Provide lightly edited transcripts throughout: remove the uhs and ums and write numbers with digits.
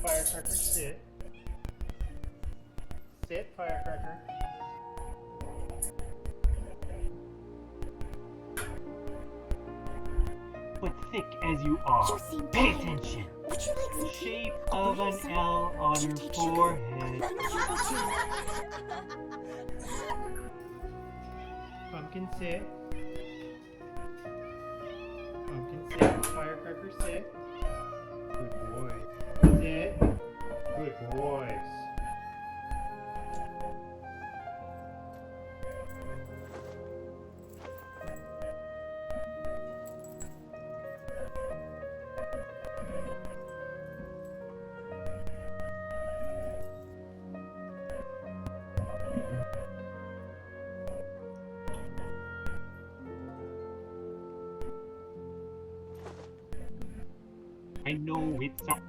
firecracker, sit. Sit, firecracker. But thick as you are, pay attention. Would you like some Shape of an L on your forehead. Pumpkin, sit. Pumpkin, sit. Firecracker, sit. Good boy. Sit. Good boys. I know it's not.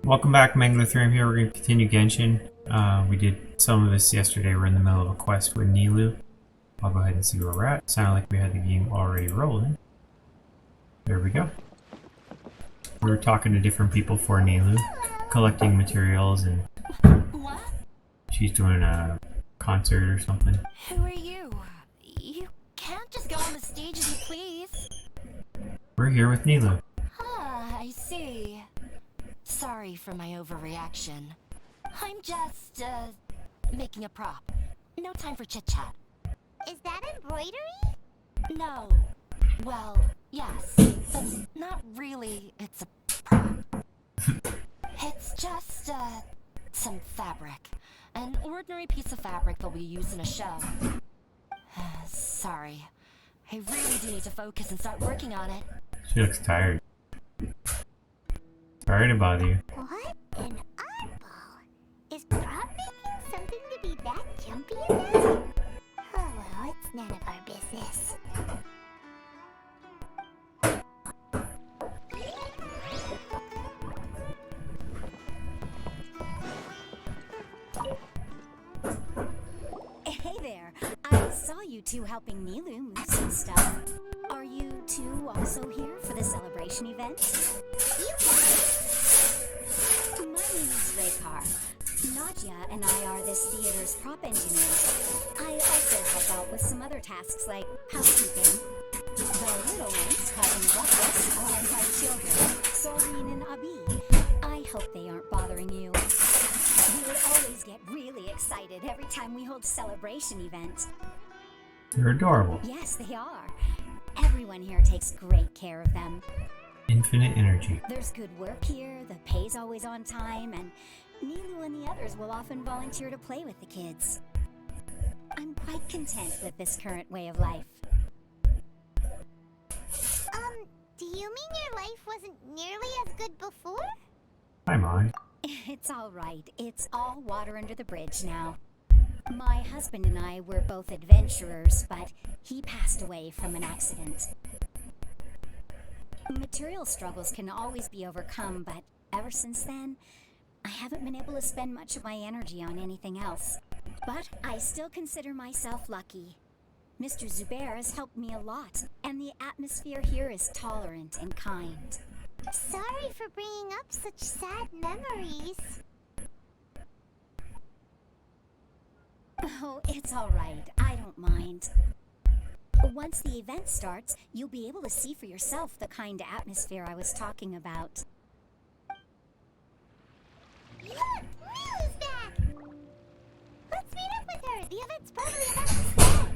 Welcome back, Manglerthrim here. We're going to continue Genshin. We did some of this yesterday. We're in the middle of a quest with Nilou. I'll go ahead and see where we're at. Sounded like we had the game already rolling. There we go. We were talking to different people for Nilou, collecting materials, and she's doing a concert or something. Who are you? You can't just go on the stage as you please. We're here with Nilou. Ah, I see. Sorry for my overreaction. I'm just, making a prop. No time for chit-chat. Is that embroidery? No. Well, yes, but not really. It's a prop. It's just, some fabric. An ordinary piece of fabric that we use in a show. Sorry. I really do need to focus and start working on it. She looks tired. Sorry to bother you. What an oddball. Is prop making something to be that jumpy about? Oh well, it's none of our business. Hey there, I saw you two helping Nilou move some stuff. Are you two also here for the celebration event? My name is Raykar. Nadia and I are this theater's prop engineers. I also help out with some other tasks like housekeeping. The little ones, having breakfast, are my children, Soreen and Abi. I hope they aren't bothering you. We would always get really excited every time we hold a celebration event. They're adorable. Yes, they are. Everyone here takes great care of them. Infinite energy. There's good work here, the pay's always on time, and Nilou and the others will often volunteer to play with the kids. I'm quite content with this current way of life. Do you mean your life wasn't nearly as good before? Hi, Mon. It's all right. It's all water under the bridge now. My husband and I were both adventurers, but he passed away from an accident. Material struggles can always be overcome, but ever since then, I haven't been able to spend much of my energy on anything else. But I still consider myself lucky. Mr. Zubair has helped me a lot, and the atmosphere here is tolerant and kind. Sorry for bringing up such sad memories. Oh, it's all right. I don't mind. Once the event starts, you'll be able to see for yourself the kind of atmosphere I was talking about. Look! Rilu's back! Let's meet up with her! The event's probably about to start!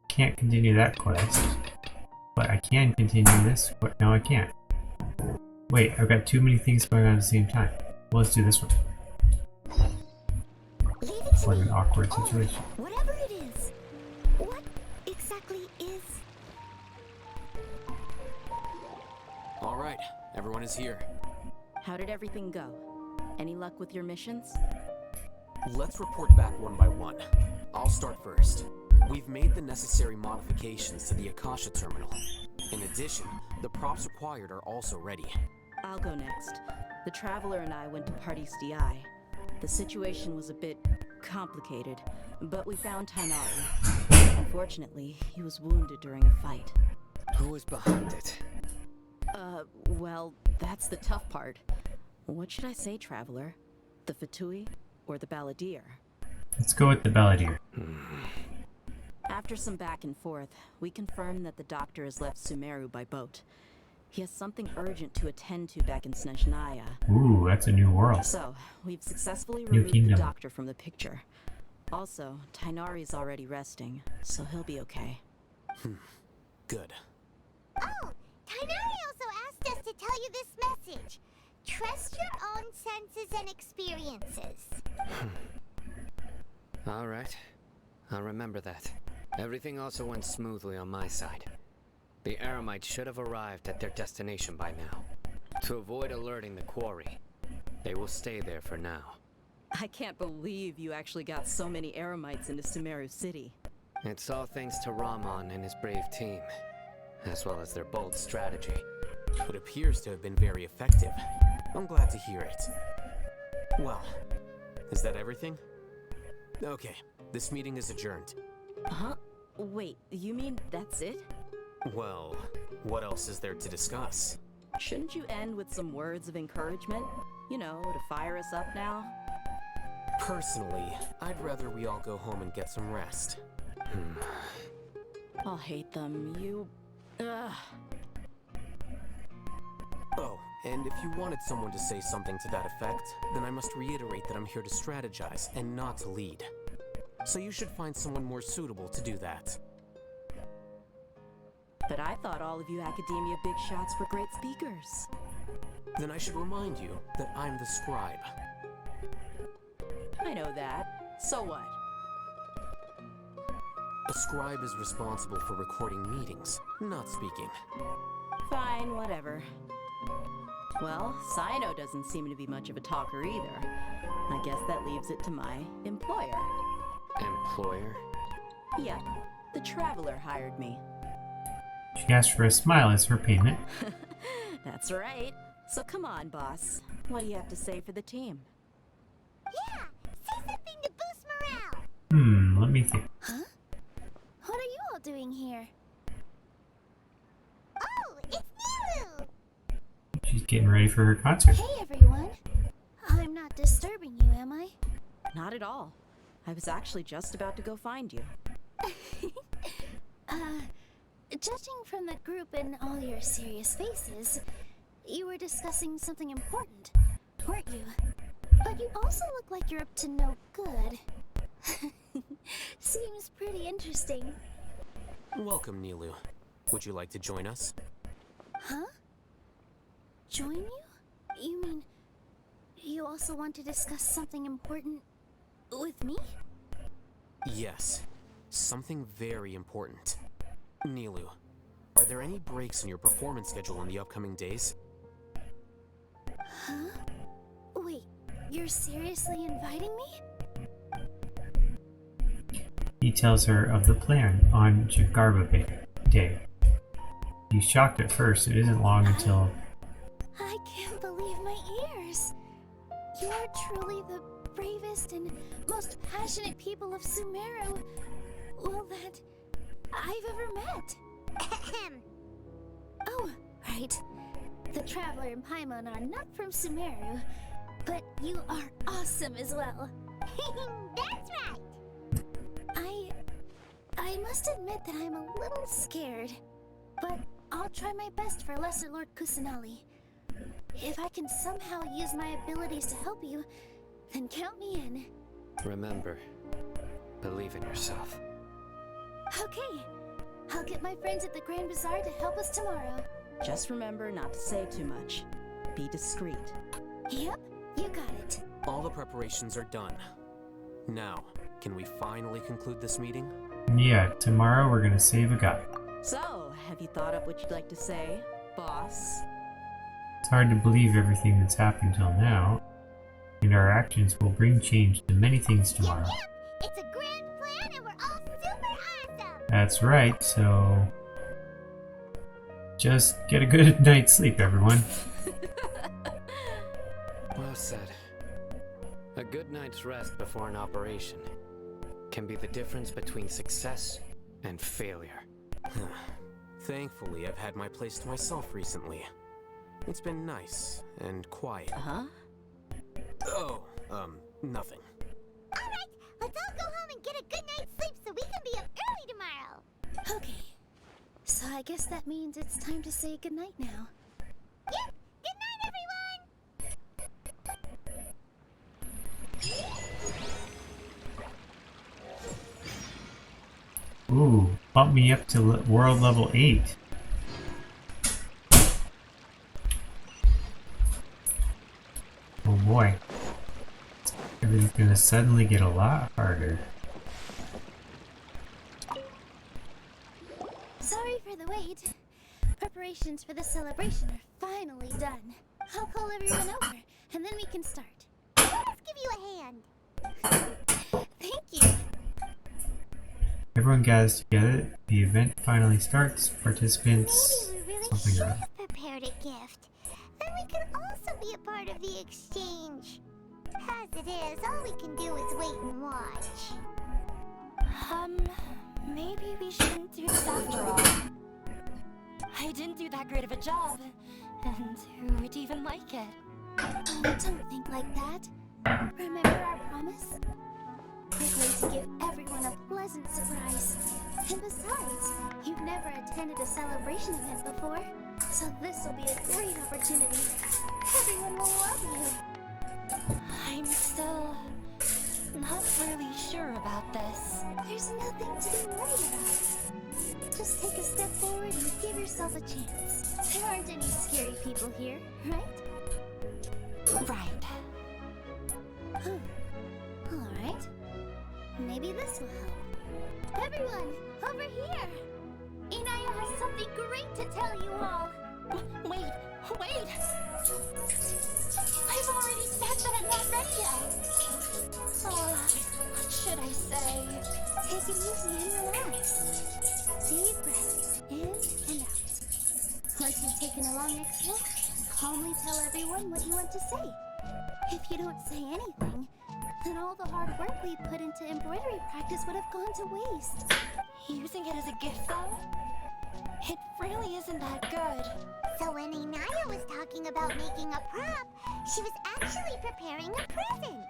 Can't continue that quest, but I can continue this. But no, I can't. Wait, I've got too many things going on at the same time. Well, let's do this one. It's like an awkward situation. Whatever it is, what exactly is... All right, everyone is here. How did everything go? Any luck with your missions? Let's report back one by one. I'll start first. We've made the necessary modifications to the Akasha terminal. In addition, the props required are also ready. I'll go next. The Traveler and I went to Party's DI. The situation was a bit complicated, but we found Tighnari. Unfortunately, he was wounded during a fight. Who was behind it? Well, that's the tough part. What should I say, Traveler? The Fatui or the Balladeer? Let's go with the Balladeer. After some back and forth, we confirmed that the doctor has left Sumeru by boat. He has something urgent to attend to back in Snezhnaya. Ooh, that's a new world. So, we've successfully New removed the kingdom. doctor from the picture. Also, Tighnari's already resting, so he'll be okay. Good. Oh, Tighnari also asked us to tell you this message. Trust your own senses and experiences. All right. I'll remember that. Everything also went smoothly on my side. The Eremites should have arrived at their destination by now. To avoid alerting the quarry, they will stay there for now. I can't believe you actually got so many Eremites into Sumeru City. It's all thanks to Rahman and his brave team, as well as their bold strategy. It appears to have been very effective. I'm glad to hear it. Well, is that everything? Okay, this meeting is adjourned. Huh? Wait, you mean that's it? Well, what else is there to discuss? Shouldn't you end with some words of encouragement? You know, to fire us up now? Personally, I'd rather we all go home and get some rest. I'll hate them. Ugh. Oh, and if you wanted someone to say something to that effect, then I must reiterate that I'm here to strategize and not to lead. So you should find someone more suitable to do that. But I thought all of you academia big shots were great speakers. Then I should remind you that I'm the scribe. I know that. So what? A scribe is responsible for recording meetings, not speaking. Fine, whatever. Well, Sino doesn't seem to be much of a talker either. I guess that leaves it to my employer. Employer? Yep, the Traveler hired me. She asked for a smile as her payment. That's right. So come on, boss. What do you have to say for the team? Yeah, say something to boost morale. Let me think. Huh? What are you all doing here? Oh, it's Nilu! She's getting ready for her concert. Hey everyone. I'm not disturbing you, am I? Not at all. I was actually just about to go find you. Judging from the group and all your serious faces, you were discussing something important, weren't you? But you also look like you're up to no good. Seems pretty interesting. Welcome, Nilu. Would you like to join us? Huh? Join you? You mean you also want to discuss something important with me? Yes. Something very important. Nilu, are there any breaks in your performance schedule in the upcoming days? Huh? Wait, you're seriously inviting me? He tells her of the plan on Jagarba Day. He's shocked at first. It isn't long until... I can't believe my ears. You are truly the bravest and most passionate people of Sumeru. Well, that I've ever met. Oh, right. The Traveler and Paimon are not from Sumeru, but you are awesome as well. That's right. I must admit that I'm a little scared, but I'll try my best for Lesser Lord Kusanali. If I can somehow use my abilities to help you, then count me in. Remember, believe in yourself. Okay. I'll get my friends at the Grand Bazaar to help us tomorrow. Just remember not to say too much. Be discreet. Yep, you got it. All the preparations are done. Now, can we finally conclude this meeting? Yeah, tomorrow we're gonna save a guy. So, have you thought up what you'd like to say, boss? It's hard to believe everything that's happened till now. And our actions will bring change to many things tomorrow. Yep, it's a grand plan That's right, so just get a good night's sleep, everyone. Well said. A good night's rest before an operation can be the difference between success and failure. Thankfully, I've had my place to myself recently. It's been nice and quiet. Huh? Oh, nothing. Alright, let's all go home and get a good night's sleep so we can be up early tomorrow. Okay. So I guess that means it's time to say goodnight now. Yeah, good night, everyone! Ooh, bump me up to world level 8. Oh boy. Everything's gonna suddenly get a lot harder. Sorry for the wait. Preparations for the celebration are finally done. I'll call everyone over, and then we can start. Let's give you a hand. Thank you. Everyone gathers together. The event finally starts. Participants. Maybe we really Something should around. have prepared a gift. Then we could also be a part of the exchange. As it is, all we can do is wait and watch. Maybe we shouldn't do this after all. I didn't do that great of a job, and who would even like it? Oh, don't think like that. Remember our promise? We're going to give everyone a pleasant surprise. And besides, you've never attended a celebration event before, so this will be a great opportunity. Everyone will love you. I'm still not really sure about this. There's nothing to be worried about. Just take a step forward and give yourself a chance. There aren't any scary people here, right? Right. Alright. Maybe this will help. Everyone, over here! Inaya has something great to tell you all. Wait! I've already said that I'm not ready yet. Oh, what should I say? Take it easy and relax. Deep breath in and out. Once you've taken a long exhale, calmly tell everyone what you want to say. If you don't say anything, then all the hard work we put into embroidery practice would have gone to waste. Using it as a gift, though? It really isn't that good. So when Inaya was talking about making a prop, she was actually preparing a present.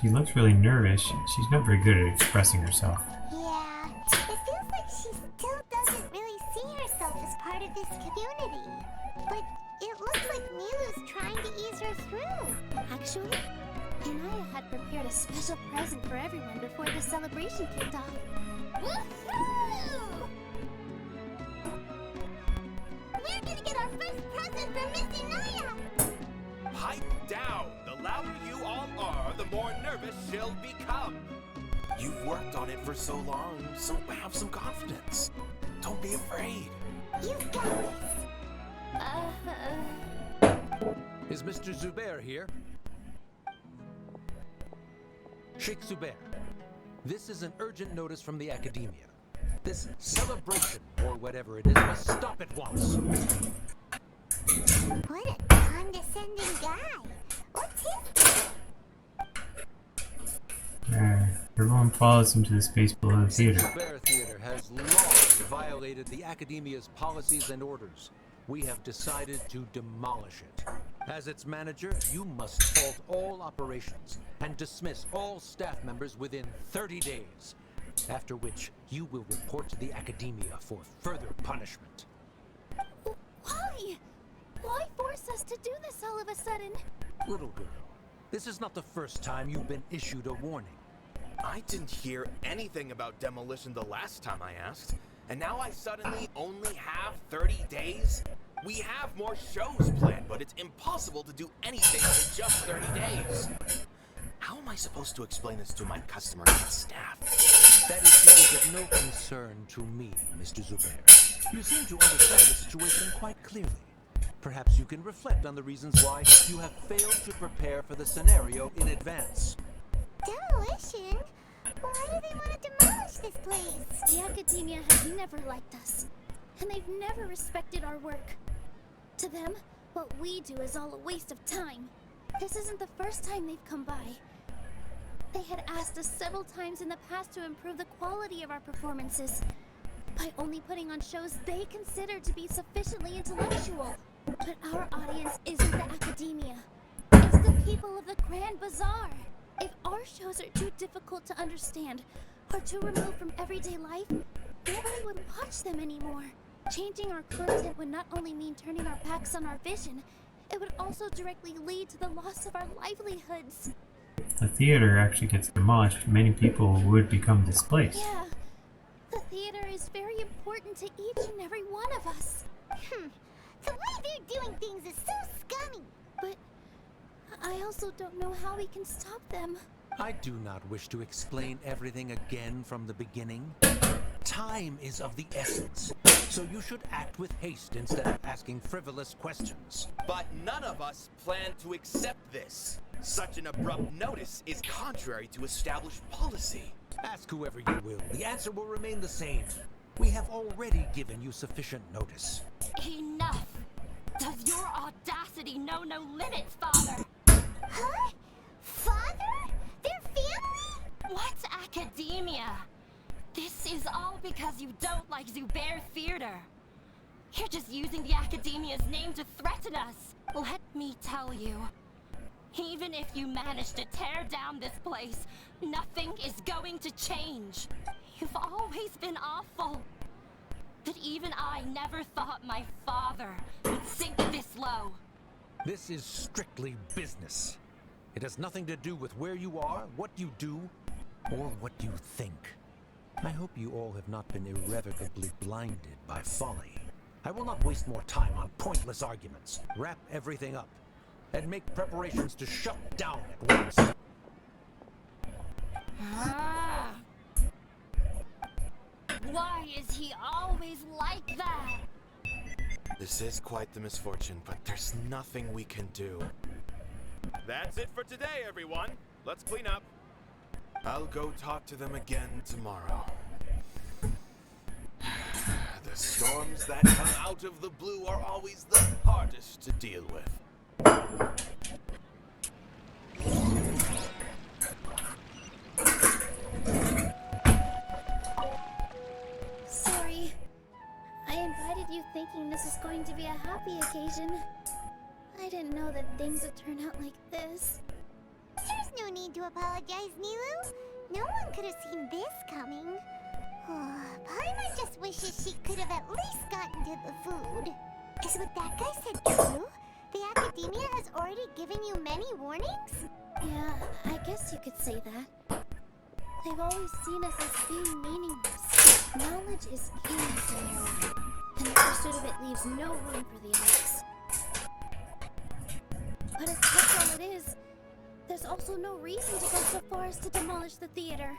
She looks really nervous. She's not very good at expressing herself. Yeah, it feels like she still doesn't really see herself as part of this community. But it looks like Milu's trying to ease her through. Actually, Inaya had prepared a special present for everyone before the celebration kicked off. Woohoo! We're gonna get our first present from Miss Inaya! Pipe down! The louder you all are, the more nervous she'll become. You've worked on it for so long, so have some confidence. Don't be afraid. You've got this! Is Mr. Zubair here? Sheikh Zubair, this is an urgent notice from the Academia. This celebration, or whatever it is, must stop at once. What a condescending guy! What's his... Everyone follows him to the space below the theater. Zubair Theater has long violated the Academia's policies and orders. We have decided to demolish it. As its manager, you must halt all operations and dismiss all staff members within 30 days. After which, you will report to the Academia for further punishment. Why? Why force us to do this all of a sudden? Little girl, this is not the first time you've been issued a warning. I didn't hear anything about demolition the last time I asked, and now I suddenly only have 30 days? We have more shows planned, but it's impossible to do anything in just 30 days. How am I supposed to explain this to my customer and staff? That issue is of no concern to me, Mr. Zubair. You seem to understand the situation quite clearly. Perhaps you can reflect on the reasons why you have failed to prepare for the scenario in advance. Demolition? Why do they want to demolish this place? The Academia has never liked us, and they've never respected our work. To them, what we do is all a waste of time. This isn't the first time they've come by. They had asked us several times in the past to improve the quality of our performances by only putting on shows they consider to be sufficiently intellectual. But our audience isn't the Academia. It's the people of the Grand Bazaar. If our shows are too difficult to understand or too removed from everyday life, nobody would watch them anymore. Changing our content would not only mean turning our backs on our vision, it would also directly lead to the loss of our livelihoods. If the theater actually gets demolished, many people would become displaced. Yeah, the theater is very important to each and every one of us. The way they're doing things is so scummy. But I also don't know how we can stop them. I do not wish to explain everything again from the beginning. Time is of the essence, so you should act with haste instead of asking frivolous questions. But none of us plan to accept this. Such an abrupt notice is contrary to established policy. Ask whoever you will. The answer will remain the same. We have already given you sufficient notice. Enough! Does your audacity know no limits, Father? Huh? Father? Their family? What's Academia? This is all because you don't like Zubair Theater. You're just using the Academia's name to threaten us. Let me tell you, even if you manage to tear down this place, nothing is going to change. You've always been awful. But even I never thought my father would sink this low. This is strictly business. It has nothing to do with where you are, what you do, or what you think. I hope you all have not been irrevocably blinded by folly. I will not waste more time on pointless arguments. Wrap everything up, and make preparations to shut down at once. Why is he always like that? This is quite the misfortune, but there's nothing we can do. That's it for today, everyone. Let's clean up. I'll go talk to them again tomorrow. The storms that come out of the blue are always the hardest to deal with. Sorry. I invited you thinking this is going to be a happy occasion. I didn't know that things would turn out like this. There's no need to apologize, Nilu. No one could have seen this coming. Paimon just wishes she could have at least gotten to the food. Is what that guy said true? The Academia has already given you many warnings? Yeah, I guess you could say that. They've always seen us as being meaningless. Knowledge is king in Sumeru, and the pursuit of it leaves no room for the others. But if that's all it is, there's also no reason to go so far as to demolish the theater.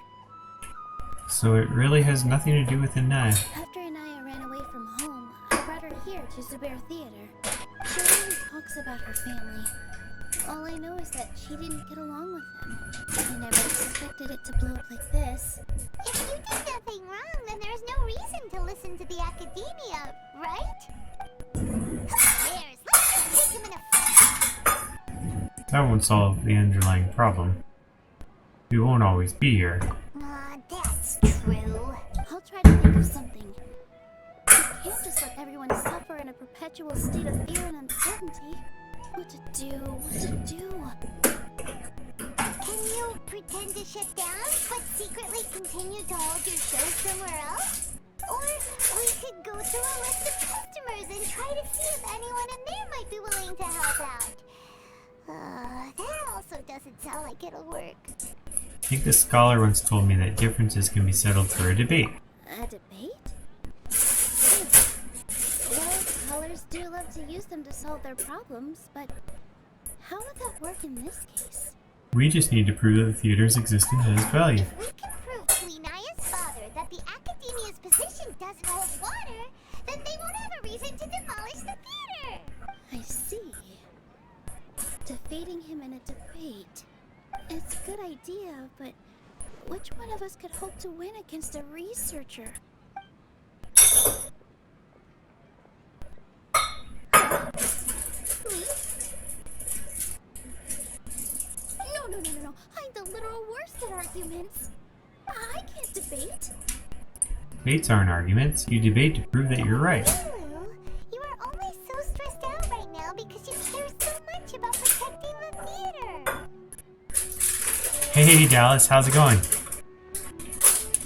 So it really has nothing to do with Inaya. After Inaya ran away from home, I brought her here to Zubair Theater. She always talks about her family. All I know is that she didn't get along with them. I never expected it to blow up like this. If you did nothing wrong, then there's no reason to listen to the Academia, right? Who cares? Let's just take him in a fight. That won't solve the underlying problem. We won't always be here. That's true. I'll try to think of something. We can't just let everyone suffer in a perpetual state of fear and uncertainty. What to do? Can you pretend to shut down, but secretly continue to hold your show somewhere else? Or we could go through a list of customers and try to see if anyone in there might be willing to help out. That also doesn't sound like it'll work. I think the scholar once told me that differences can be settled through a debate. A debate? Well, scholars do love to use them to solve their problems, but how would that work in this case? We just need to prove that the theater's existence has value. If we can prove to Inaya's father that the Academia's position doesn't hold water, then they won't have a reason to demolish the theater. I see. Defeating him in a debate. It's a good idea, but which one of us could hope to win against a researcher? No. I'm the literal worst at arguments. I can't debate. Debates aren't arguments. You debate to prove that you're right. Lulu, you are only so stressed out right now because you care so much about protecting the theater. Hey, Dallas, how's it going?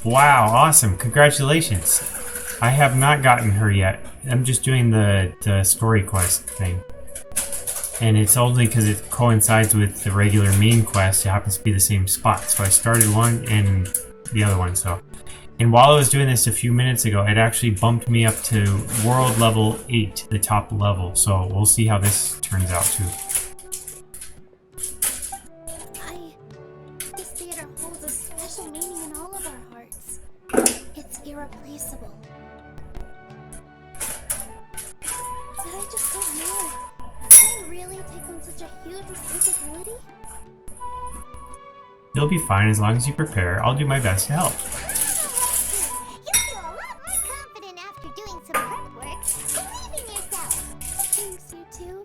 Wow, awesome. Congratulations. I have not gotten her yet. I'm just doing the story quest thing. And it's only because it coincides with the regular main quest. It happens to be the same spot. So I started one and the other one. And while I was doing this a few minutes ago, it actually bumped me up to world level 8, the top level. So we'll see how this turns out too. This theater holds a special meaning in all of our hearts. It's irreplaceable. Did I just go mad? Did I really take on such a huge responsibility? You'll be fine as long as you prepare. I'll do my best to help. You feel a lot more confident after doing some prep work. Believe in yourself. Thanks, you two.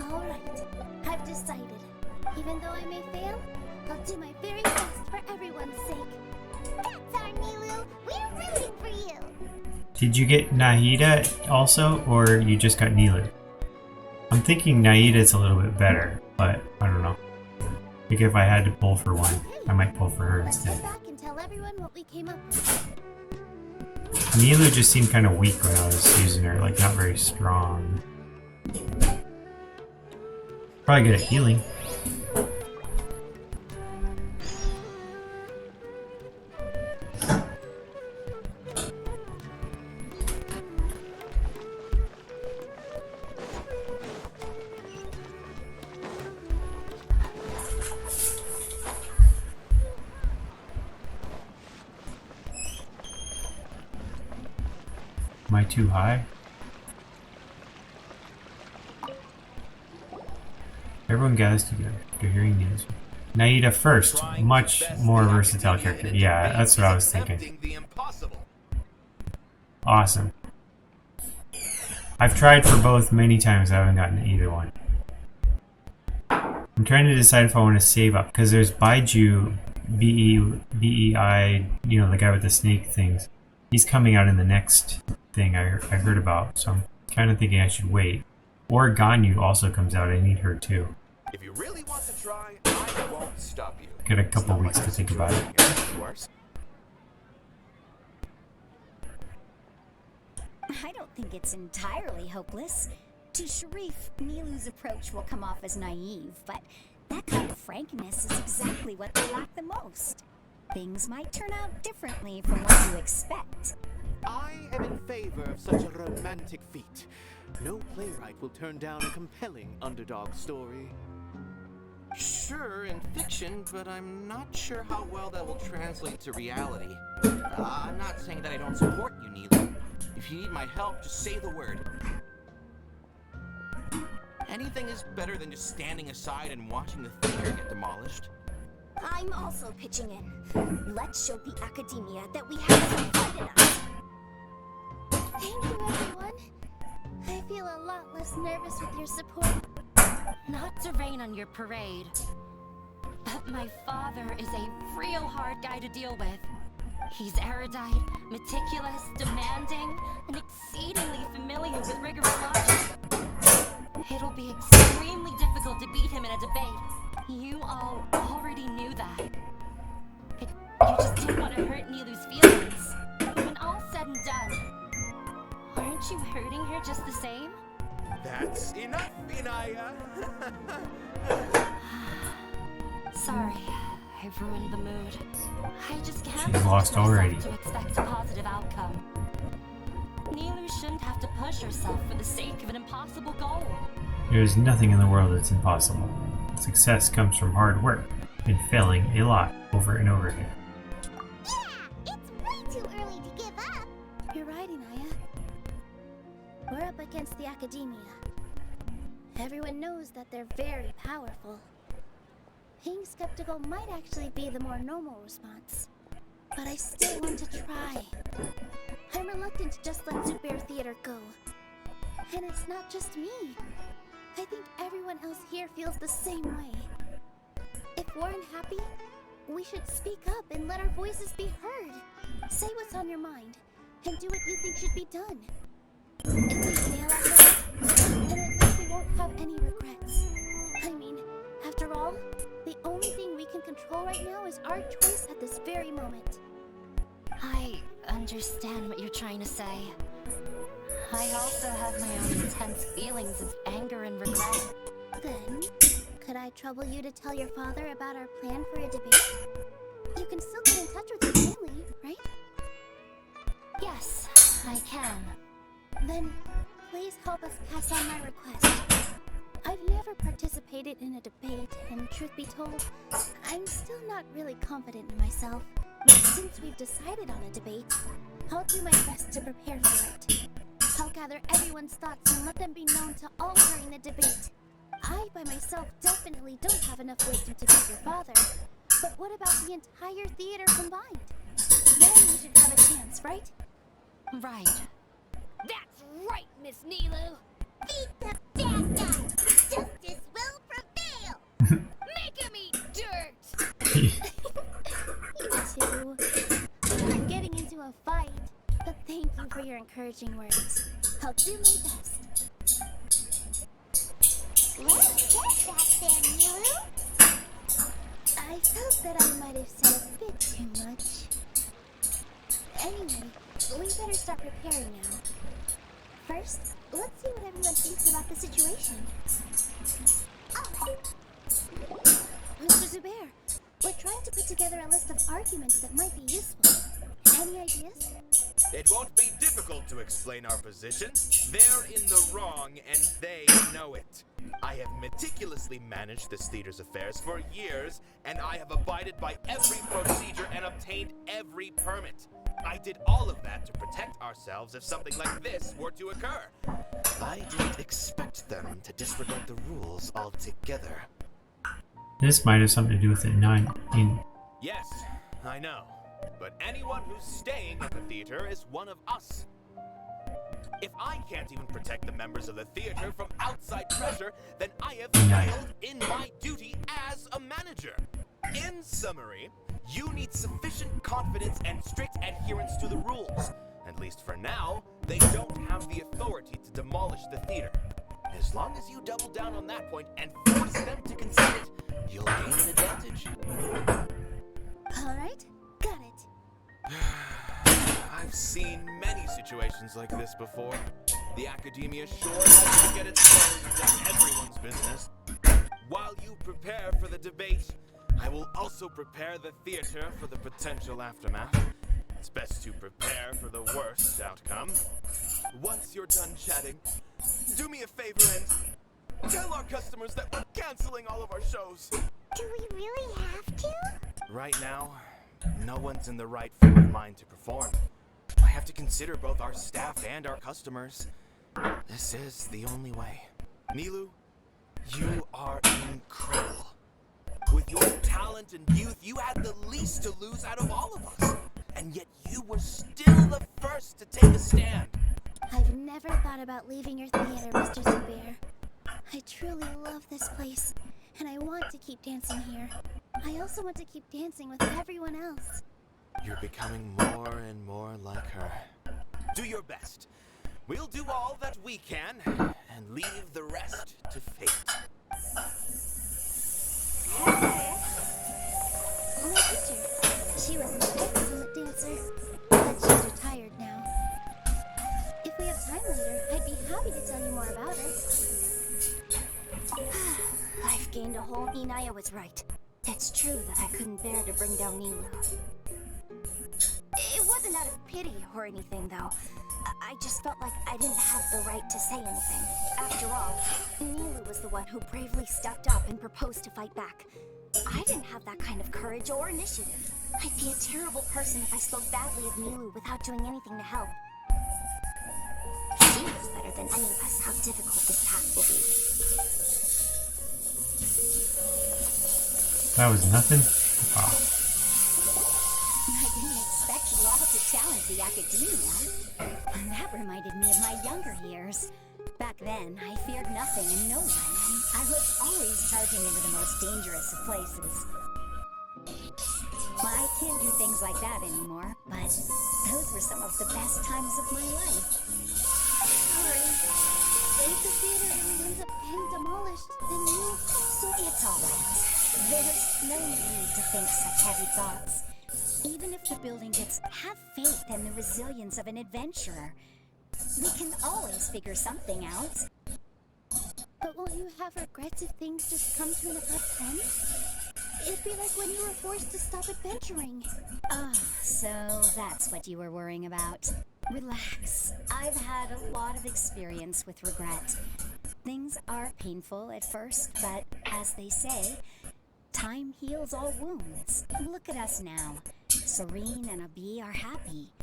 Alright, I've decided. Even though I may fail, I'll do my very best for everyone's sake. That's our Nilu. We're rooting for you. Did you get Nahida also, or you just got Nilu? I'm thinking Naida's a little bit better, but I don't know. I think if I had to pull for one, I might pull for her Let's go instead. back and tell everyone what we came up with. Nilu just seemed kind of weak when I was using her, like not very strong. Probably good at healing. Am I too high? Everyone gathers together after hearing news. Naida first, much more versatile character. Yeah, that's what I was thinking. Awesome. I've tried for both many times, I haven't gotten either one. I'm trying to decide if I want to save up, because there's Baiju, B-E-I, you know, the guy with the snake things. He's coming out in the next thing I heard about, so I'm kind of thinking I should wait. Or Ganyu also comes out, I need her too. If you really want to try, I won't stop you. Got a couple weeks to think about it. I don't think it's entirely hopeless. To Sharif, Nilu's approach will come off as naive, but that kind of frankness is exactly what they lack the most. Things might turn out differently from what you expect. I am in favor of such a romantic feat. No playwright will turn down a compelling underdog story. Sure, in fiction, but I'm not sure how well that will translate to reality. I'm not saying that I don't support you, Nilu. If you need my help, just say the word. Anything is better than just standing aside and watching the theater get demolished. I'm also pitching in. Let's show the academia that we have some fight in us. Thank you, everyone. I feel a lot less nervous with your support. Not to rain on your parade, but my father is a real hard guy to deal with. He's erudite, meticulous, demanding, and exceedingly familiar with rigorous logic. It'll be extremely difficult to beat him in a debate. You all already knew that. You just didn't want to hurt Nilu's feelings. But when all's said and done, aren't you hurting her just the same? That's enough, Inaya. Sorry, I've ruined the mood. I just can't She's lost already. to expect a positive outcome. Nilu shouldn't have to push herself for the sake of an impossible goal. There's nothing in the world that's impossible. Success comes from hard work and failing a lot over and over again. Yeah, it's way too early to give up. You're right, Inaya. We're up against the academia. Everyone knows that they're very powerful. Being skeptical might actually be the more normal response. but I still want to try. I'm reluctant to just let Zubair Theater go. And it's not just me. I think everyone else here feels the same way. If we're unhappy, we should speak up and let our voices be heard. Say what's on your mind, and do what you think should be done. If we fail at that, then at least we won't have any regrets. I mean, after all, the only thing we can control right now is our choice at this very moment. I understand what you're trying to say. I also have my own intense feelings of anger and regret. Then, could I trouble you to tell your father about our plan for a debate? You can still get in touch with your family, right? Yes, I can. Then, please help us pass on my request. I've never participated in a debate, and truth be told, I'm still not really confident in myself. But since we've decided on a debate, I'll do my best to prepare for it. I'll gather everyone's thoughts and let them be known to all during the debate. I, by myself, definitely don't have enough wisdom to beat your father. But what about the entire theater combined? Then we should have a chance, right? Right. That's right, Miss Nilu. Beat the bad guy. Justice will prevail. Make him eat dirt. You two. I'm getting into a fight, but thank you for your encouraging words. I'll do my best. Let's get that then, Nilu. I felt that I might have said a bit too much. Anyway, we better start preparing now. First, let's see what everyone thinks about the situation. Mr. Zubair, we're trying to put together a list of arguments that might be useful. Any ideas? It won't be difficult to explain our position. They're in the wrong, and they know it. I have meticulously managed this theater's affairs for years, and I have abided by every procedure and obtained every permit. I did all of that to protect ourselves if something like this were to occur. I didn't expect them to disregard the rules altogether. This might have something to do with it. Yes, I know. But anyone who's staying at the theater is one of us. If I can't even protect the members of the theater from outside pressure, then I have failed in my duty as a manager. In summary, you need sufficient confidence and strict adherence to the rules. At least for now, they don't have the authority to demolish the theater. As long as you double down on that point and force them to concede it, you'll gain an advantage. Alright, got it. I've seen many situations like this before. The academia sure likes to get exposed to everyone's business. While you prepare for the debate, I will also prepare the theater for the potential aftermath. It's best to prepare for the worst outcome. Once you're done chatting, do me a favor and tell our customers that we're canceling all of our shows. Do we really have to? Right now, no one's in the right frame of mind to perform. I have to consider both our staff and our customers. This is the only way. Nilu, you are incredible. With your talent and youth, you had the least to lose out of all of us. And yet you were still the first to take a stand. I've never thought about leaving your theater, Mr. Zubair. I truly love this place, and I want to keep dancing here. I also want to keep dancing with everyone else. You're becoming more and more like her. Do your best. We'll do all that we can, and leave the rest to fate. My teacher. She was an excellent dancer, but she's retired now. If we have time later, I'd be happy to tell you more about her. I've gained a whole... Inaya was right. It's true that I couldn't bear to bring down Nilu. It wasn't out of pity or anything, though. I just felt like I didn't have the right to say anything. After all, Nilu was the one who bravely stepped up and proposed to fight back. I didn't have that kind of courage or initiative. I'd be a terrible person if I spoke badly of Nilu without doing anything to help. She knows better than any of us how difficult this task will be. That was nothing? Wow. I didn't challenge the academia. And that reminded me of my younger years. Back then, I feared nothing and no one, and I was always charging into the most dangerous of places. Well, I can't do things like that anymore, but those were some of the best times of my life. Sorry. If the theater really ends up getting demolished, then you... So it's alright. There's no need to think such heavy thoughts. Even if the building gets... Have faith in the resilience of an adventurer. We can always figure something out. But won't you have regrets if things just come to an abrupt end? It'd be like when you were forced to stop adventuring. Ah, so that's what you were worrying about. Relax. I've had a lot of experience with regret. Things are painful at first, but as they say, time heals all wounds. Look at us now. Serene and Abi are happy.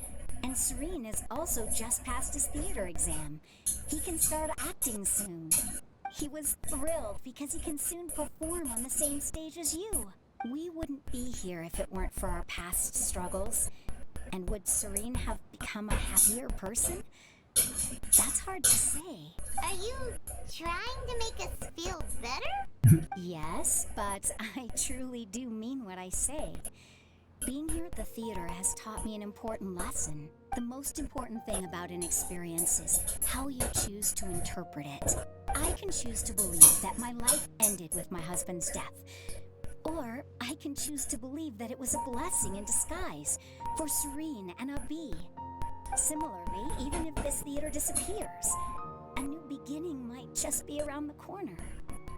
And Serene has also just passed his theater exam. He can start acting soon. He was thrilled because he can soon perform on the same stage as you. We wouldn't be here if it weren't for our past struggles. And would Serene have become a happier person? That's hard to say. Are you trying to make us feel better? Yes, but I truly do mean what I say. Being here at the theater has taught me an important lesson. The most important thing about an experience is how you choose to interpret it. I can choose to believe that my life ended with my husband's death. Or I can choose to believe that it was a blessing in disguise for Serene and Abi. Similarly, even if this theater disappears, a new beginning might just be around the corner.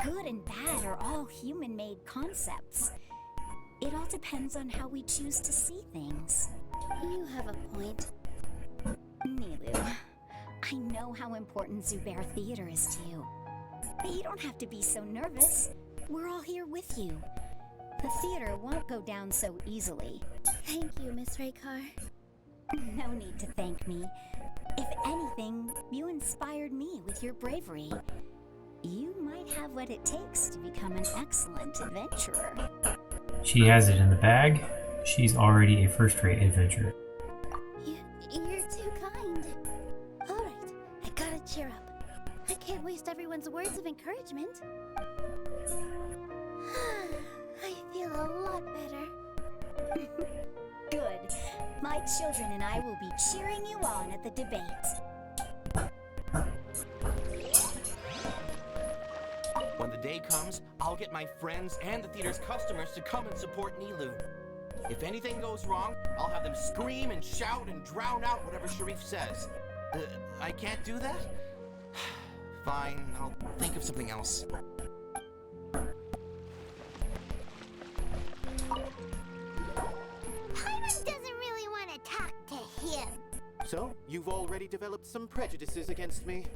Good and bad are all human-made concepts. It all depends on how we choose to see things. You have a point. Nilu, I know how important Zubair Theater is to you. But you don't have to be so nervous. We're all here with you. The theater won't go down so easily. Thank you, Miss Raykar. No need to thank me. If anything, you inspired me with your bravery. You might have what it takes to become an excellent adventurer. She has it in the bag. She's already a first-rate adventurer. You're too kind. Alright, I gotta cheer up. I can't waste everyone's words of encouragement. I feel a lot better. Good. My children and I will be cheering you on at the debate. When the day comes, I'll get my friends and the theater's customers to come and support Nilu. If anything goes wrong, I'll have them scream and shout and drown out whatever Sharif says. I can't do that? Fine, I'll think of something else. Paimon doesn't really want to talk to him. So, you've already developed some prejudices against me.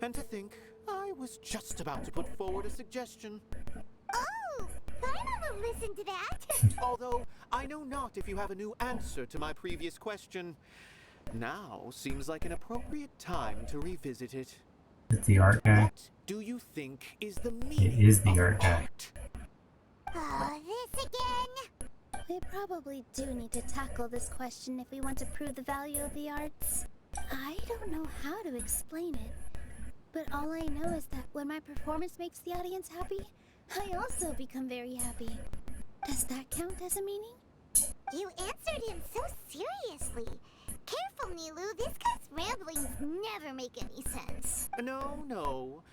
And to think, I was just about to put forward a suggestion. Oh, Paimon will listen to that. Although, I know not if you have a new answer to my previous question. Now seems like an appropriate time to revisit it. It's the art guy. What do you think is the meaning It is the of art guy. art? Oh, this again? We probably do need to tackle this question if we want to prove the value of the arts. I don't know how to explain it, but all I know is that when my performance makes the audience happy, I also become very happy. Does that count as a meaning? You answered him so seriously. Careful, Nilu. This guy's ramblings never make any sense. No.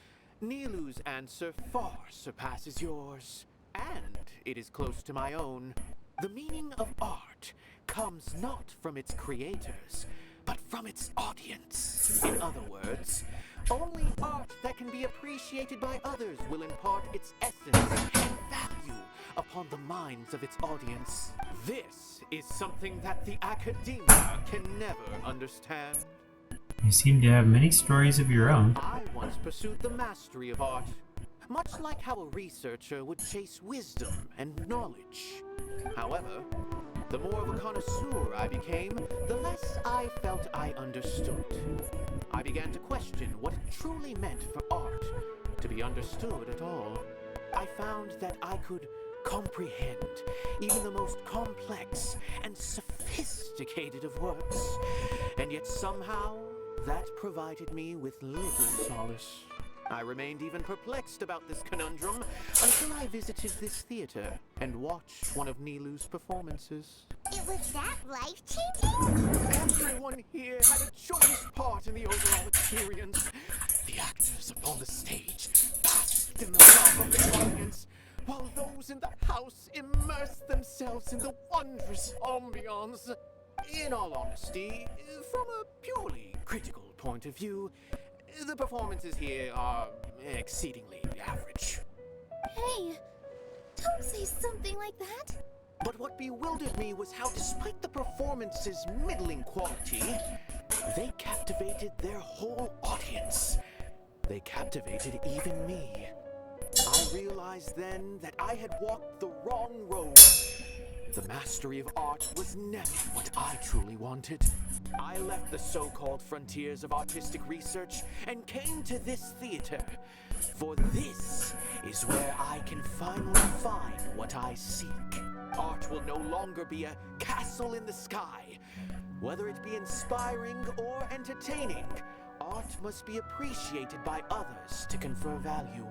Nilu's answer far surpasses yours. And it is close to my own. The meaning of art comes not from its creators, but from its audience. In other words, only art that can be appreciated by others will impart its essence and value upon the minds of its audience. This is something that the academia can never understand. You seem to have many stories of your own. I once pursued the mastery of art, much like how a researcher would chase wisdom and knowledge. However, the more of a connoisseur I became, the less I felt I understood. I began to question what it truly meant for art to be understood at all. I found that I could comprehend even the most complex and sophisticated of works, and yet somehow that provided me with little solace. I remained even perplexed about this conundrum until I visited this theater and watched one of Nilu's performances. It was that life-changing? Everyone here had a joyous part in the overall experience. The actors upon the stage basked in the love of the audience, while those in the house immersed themselves in the wondrous ambiance. In all honesty, from a purely critical point of view, the performances here are exceedingly average. Hey, don't say something like that. But what bewildered me was how, despite the performance's middling quality, they captivated their whole audience. They captivated even me. I realized then that I had walked the wrong road. The mastery of art was never what I truly wanted. I left the so-called frontiers of artistic research and came to this theater. For this is where I can finally find what I seek. Art will no longer be a castle in the sky. Whether it be inspiring or entertaining, art must be appreciated by others to confer value.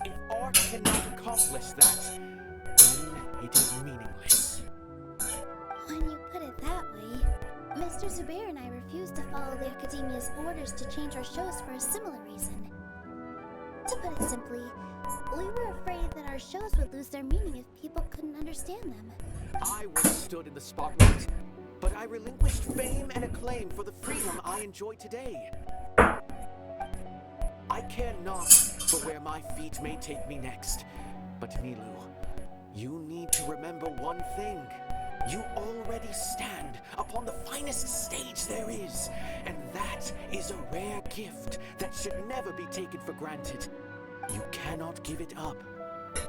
If art cannot accomplish that, then it is meaningless. When you put it that way, Mr. Zubair and I refused to follow the Academia's orders to change our shows for a similar reason. To put it simply, we were afraid that our shows would lose their meaning if people couldn't understand them. I once stood in the spotlight, but I relinquished fame and acclaim for the freedom I enjoy today. I care not for where my feet may take me next, but Nilu, you need to remember one thing. You already stand upon the finest stage there is, and that is a rare gift that should never be taken for granted. You cannot give it up,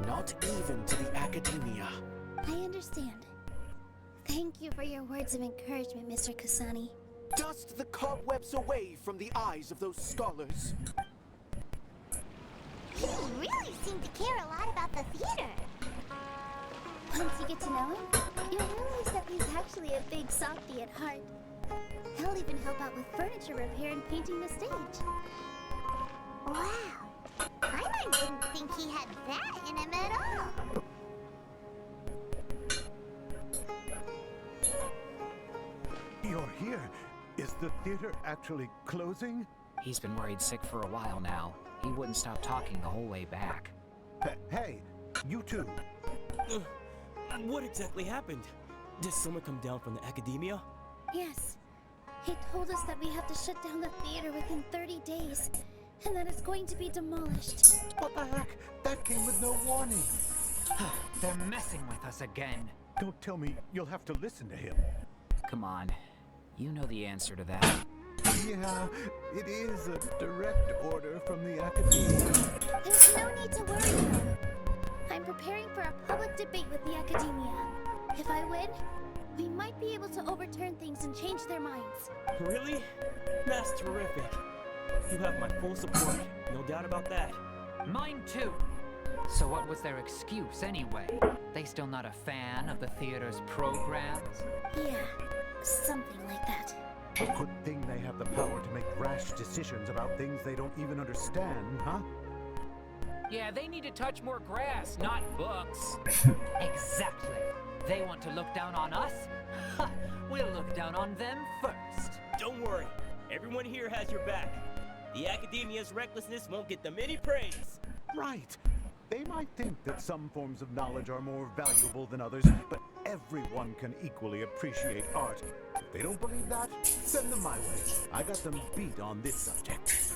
not even to the Academia. I understand. Thank you for your words of encouragement, Mr. Kasani. Dust the cobwebs away from the eyes of those scholars. He really seemed to care a lot about the theater. Once you get to know him, you'll realize that he's actually a big softie at heart. He'll even help out with furniture repair and painting the stage. Wow. I didn't think he had that in him at all. You're here. Is the theater actually closing? He's been worried sick for a while now. He wouldn't stop talking the whole way back. Hey, you two. What exactly happened? Did someone come down from the Academia? Yes. He told us that we have to shut down the theater within 30 days, and that it's going to be demolished. What the heck? That came with no warning. They're messing with us again. Don't tell me you'll have to listen to him. Come on. You know the answer to that. Yeah, it is a direct order from the Academia. There's no need to worry, though. I'm preparing for a public debate with the Academia. If I win, we might be able to overturn things and change their minds. Really? That's terrific. You have my full support, no doubt about that. Mine too. So what was their excuse anyway? They still not a fan of the theater's programs? Yeah, something like that. Good thing they have the power to make rash decisions about things they don't even understand, huh? Yeah, they need to touch more grass, not books. Exactly. They want to look down on us? Ha! We'll look down on them first. Don't worry. Everyone here has your back. The Academia's recklessness won't get them any praise. Right. They might think that some forms of knowledge are more valuable than others, but everyone can equally appreciate art. If they don't believe that, send them my way. I got them beat on this subject.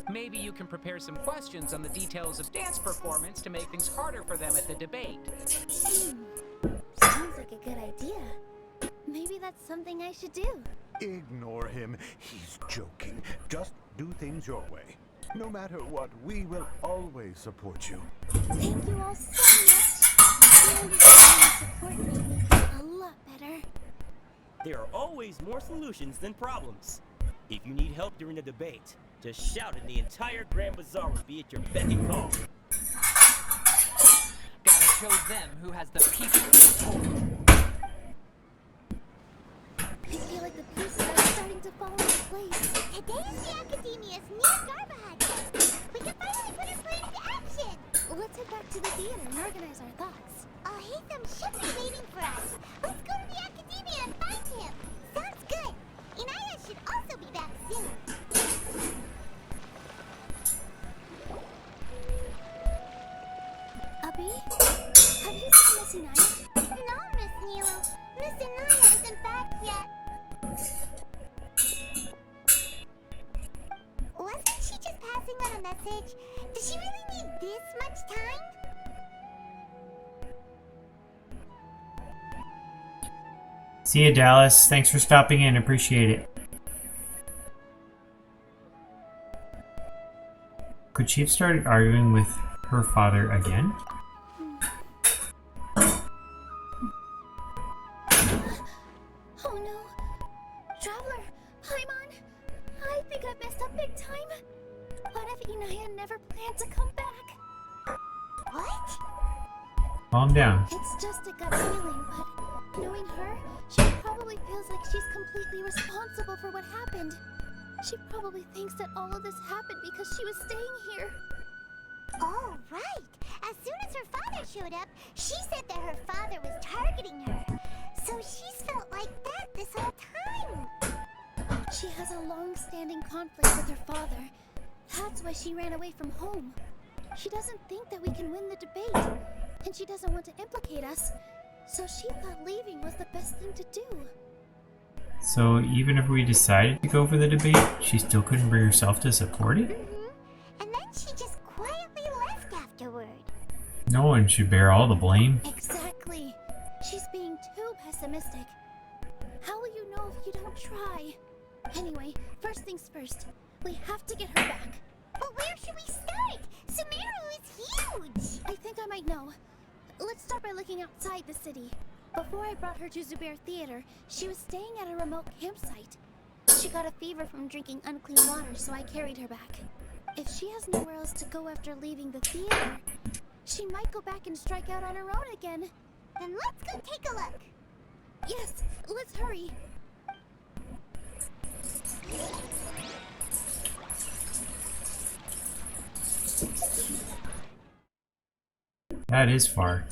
Maybe you can prepare some questions on the details of dance performance to make things harder for them at the debate. Sounds like a good idea. Maybe that's something I should do. Ignore him. He's joking. Just do things your way. No matter what, we will always support you. Thank you all so much. Your understanding and support made me feel a lot better. There are always more solutions than problems. If you need help during the debate, just shout and the entire Grand Bazaar will be at your beck and call. show them who has the pieces. I feel like the pieces are starting to fall into place. Today is the Academia's new Garbahad Fest. We can finally put our plan into action. Let's head back to the theater and organize our thoughts. Oh, Haytham should be waiting for us. Let's go to the Academia and find him. Sounds good. Inaya should also be back soon. Abby? Have you seen Miss Inaya? No, Miss Nilo. Miss Inaya isn't back yet. Wasn't she just passing on a message? Does she really need this much time? See you, Dallas. Thanks for stopping in. Appreciate it. Could she have started arguing with her father again? Oh no. Traveler, Paimon, I think I messed up big time. What if Inaya never planned to come back? What? Calm down. It's just a gut feeling, but knowing her, she probably feels like she's completely responsible for what happened. She probably thinks that all of this happened because she was staying here. Oh, right. As soon as her father showed up, she said that her father was targeting her. So she's felt like that this whole time. She has a long-standing conflict with her father. That's why she ran away from home. She doesn't think that we can win the debate, and she doesn't want to implicate us. So she thought leaving was the best thing to do. So even if we decided to go for the debate, she still couldn't bring herself to support it? And then she just quietly left afterward. No one should bear all the blame. Exactly. She's being too pessimistic. How will you know if you don't try? Anyway, first things first. We have to get her back. But where should we start? Sumeru is huge! I think I might know. Let's start by looking outside the city. Before I brought her to Zubair Theater, she was staying at a remote campsite. She got a fever from drinking unclean water, so I carried her back. If she has nowhere else to go after leaving the theater, she might go back and strike out on her own again. Then let's go take a look. Yes, let's hurry. That is far.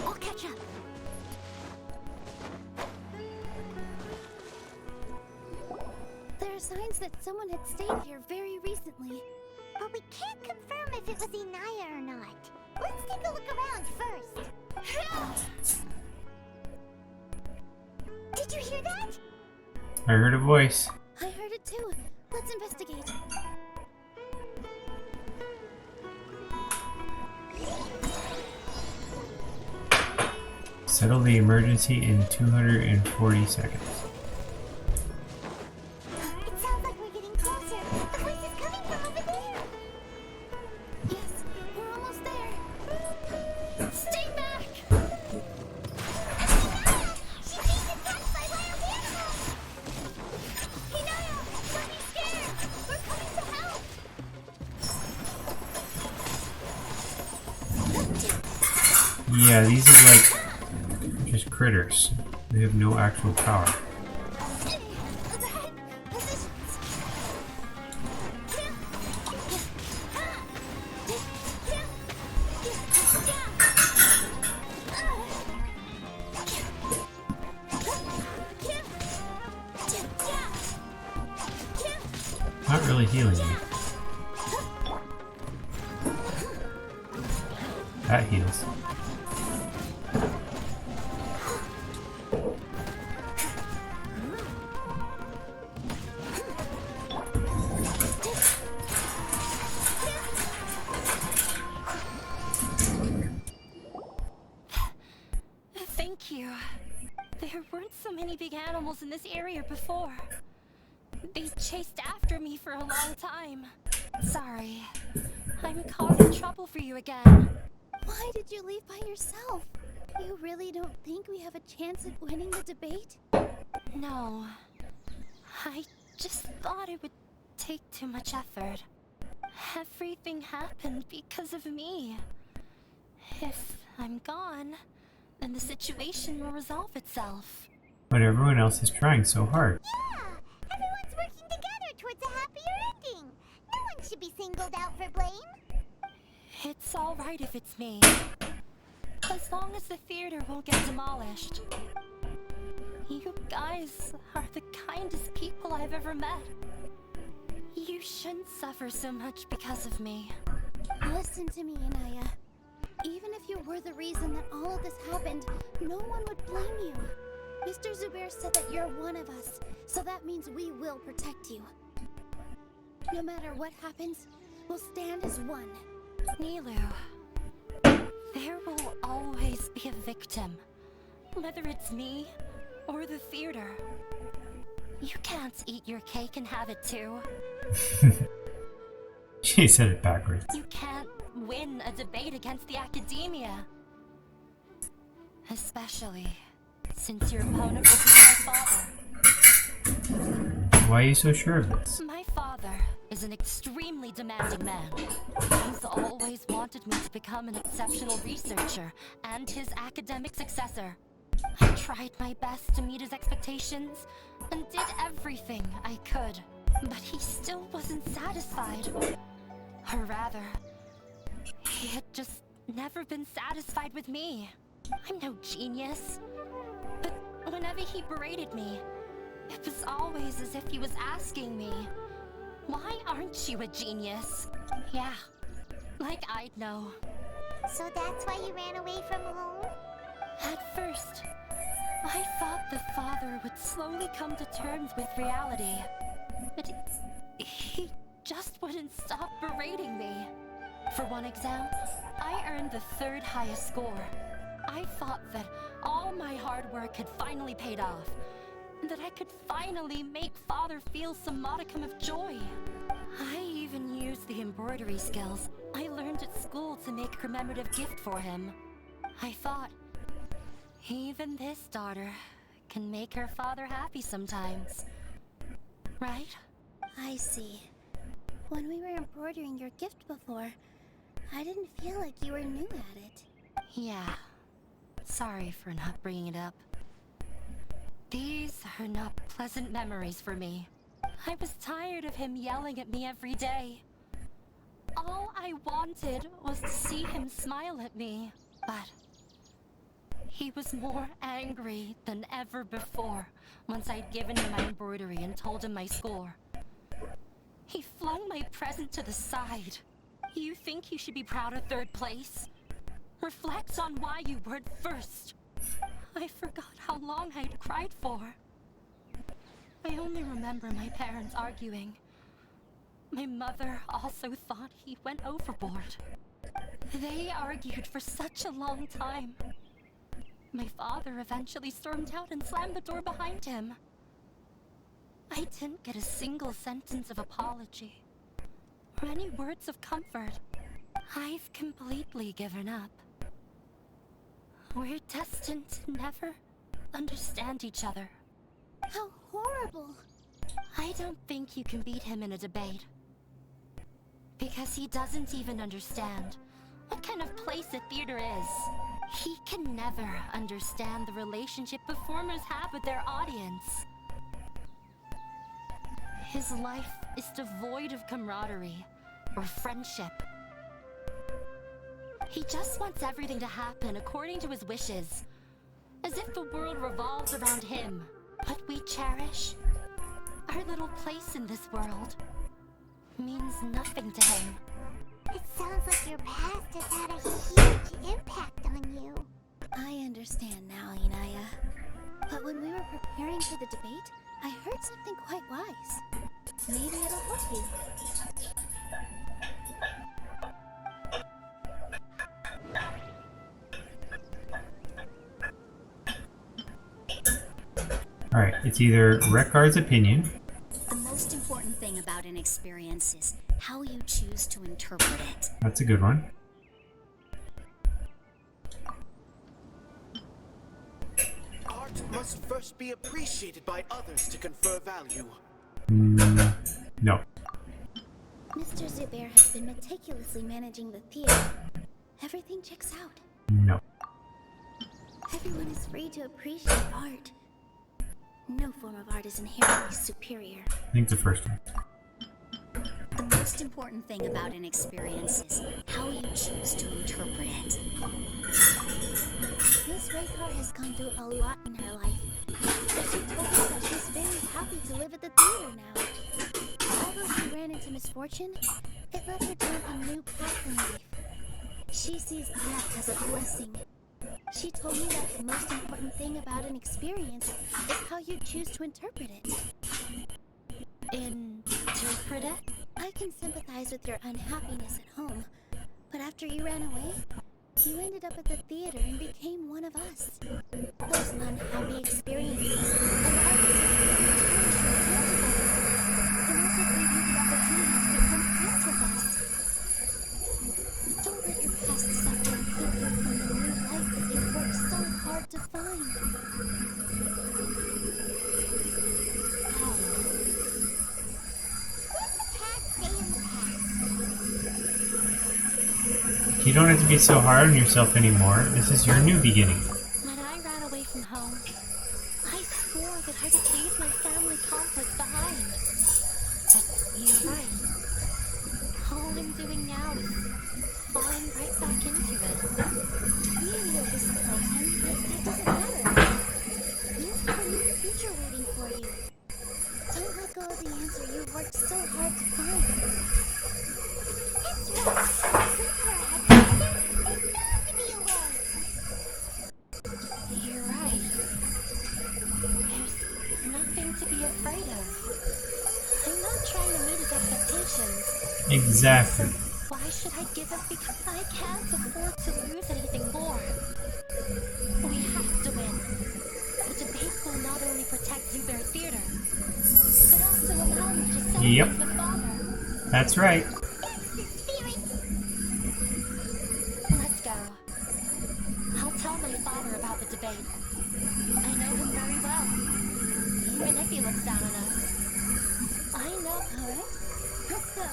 I'll catch up. There are signs that someone had stayed here very recently. But we can't confirm if it was Inaya or not. Let's take a look around first. Did you hear that? I heard a voice. I heard it too. Let's investigate. Settle the emergency in 240 seconds. It sounds like we're getting closer. The voice is coming from over there. Yes, we're almost there. Stay back! Inaya! She's being attacked by wild animals! Inaya! Don't be scared! We're coming to help! Yeah, these are like just critters. They have no actual power. Not really healing me. That heals. Thank you. There weren't so many big animals in this area before. They chased after me for a long time. Sorry. I'm causing trouble for you again. Why did you leave by yourself? You really don't think we have a chance at winning the debate? No. I just thought it would take too much effort. Everything happened because of me. If I'm gone, then the situation will resolve itself. But everyone else is trying so hard. Yeah! Everyone's working together towards a happier ending. No one should be singled out for blame. It's alright if it's me. As long as the theater won't get demolished. You guys are the kindest people I've ever met. You shouldn't suffer so much because of me. Listen to me, Inaya. Even if you were the reason that all of this happened, no one would blame you. Mr. Zubair said that you're one of us, so that means we will protect you. No matter what happens, we'll stand as one. Nilou, there will always be a victim, whether it's me or the theater. You can't eat your cake and have it too. She said it backwards. You can't win a debate against the academia. Especially since your opponent will be my father. Why are you so sure of this? My father is an extremely demanding man. He's always wanted me to become an exceptional researcher and his academic successor. I tried my best to meet his expectations and did everything I could, but he still wasn't satisfied. Or rather, he had just never been satisfied with me. I'm no genius, but whenever he berated me, it was always as if he was asking me, "Why aren't you a genius?" Yeah, like I'd know. So that's why you ran away from home? At first, I thought the father would slowly come to terms with reality, but he just wouldn't stop berating me. For one exam, I earned the 3rd highest score. I thought that all my hard work had finally paid off, and that I could finally make father feel some modicum of joy. I even used the embroidery skills I learned at school to make a commemorative gift for him. I thought, even this daughter can make her father happy sometimes. Right? I see. When we were embroidering your gift before, I didn't feel like you were new at it. Yeah. Sorry for not bringing it up. These are not pleasant memories for me. I was tired of him yelling at me every day. All I wanted was to see him smile at me, but he was more angry than ever before once I'd given him my embroidery and told him my score. He flung my present to the side. You think you should be proud of 3rd place? Reflect on why you weren't first. I forgot how long I'd cried for. I only remember my parents arguing. My mother also thought he went overboard. They argued for such a long time. My father eventually stormed out and slammed the door behind him. I didn't get a single sentence of apology or any words of comfort. I've completely given up. We're destined to never understand each other. How horrible! I don't think you can beat him in a debate. Because he doesn't even understand what kind of place a theater is. He can never understand the relationship performers have with their audience. His life is devoid of camaraderie or friendship. He just wants everything to happen according to his wishes, as if the world revolves around him. What we cherish, our little place in this world, means nothing to him. It sounds like your past has had a huge impact on you. I understand now, Inaya. But when we were preparing for the debate, I heard something quite wise. Maybe it'll help you. Alright, it's either Rekard's opinion. The most important thing about an experience is how you choose to interpret it. That's a good one. Art must first be appreciated by others to confer value. No. Mr. Zubair has been meticulously managing the theater. Everything checks out. No. Everyone is free to appreciate art. No form of art is inherently superior. I think the first one. The most important thing about an experience is how you choose to interpret it. Miss Raykar has gone through a lot in her life. She told me that she's very happy to live at the theater now. Although she ran into misfortune, it led her down a new path in life. She sees death as a blessing. She told me that the most important thing about an experience is how you choose to interpret it. Interpret it? I can sympathize with your unhappiness at home, but after you ran away, you ended up at the theater and became one of us. Those unhappy experiences allowed you to and also gave you the opportunity to become friends with us. Don't let your past suffering keep you from the new life that you've worked so hard to find. You don't have to be so hard on yourself anymore. This is your new beginning. When I ran away from home, I swore that I would leave my family conflict behind. But you're right. All I'm doing now is falling right back into it. Maybe you'll disappoint him, but that doesn't matter. You have a new future waiting for you. Don't let go of the answer you've worked so hard to find. It's right. You're right. There's nothing to be afraid of. I'm not trying to meet his expectations. Exactly. So why should I give up because I can't afford to lose anything more? We have to win. The debate will not only protect Zubair Theater, but also allow me to celebrate with Father. That's right. Let's go. I'll tell my father about the debate. I know him very well. Even if he looks down on us. I know, alright? Let's go.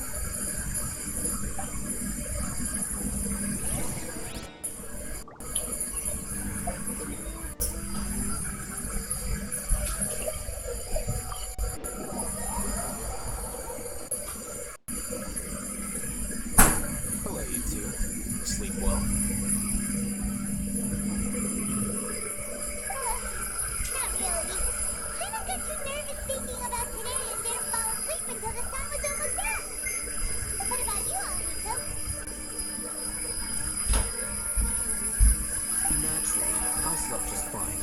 Hello, you two. Sleep well? Not really. I don't get too nervous thinking about today and didn't fall asleep until the sun was almost up. What about you, Alito? Naturally, I slept just fine.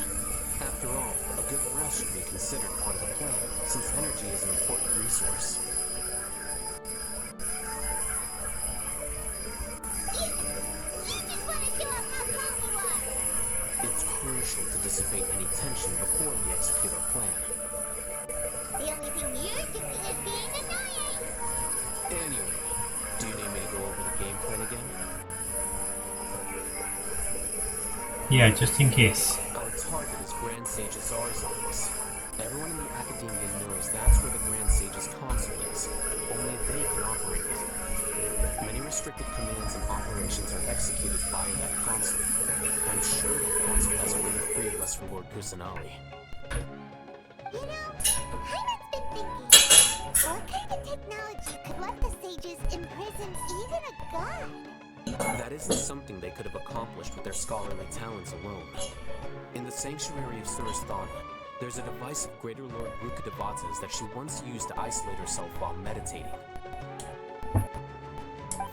After all, a good rest should be considered part of the plan, since energy is an important resource. You just want to show off how calm you are. It's crucial to dissipate any tension before we execute our plan. The only thing you're doing is being annoying. Anyway, do you need me to go over the game plan again? Yeah, just in case. Our target is Grand Sage Azar's office. Everyone in the Academia knows that's where the Grand Sage's console is. Only they can operate it. Many restricted commands and operations are executed via that console. I'm sure that console has a way to free Lesser Lord Kusanali. You know, Hyman's been thinking, what kind of technology could let the sages imprison even a god? That isn't something they could have accomplished with their scholarly talents alone. In the Sanctuary of Surasthana, there's a device of Greater Lord Rukkhadevata's that she once used to isolate herself while meditating.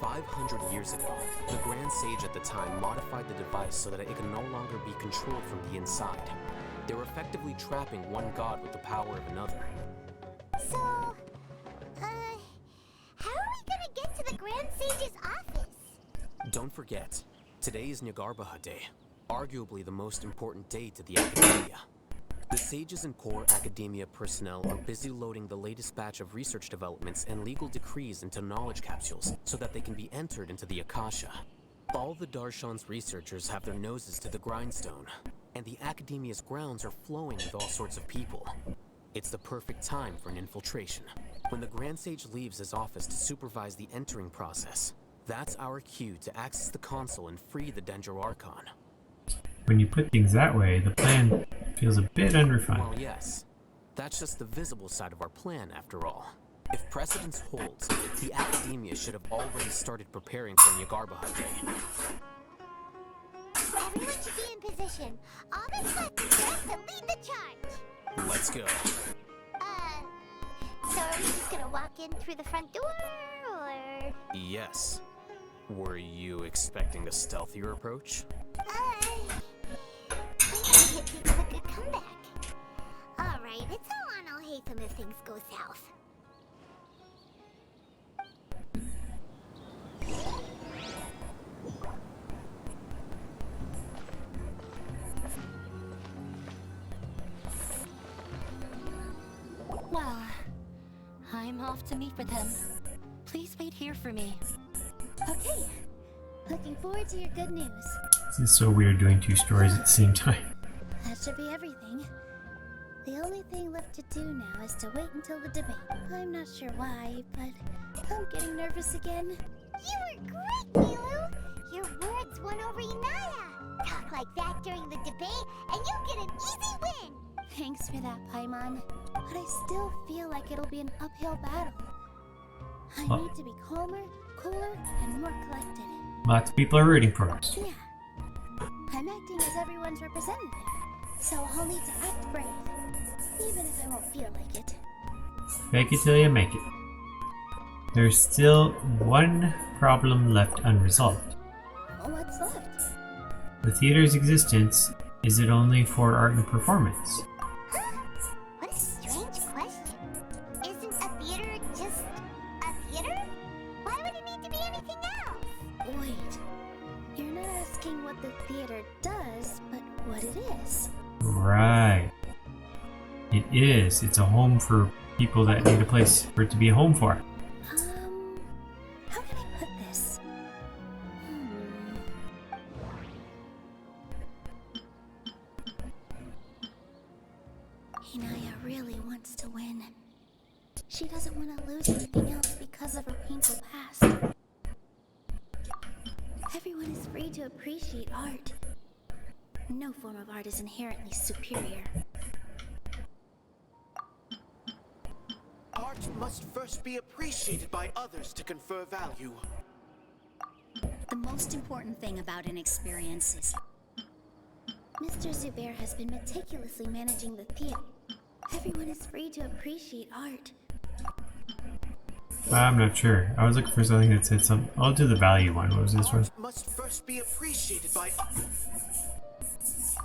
500 years ago, the Grand Sage at the time modified the device so that it could no longer be controlled from the inside. They were effectively trapping one god with the power of another. So, how are we gonna get to the Grand Sage's office? Don't forget, today is Nyagarbha Day, arguably the most important day to the Academia. The Sages and core academia personnel are busy loading the latest batch of research developments and legal decrees into knowledge capsules so that they can be entered into the Akasha. All the Darshan's researchers have their noses to the grindstone, and the academia's grounds are flowing with all sorts of people. It's the perfect time for an infiltration. When the Grand Sage leaves his office to supervise the entering process, that's our cue to access the console and free the Dendro Archon. When you put things that way, the plan feels a bit unrefined. Well, yes. That's just the visible side of our plan, after all. If precedence holds, the Academia should have already started preparing for Nyagarbahad Day. Everyone should be in position. All that's left is just to lead the charge. Let's go. So are we just gonna walk in through the front door, or...? Yes. Were you expecting a stealthier approach? It takes a good comeback. Alright, it's all on Alhaitham if things go south. Well, I'm off to meet with him. Please wait here for me. Okay. Looking forward to your good news. This is so weird doing two stories at the same time. That should be everything. The only thing left to do now is to wait until the debate. I'm not sure why, but I'm getting nervous again. You were great, Nilu! Your words won over Inaya! Talk like that during the debate, and you get an easy win! Thanks for that, Paimon. But I still feel like it'll be an uphill battle. I need to be calmer, cooler, and more collected. Lots of people are rooting for us. Yeah. I'm acting as everyone's representative, so I'll need to act brave, even if I won't feel like it. Fake it till you make it. There's still one problem left unresolved. What's left? The theater's existence, is it only for art and performance? What a strange question. Isn't a theater just a theater? Why would it need to be anything else? Wait. You're not asking what the theater does, but what it is. Right. It is. It's a home for people that need a place for it to be a home for. How can I put this? Inaya really wants to win. She doesn't want to lose anything else because of her painful past. Everyone is free to appreciate art. No form of art is inherently superior. Art must first be appreciated by others to confer value. The most important thing about an experience is... Mr. Zubair has been meticulously managing the theater. Everyone is free to appreciate art. I'm not sure. I was looking for something that said something. I'll do the value one. What was this one? Must first be appreciated by...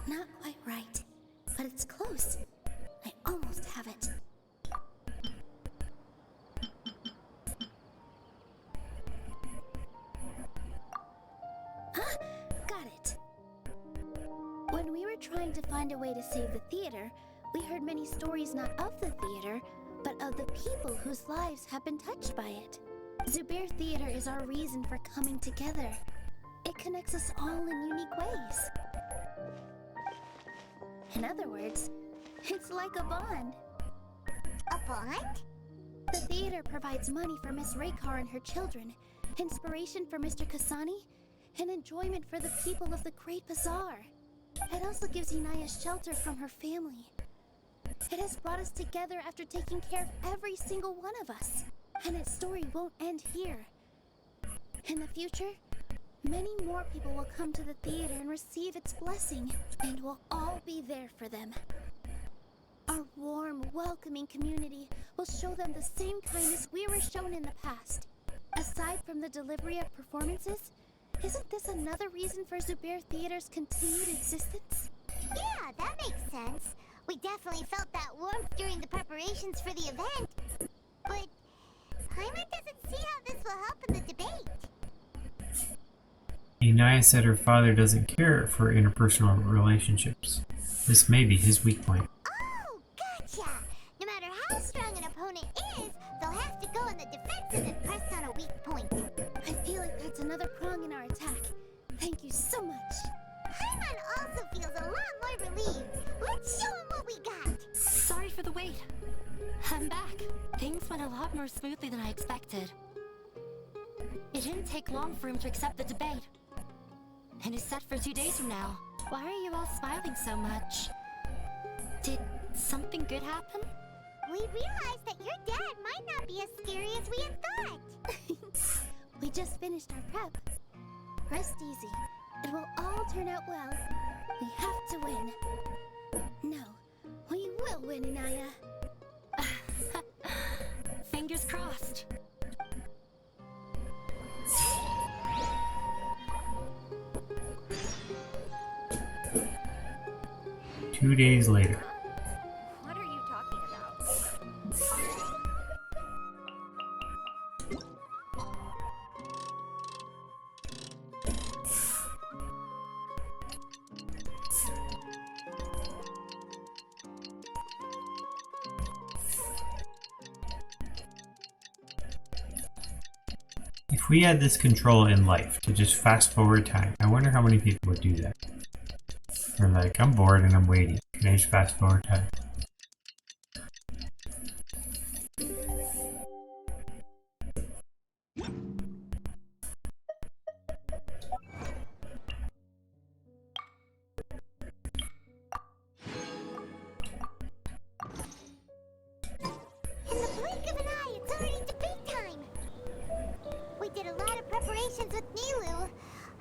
Not quite right, but it's close. I almost have it. Got it. When we were trying to find a way to save the theater, we heard many stories not of the theater, but of the people whose lives have been touched by it. Zubair Theater is our reason for coming together. It connects us all in unique ways. In other words, it's like a bond. A bond? The theater provides money for Miss Raykar and her children, inspiration for Mr. Kasani, and enjoyment for the people of the Great Bazaar. It also gives Inaya shelter from her family. It has brought us together after taking care of every single one of us. And its story won't end here. In the future, many more people will come to the theater and receive its blessing, and we'll all be there for them. Our warm, welcoming community will show them the same kindness we were shown in the past. Aside from the delivery of performances, isn't this another reason for Zubair Theater's continued existence? Yeah, that makes sense. We definitely felt that warmth during the preparations for the event. But Paimon doesn't see how this will help in the debate. Inaya said her father doesn't care for interpersonal relationships. This may be his weak point. I'm back. Things went a lot more smoothly than I expected. It didn't take long for him to accept the debate. And it's set for 2 days from now. Why are you all smiling so much? Did something good happen? We realized that your dad might not be as scary as we had thought. We just finished our prep. Rest easy. It will all turn out well. We have to win. No, we will win, Inaya. Fingers crossed. Two days later. What are you talking about? If we had this control in life to just fast forward time, I wonder how many people would do that. They're like, I'm bored and I'm waiting. Can I just fast forward time? In the blink of an eye, it's already debate time. We did a lot of preparations with Nilu.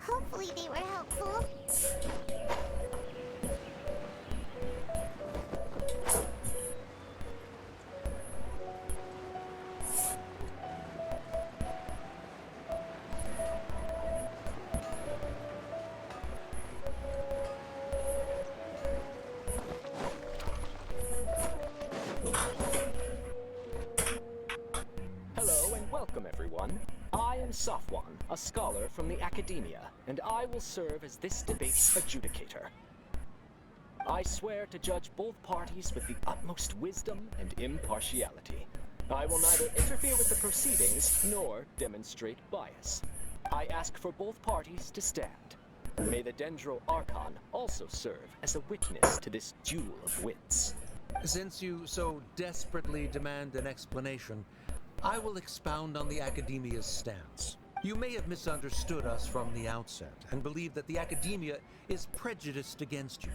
Hopefully they were helpful. Hello and welcome, everyone. I am Safwan, a scholar from the Academia, and I will serve as this debate's adjudicator. I swear to judge both parties with the utmost wisdom and impartiality. I will neither interfere with the proceedings nor demonstrate bias. I ask for both parties to stand. May the Dendro Archon also serve as a witness to this duel of wits. Since you so desperately demand an explanation, I will expound on the Academia's stance. You may have misunderstood us from the outset and believe that the Academia is prejudiced against you.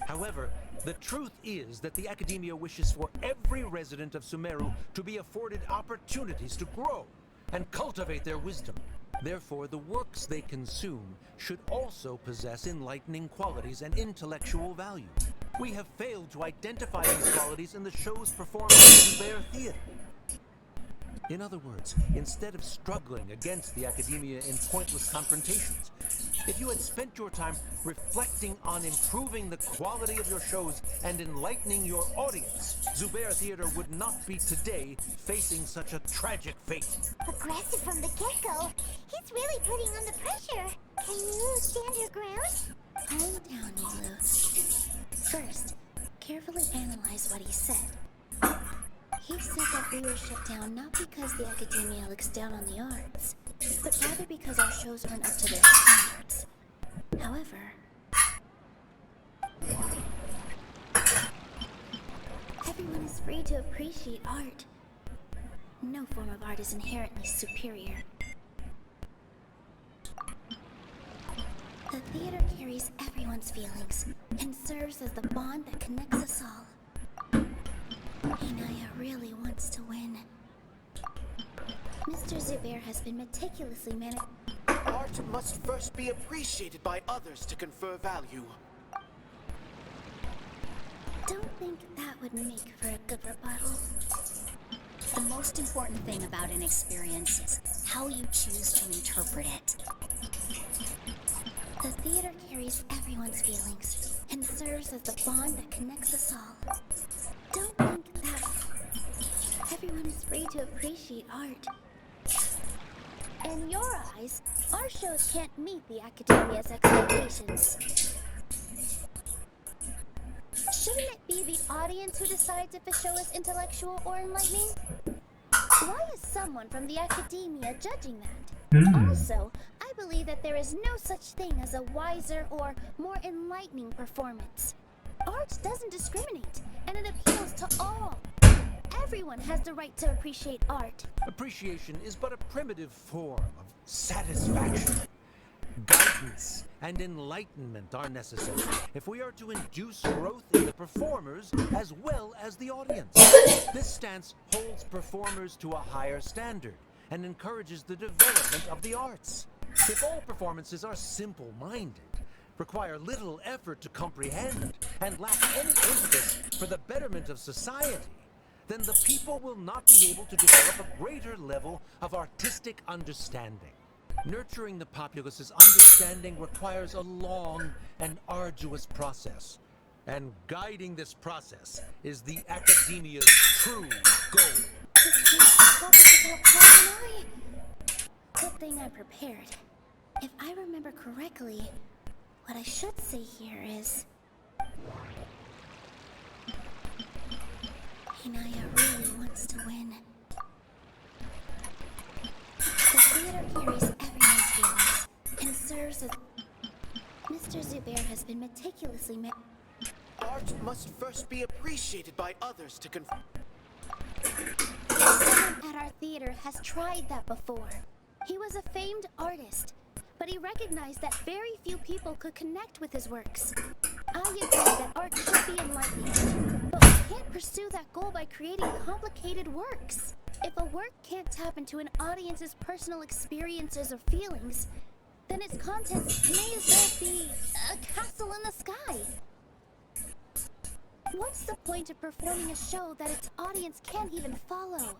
However, the truth is that the Academia wishes for every resident of Sumeru to be afforded opportunities to grow and cultivate their wisdom. Therefore, the works they consume should also possess enlightening qualities and intellectual value. We have failed to identify these qualities in the shows performed at the Zubair Theater. In other words, instead of struggling against the Academia in pointless confrontations, if you had spent your time reflecting on improving the quality of your shows and enlightening your audience, Zubair Theater would not be today facing such a tragic fate. Aggressive from the get-go. He's really putting on the pressure. Can you stand your ground? Calm down, Nilu. First, carefully analyze what he said. He said that we were shut down not because the Academia looks down on the arts, but rather because our shows weren't up to their standards. However, everyone is free to appreciate art. No form of art is inherently superior. The theater carries everyone's feelings and serves as the bond that connects us all. Inaya really wants to win. Mr. Zubair has been meticulously Art must first be appreciated by others to confer value. Don't think that would make for a good rebuttal. The most important thing about an experience is how you choose to interpret it. The theater carries everyone's feelings and serves as the bond that connects us all. Don't think that everyone is free to appreciate art. In your eyes, our shows can't meet the Academia's expectations. Shouldn't it be the audience who decides if a show is intellectual or enlightening? Why is someone from the Academia judging that? Also, I believe that there is no such thing as a wiser or more enlightening performance. Art doesn't discriminate, and it appeals to all. Everyone has the right to appreciate art. Appreciation is but a primitive form of satisfaction. Guidance and enlightenment are necessary if we are to induce growth in the performers as well as the audience. This stance holds performers to a higher standard and encourages the development of the arts. If all performances are simple-minded, require little effort to comprehend, and lack any impetus for the betterment of society, then the people will not be able to develop a greater level of artistic understanding. Nurturing the populace's understanding requires a long and arduous process, and guiding this process is the Academia's true goal. Good thing I'm prepared. If I remember correctly, what I should say here is... Inaya really wants to win. The theater carries everyone's feelings and serves as... Mr. Zubair has been meticulously Art must first be appreciated by others to confirm. Someone at our theater has tried that before. He was a famed artist, but he recognized that very few people could connect with his works. I agree that art should be enlightening, but we can't pursue that goal by creating complicated works. If a work can't tap into an audience's personal experiences or feelings, then its contents may as well be a castle in the sky. What's the point of performing a show that its audience can't even follow?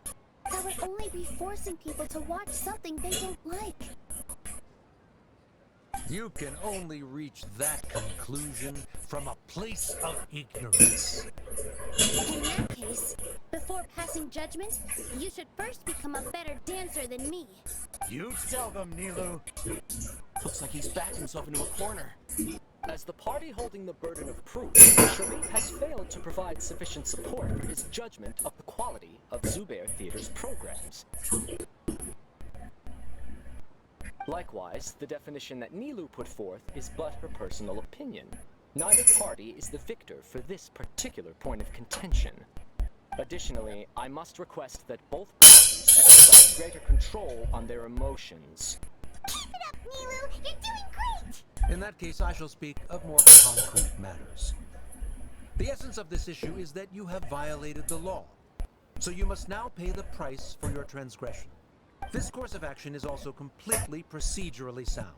That would only be forcing people to watch something they don't like. You can only reach that conclusion from a place of ignorance. In that case, before passing judgment, you should first become a better dancer than me. You tell them, Nilou. Looks like he's backed himself into a corner. As the party holding the burden of proof, Sharif has failed to provide sufficient support for his judgment of the quality of Zubair Theater's programs. Likewise, the definition that Nilou put forth is but her personal opinion. Neither party is the victor for this particular point of contention. Additionally, I must request that both parties exercise greater control on their emotions. Keep it up, Nilou! You're doing great! In that case, I shall speak of more concrete matters. The essence of this issue is that you have violated the law, so you must now pay the price for your transgression. This course of action is also completely procedurally sound.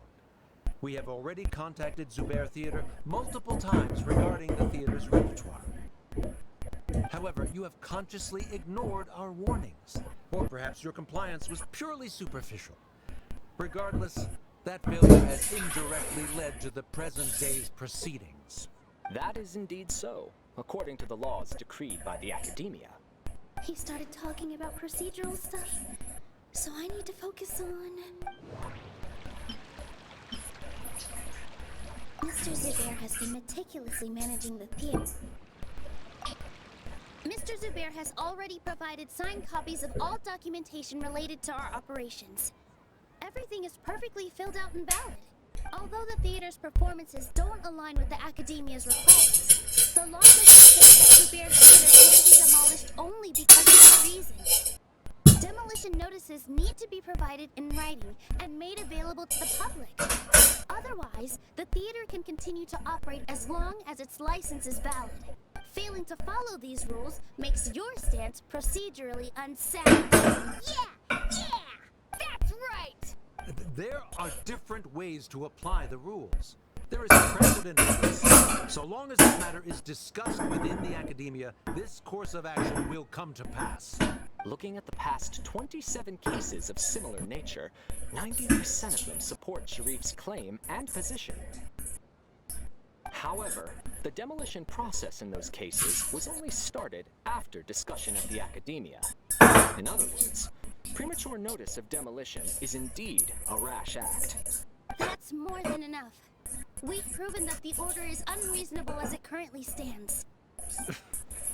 We have already contacted Zubair Theater multiple times regarding the theater's repertoire. However, you have consciously ignored our warnings, or perhaps your compliance was purely superficial. Regardless, that failure has indirectly led to the present day's proceedings. That is indeed so, according to the laws decreed by the Academia. He started talking about procedural stuff, so I need to focus on... Mr. Zubair has been meticulously managing the theater. Mr. Zubair has already provided signed copies of all documentation related to our operations. Everything is perfectly filled out and valid. Although the theater's performances don't align with the Academia's requests, the law doesn't state that Zubair Theater can be demolished only because of that reason. Demolition notices need to be provided in writing and made available to the public. Otherwise, the theater can continue to operate as long as its license is valid. Failing to follow these rules makes your stance procedurally unsound. Yeah! That's right! There are different ways to apply the rules. There is precedent for this. So long as this matter is discussed within the Academia, this course of action will come to pass. Looking at the past 27 cases of similar nature, 90% of them support Sharif's claim and position. However, the demolition process in those cases was only started after discussion at the Academia. In other words, premature notice of demolition is indeed a rash act. That's more than enough. We've proven that the order is unreasonable as it currently stands.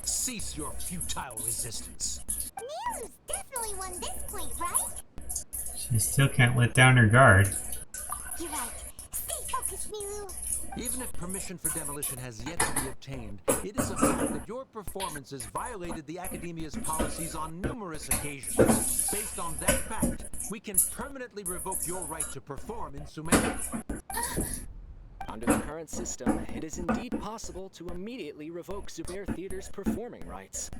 Cease your futile resistance. Nilou's definitely won this point, right? She still can't let down her guard. You're right. Stay focused, Nilou. Even if permission for demolition has yet to be obtained, it is a fact that your performances violated the Academia's policies on numerous occasions. Based on that fact, we can permanently revoke your right to perform in Sumeru. Under the current system, it is indeed possible to immediately revoke Zubair Theater's performing rights.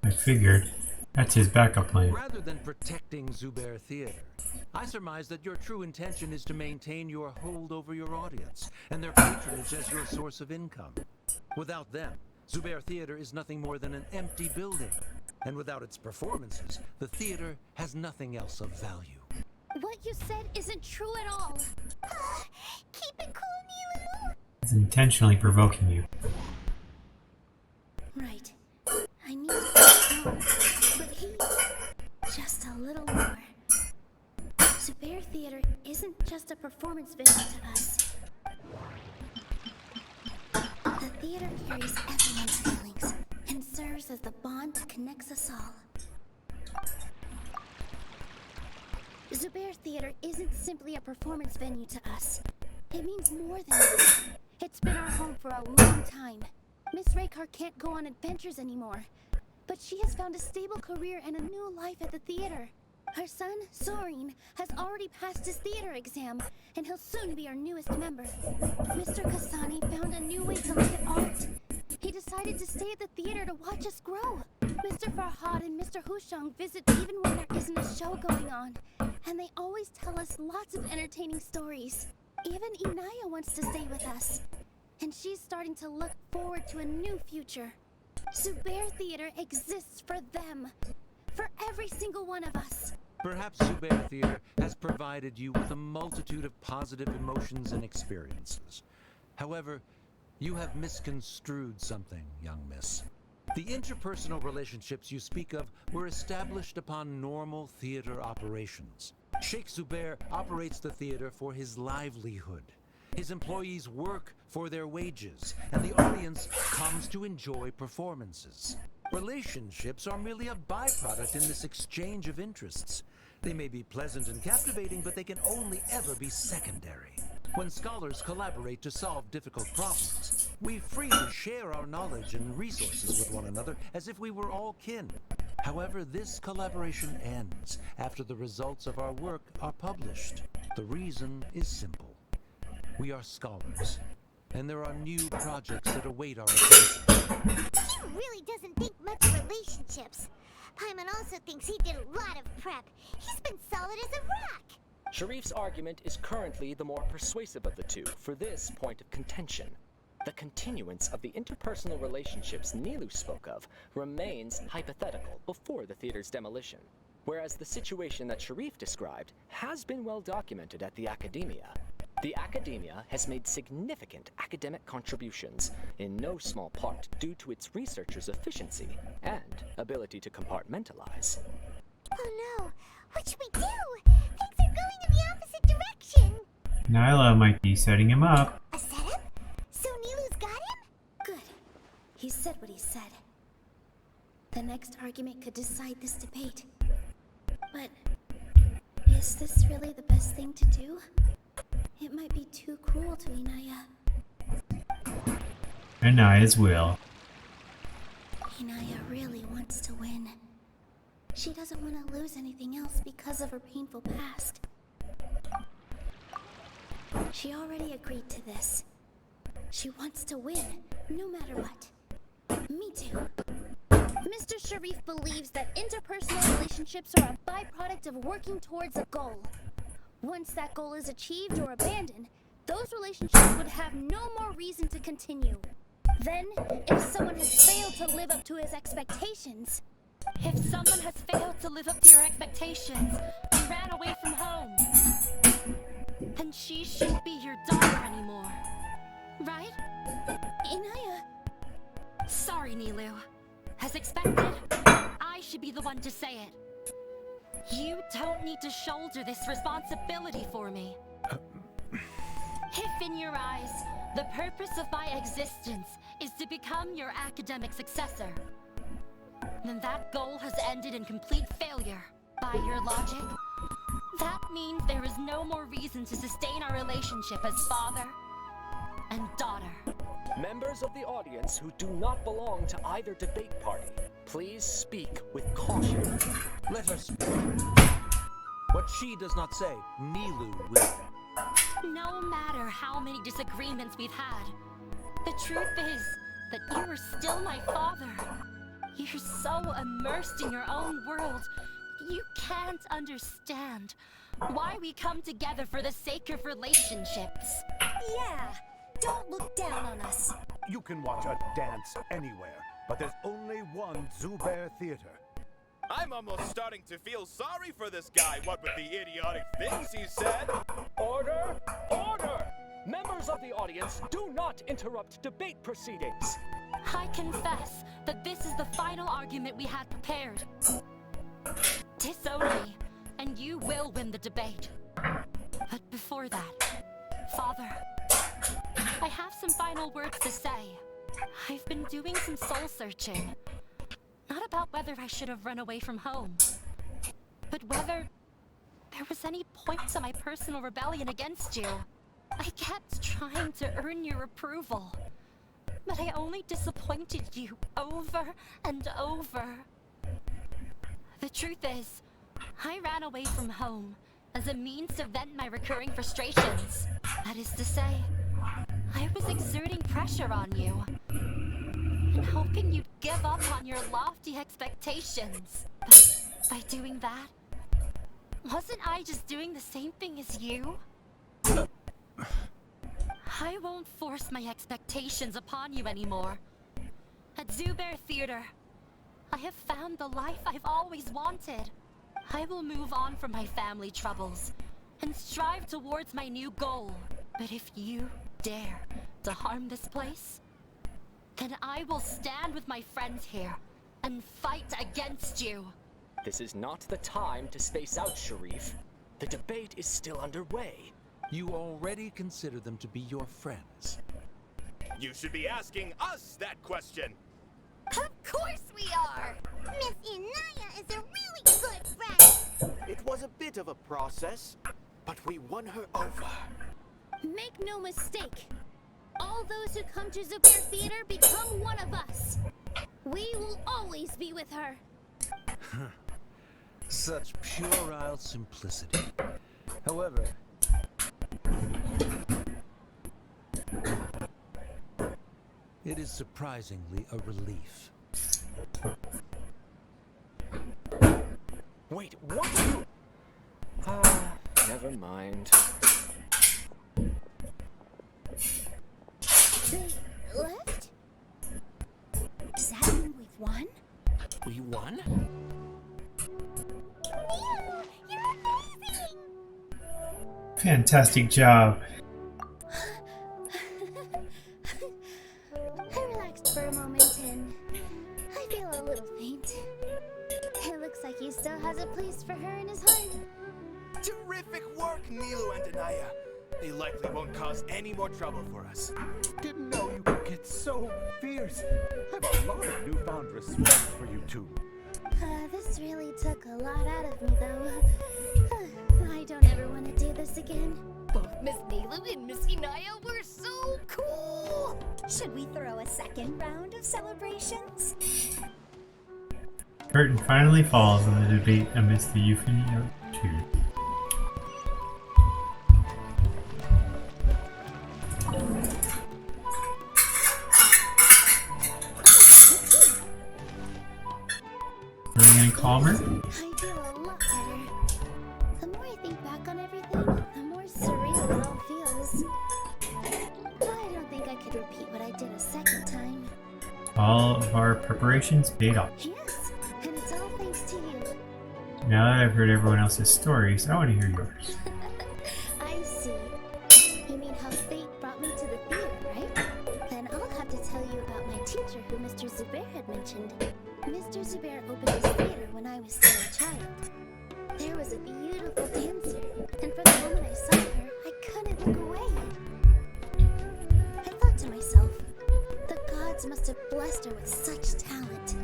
I figured. That's his backup plan. Rather than protecting Zubair Theater, I surmise that your true intention is to maintain your hold over your audience and their patronage as your source of income. Without them, Zubair Theater is nothing more than an empty building. And without its performances, the theater has nothing else of value. What you said isn't true at all. Keep it cool, Nilou. It's intentionally provoking you. Right. I need to know, but he... just a little more. Zubair Theater isn't just a performance venue to us. The theater carries everyone's feelings and serves as the bond that connects us all. Zubair Theater isn't simply a performance venue to us. It means more than that. It's been our home for a long time. Miss Raykar can't go on adventures anymore, but she has found a stable career and a new life at the theater. Her son, Soren, has already passed his theater exam, and he'll soon be our newest member. Mr. Kasani found a new way to look at art. He decided to stay at the theater to watch us grow. Mr. Farhad and Mr. Hushang visit even when there isn't a show going on, and they always tell us lots of entertaining stories. Even Inaya wants to stay with us, and she's starting to look forward to a new future. Zubair Theater exists for them, for every single one of us. Perhaps Zubair Theater has provided you with a multitude of positive emotions and experiences. However, you have misconstrued something, young miss. The interpersonal relationships you speak of were established upon normal theater operations. Sheikh Zubair operates the theater for his livelihood. His employees work for their wages, and the audience comes to enjoy performances. Relationships are merely a byproduct in this exchange of interests. They may be pleasant and captivating, but they can only ever be secondary. When scholars collaborate to solve difficult problems, we freely share our knowledge and resources with one another as if we were all kin. However, this collaboration ends after the results of our work are published. The reason is simple. We are scholars, and there are new projects that await our attention. He really doesn't think much of relationships. Paimon also thinks he did a lot of prep. He's been solid as a rock. Sharif's argument is currently the more persuasive of the two for this point of contention. The continuance of the interpersonal relationships Nilou spoke of remains hypothetical before the theater's demolition, whereas the situation that Sharif described has been well documented at the Academia. The Academia has made significant academic contributions, in no small part due to its researchers' efficiency and ability to compartmentalize. Oh no, what should we do? Things are going in the opposite direction. Nyla might be setting him up. A setup? So Nilou's got him? Good. He said what he said. The next argument could decide this debate. But is this really the best thing to do? It might be too cruel to Inaya. Inaya's will. Inaya really wants to win. She doesn't want to lose anything else because of her painful past. She already agreed to this. She wants to win, no matter what. Me too. Mr. Sharif believes that interpersonal relationships are a byproduct of working towards a goal. Once that goal is achieved or abandoned, those relationships would have no more reason to continue. Then, if someone has failed to live up to his expectations... If someone has failed to live up to your expectations and ran away from home, then she shouldn't be your daughter anymore. Right? Inaya... Sorry, Nilou. As expected, I should be the one to say it. You don't need to shoulder this responsibility for me. If in your eyes, the purpose of my existence is to become your academic successor, then that goal has ended in complete failure. By your logic, That means there is no more reason to sustain our relationship as father and daughter. Members of the audience who do not belong to either debate party, please speak with caution. Let her speak. What she does not say, Nilou will. No matter how many disagreements we've had, the truth is that you are still my father. You're so immersed in your own world, you can't understand why we come together for the sake of relationships. Yeah, don't look down on us. You can watch a dance anywhere, but there's only one Zubair Theater. I'm almost starting to feel sorry for this guy, what with the idiotic things he said. Order! Order! Members of the audience, do not interrupt debate proceedings. I confess that this is the final argument we had prepared. Disown me, and you will win the debate. But before that, Father, I have some final words to say. I've been doing some soul searching. Not about whether I should have run away from home, but whether there was any point to my personal rebellion against you. I kept trying to earn your approval, but I only disappointed you over and over. The truth is, I ran away from home as a means to vent my recurring frustrations. That is to say, I was exerting pressure on you and hoping you'd give up on your lofty expectations. But by doing that, wasn't I just doing the same thing as you? I won't force my expectations upon you anymore. At Zubair Theater, I have found the life I've always wanted. I will move on from my family troubles and strive towards my new goal. But if you dare to harm this place, then I will stand with my friends here and fight against you. This is not the time to space out, Sharif. The debate is still underway. You already consider them to be your friends. You should be asking us that question. Of course we are! Miss Inaya is a really good friend! It was a bit of a process, but we won her over. Make no mistake, all those who come to Zubair Theater become one of us. We will always be with her. Such puerile simplicity. However, it is surprisingly a relief. Wait, what? Never mind. They left? Does that mean we've won? We won? Neil, you're amazing! Fantastic job. I relaxed for a moment and I feel a little faint. It looks like he still has a place for her in his heart. Terrific work, Nilou and Anaya. They likely won't cause any more trouble for us. Didn't know you could get so fierce. I have a lot of newfound respect for you two. This really took a lot out of me, though. I don't ever want to do this again. Both Miss Nilou and Miss Inaya were so cool! Should we throw a second round of celebrations? Curtain finally falls on the debate amidst the euphony of two. Feeling any calmer? I feel a lot better. The more I think back on everything, the more surreal it all feels. I don't think I could repeat what I did a second time. All of our preparations paid off. Yes, and it's all thanks to you. Now that I've heard everyone else's stories, I want to hear yours. I see. You mean how fate brought me to the theater, right? Then I'll have to tell you about my teacher who Mr. Zubair had mentioned. Mr. Zubair opened his theater when I was still a child. There was a beautiful dancer, and from the moment I saw her, I couldn't look away. I thought to myself, the gods must have blessed her with such talent.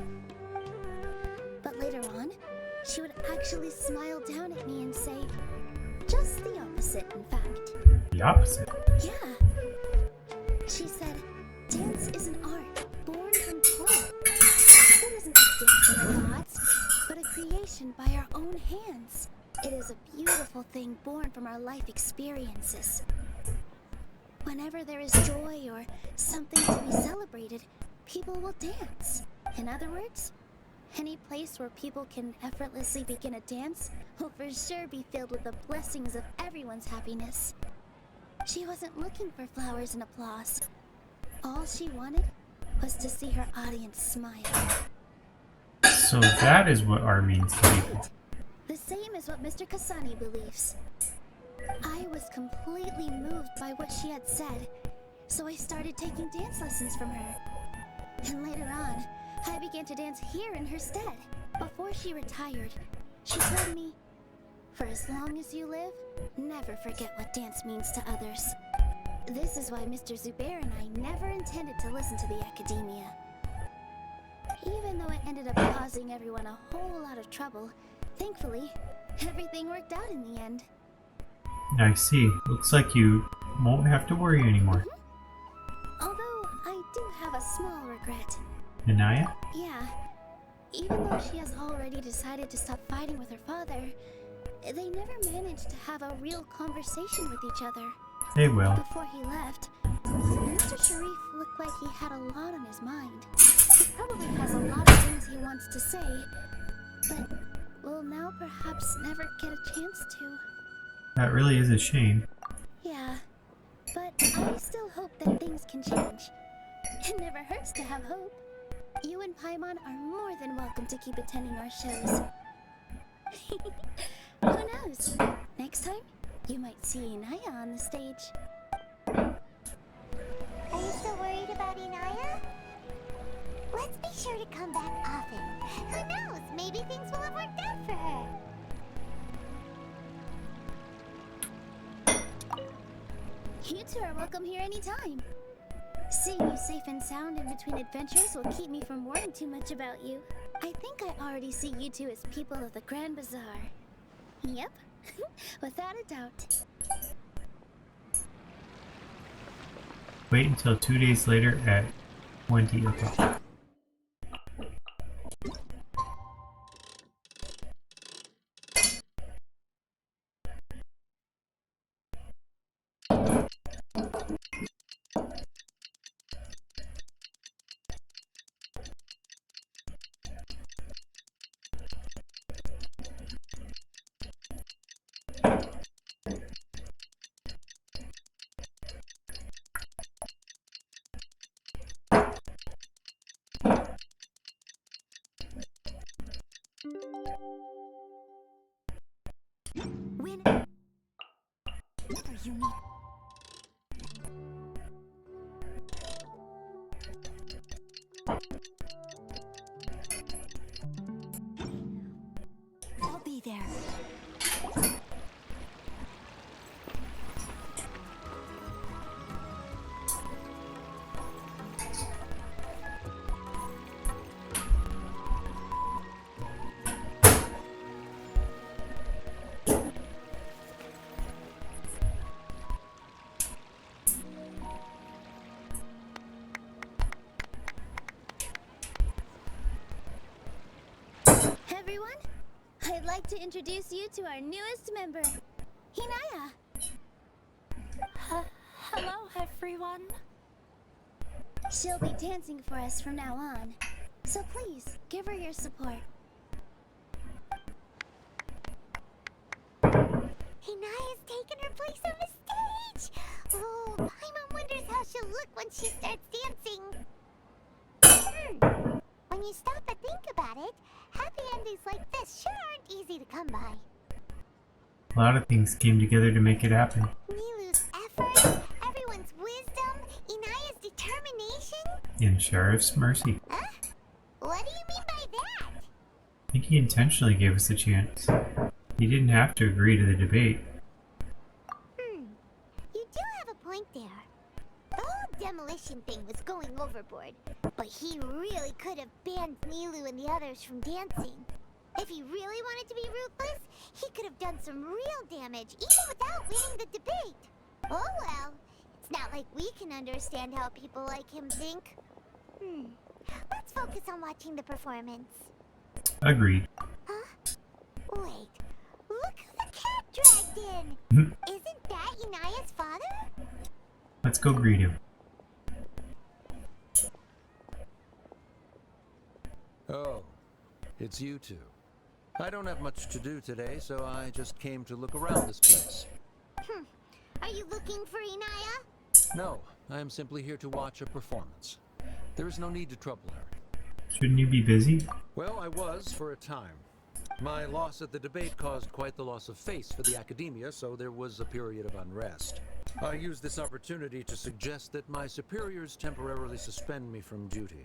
But later on, she would actually smile down at me and say, Just the opposite, in fact. The opposite. Yeah. She said, dance is an art born from play. It isn't a gift from the gods, but a creation by our own hands. It is a beautiful thing born from our life experiences. Whenever there is joy or something to be celebrated, people will dance. In other words, any place where people can effortlessly begin a dance will for sure be filled with the blessings of everyone's happiness. She wasn't looking for flowers and applause. All she wanted was to see her audience smile. So that is what art means to people. The same as what Mr. Kasani believes. I was completely moved by what she had said, so I started taking dance lessons from her. And later on, I began to dance here in her stead. Before she retired, she told me, for as long as you live, never forget what dance means to others. This is why Mr. Zubair and I never intended to listen to the academia. Even though it ended up causing everyone a whole lot of trouble, thankfully, everything worked out in the end. I see. Looks like you won't have to worry anymore. Although, I do have a small regret. Anaya? Yeah. Even though she has already decided to stop fighting with her father, they never managed to have a real conversation with each other. They will. Before he left, Mr. Sharif looked like he had a lot on his mind. He probably has a lot of things he wants to say, but will now perhaps never get a chance to. That really is a shame. Yeah, but I still hope that things can change. It never hurts to have hope. You and Paimon are more than welcome to keep attending our shows. Who knows? Next time, you might see Inaya on the stage. Are you still worried about Inaya? Let's be sure to come back often. Who knows? Maybe things will have worked out for her. You two are welcome here anytime. Seeing you safe and sound in between adventures will keep me from worrying too much about you. I think I already see you two as people of the Grand Bazaar. Yep, without a doubt. Wait until 2 days later at 20 o'clock. Whenever you need. I'll be there. Everyone, I'd like to introduce you to our newest member, Hinaya. Hello, everyone. She'll be dancing for us from now on, so please give her your support. Hinaya's taken her place on the stage. Oh, Paimon wonders how she'll look when she starts dancing. When you stop and think about it, happy endings like this sure aren't easy to come by. A lot of things came together to make it happen. Nilu's efforts, everyone's wisdom, Inaya's determination. And Sheriff's mercy. Huh? What do you mean by that? I think he intentionally gave us a chance. He didn't have to agree to the debate. You do have a point there. The whole demolition thing was going overboard, but he really could have banned Nilu and the others from dancing. If he really wanted to be ruthless, he could have done some real damage, even without winning the debate. Oh well, it's not like we can understand how people like him think. Let's focus on watching the performance. Agreed. Huh? Wait, look who the cat dragged in! Isn't that Inaya's father? Let's go greet him. Oh, it's you two. I don't have much to do today, so I just came to look around this place. Are you looking for Inaya? No, I am simply here to watch a performance. There is no need to trouble her. Shouldn't you be busy? Well, I was for a time. My loss at the debate caused quite the loss of face for the academia, so there was a period of unrest. I used this opportunity to suggest that my superiors temporarily suspend me from duty.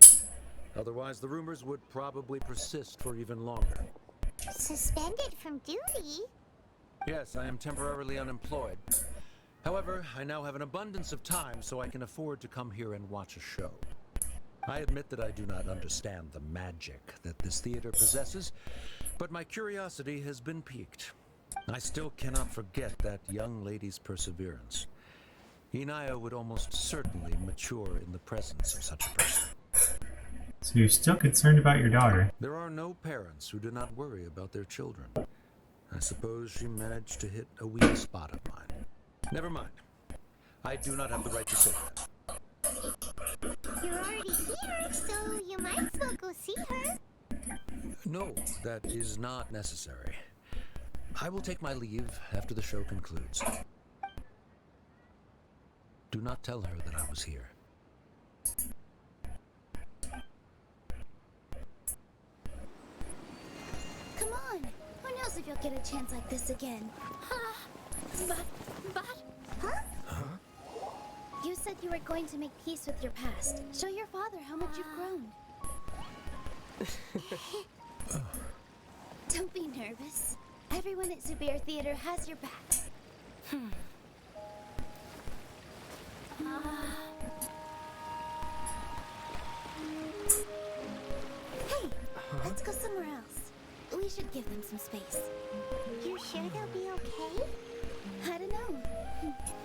Otherwise, the rumors would probably persist for even longer. Suspended from duty? Yes, I am temporarily unemployed. However, I now have an abundance of time, so I can afford to come here and watch a show. I admit that I do not understand the magic that this theater possesses, but my curiosity has been piqued. I still cannot forget that young lady's perseverance. Inaya would almost certainly mature in the presence of such a person. So you're still concerned about your daughter? There are no parents who do not worry about their children. I suppose she managed to hit a weak spot of mine. Never mind. I do not have the right to say that. You're already here, so you might as well go see her. No, that is not necessary. I will take my leave after the show concludes. Do not tell her that I was here. Come on. Who knows if you'll get a chance like this again? But... Huh? You said you were going to make peace with your past. Show your father how much you've grown. Don't be nervous. Everyone at Zubair Theater has your back. Hey, let's go somewhere else. We should give them some space. You sure they'll be okay? I don't know,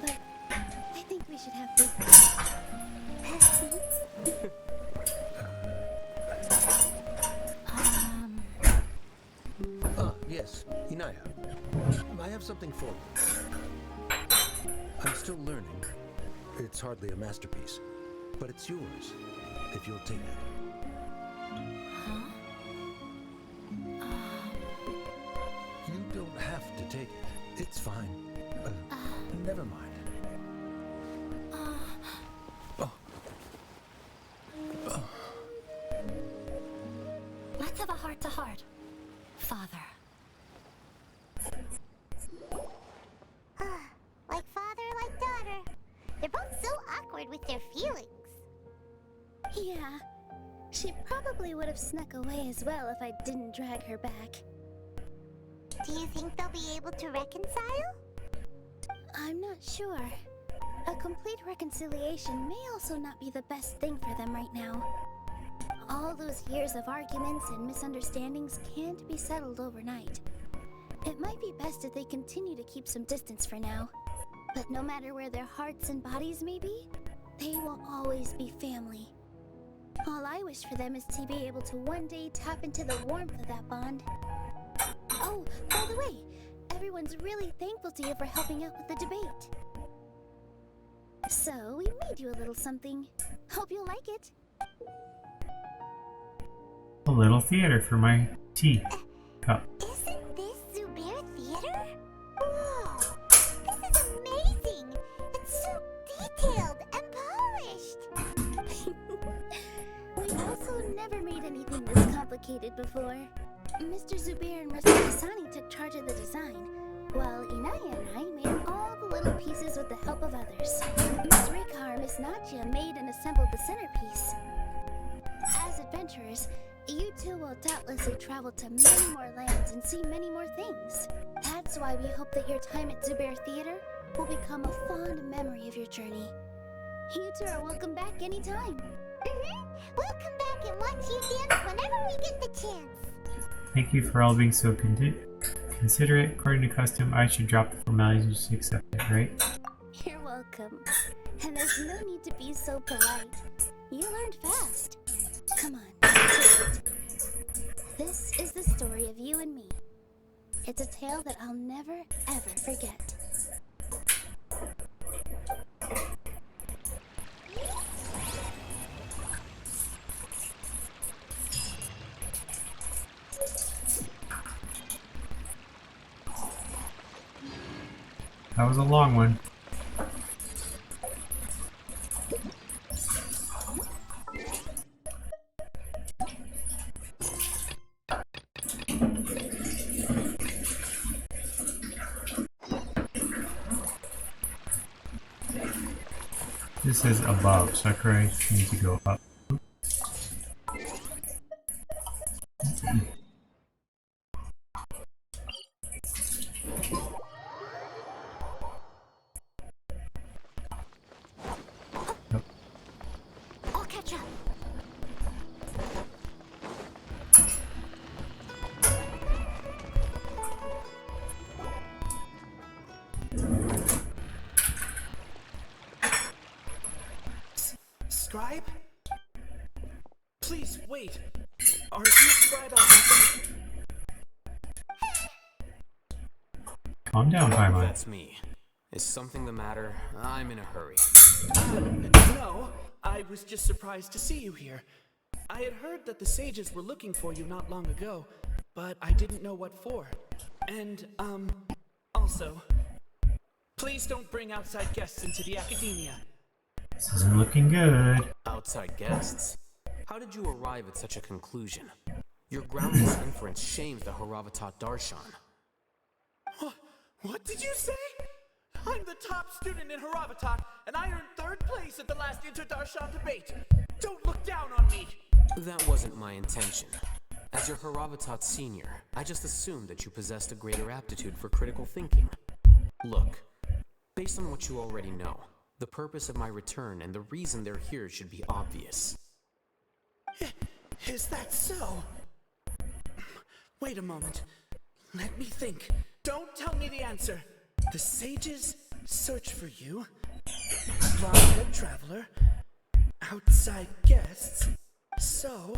but I think we should have food. Yes, Inaya. I have something for you. I'm still learning. It's hardly a masterpiece, but it's yours, if you'll take it. You don't have to take it. It's fine. Never mind. Let's have a heart-to-heart. Father. Like father, like daughter. They're both so awkward with their feelings. Yeah. She probably would have snuck away as well if I didn't drag her back. Do you think they'll be able to reconcile? I'm not sure. A complete reconciliation may also not be the best thing for them right now. All those years of arguments and misunderstandings can't be settled overnight. It might be best if they continue to keep some distance for now. But no matter where their hearts and bodies may be, they will always be family. All I wish for them is to be able to one day tap into the warmth of that bond. Oh, by the way, everyone's really thankful to you for helping out with the debate. So, we made you a little something. Hope you'll like it. A little theater for my tea cup. Isn't this Zubair Theater? Whoa! This is amazing! It's so detailed and polished! We also never made anything this complicated before. Mr. Zubair and Mr. Hassani took charge of the design, while Inaya and I made all the little pieces with the help of others. Miss Rekar and Miss Nadja made and assembled the centerpiece. As adventurers, you two will doubtlessly travel to many more lands and see many more things. That's why we hope that your time at Zubair Theater will become a fond memory of your journey. You two are welcome back anytime. We'll come back and watch you dance whenever we get the chance. Thank you for all being so considerate. According to custom, I should drop the formalities and just accept it, right? You're welcome. And there's no need to be so polite. You learned fast. Come on, take it. This is the story of you and me. It's a tale that I'll never, ever forget. That was a long one. This is above, so I correct need to go up. I'll catch up. Scribe? Please wait. Are you Scribe Almutha? Calm down, Paimon. That's me. Is something the matter? I'm in a hurry. No, I was just surprised to see you here. I had heard that the sages were looking for you not long ago, but I didn't know what for. And, also, please don't bring outside guests into the academia. This isn't looking good. Outside guests? How did you arrive at such a conclusion? Your groundless inference shames the Haravatat Darshan. What did you say? I'm the top student in Haravatat, and I earned 3rd place at the last Inter-Darshan debate. Don't look down on me. That wasn't my intention. As your Haravatat senior, I just assumed that you possessed a greater aptitude for critical thinking. Look, based on what you already know, the purpose of my return and the reason they're here should be obvious. Is that so? Wait a moment. Let me think. Don't tell me the answer. The sages search for you. Blonde-haired traveler. Outside guests. So,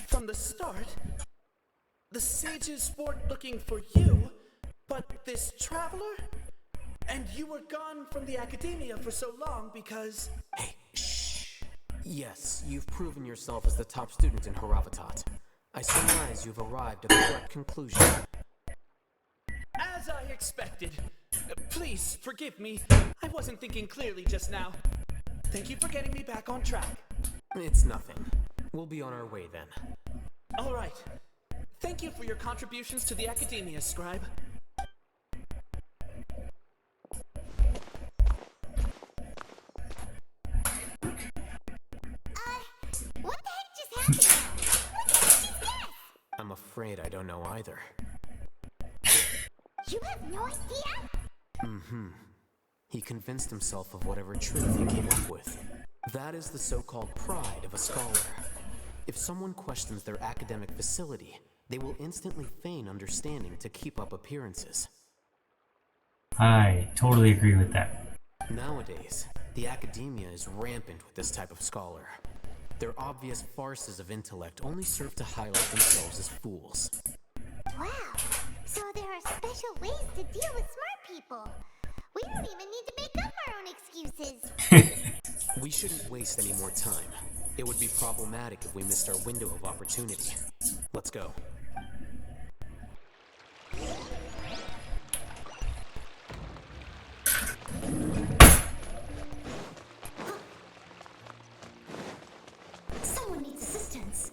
from the start, the sages weren't looking for you, but this traveler? And you were gone from the academia for so long because... Hey, shh. Yes, you've proven yourself as the top student in Haravatat. I surmise you've arrived at the correct conclusion. As I expected. Please, forgive me. I wasn't thinking clearly just now. Thank you for getting me back on track. It's nothing. We'll be on our way then. All right. Thank you for your contributions to the academia, Scribe. What the heck just happened? What the heck is this? I'm afraid I don't know either. You have no idea? Mm-hmm. He convinced himself of whatever truth he came up with. That is the so-called pride of a scholar. If someone questions their academic facility, they will instantly feign understanding to keep up appearances. I totally agree with that. Nowadays, the academia is rampant with this type of scholar. Their obvious farces of intellect only serve to highlight themselves as fools. Wow. So there are special ways to deal with smart people. We don't even need to make up our own excuses. We shouldn't waste any more time. It would be problematic if we missed our window of opportunity. Let's go. Someone needs assistance.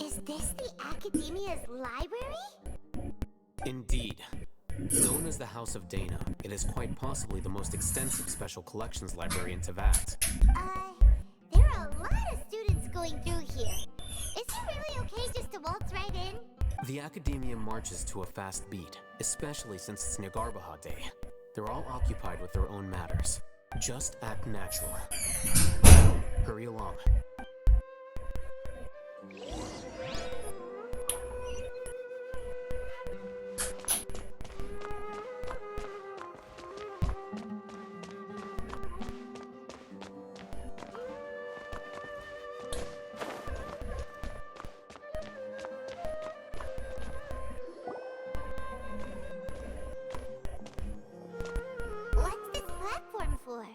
Is this the academia's library? Indeed. Known as the House of Dana, it is quite possibly the most extensive special collections library in Teyvat. There are a lot of students going pulling through here. Is it really okay just to waltz right in? The Academia marches to a fast beat, especially since it's Nyagarbahad Day. They're all occupied with their own matters. Just act natural. Hurry along. What's this platform for?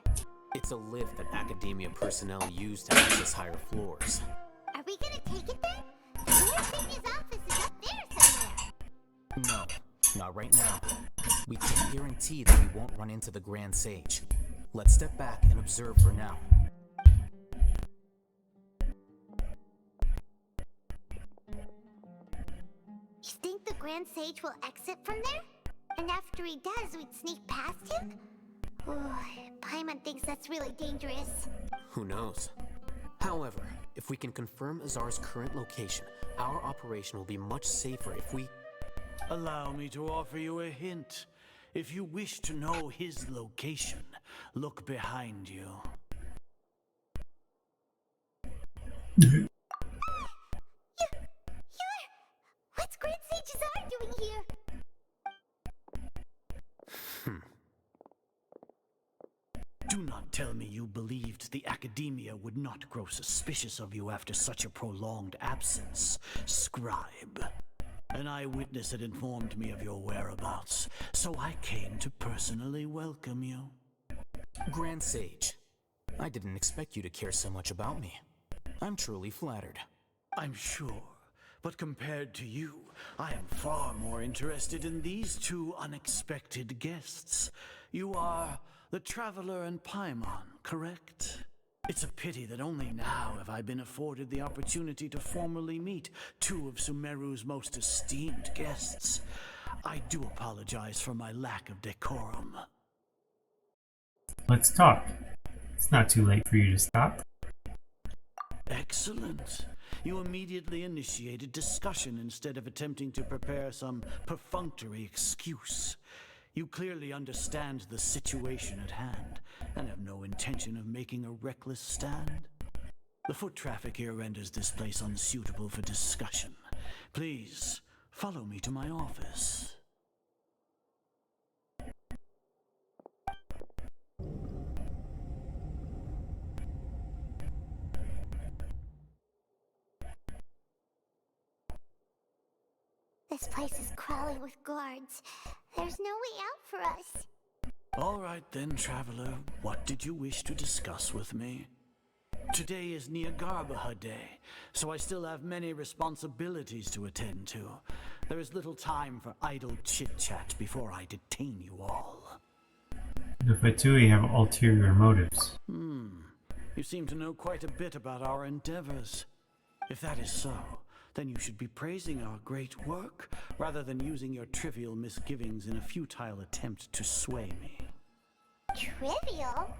It's a lift that Academia personnel use to access higher floors. Are we gonna take it then? Where's Senior's office is up there somewhere. No, not right now. We can't guarantee that we won't run into the Grand Sage. Let's step back and observe for now. You think the Grand Sage will exit from there? And after he does, we'd sneak past him? Oh, Paimon thinks that's really dangerous. Who knows? However, if we can confirm Azar's current location, our operation will be much safer if we... Allow me to offer you a hint. If you wish to know his location, look behind you. What's Grand Sage Azar doing here? Do not tell me you believed the Academia would not grow suspicious of you after such a prolonged absence, scribe. An eyewitness had informed me of your whereabouts, so I came to personally welcome you. Grand Sage, I didn't expect you to care so much about me. I'm truly flattered. I'm sure, but compared to you, I am far more interested in these two unexpected guests. You are the Traveler and Paimon, correct? It's a pity that only now have I been afforded the opportunity to formally meet two of Sumeru's most esteemed guests. I do apologize for my lack of decorum. Let's talk. It's not too late for you to stop. Excellent. You immediately initiated discussion instead of attempting to prepare some perfunctory excuse. You clearly understand the situation at hand, and have no intention of making a reckless stand. The foot traffic here renders this place unsuitable for discussion. Please, follow me to my office. This place is crawling with guards. There's no way out for us. All right then, Traveler. What did you wish to discuss with me? Today is Nyagarbahad Day, so I still have many responsibilities to attend to. There is little time for idle chit-chat before I detain you all. The Fatui have ulterior motives. You seem to know quite a bit about our endeavors. If that is so, then you should be praising our great work, rather than using your trivial misgivings in a futile attempt to sway me. Trivial?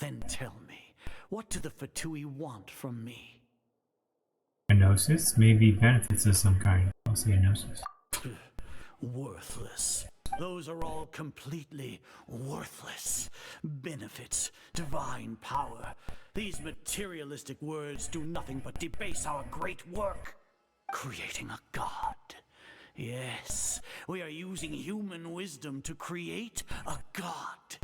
Then tell me, what do the Fatui want from me? A gnosis? Maybe benefits of some kind. I'll say a gnosis. Worthless. Those are all completely worthless. Benefits, divine power. These materialistic words do nothing but debase our great work. Creating a god. Yes, we are using human wisdom to create a god.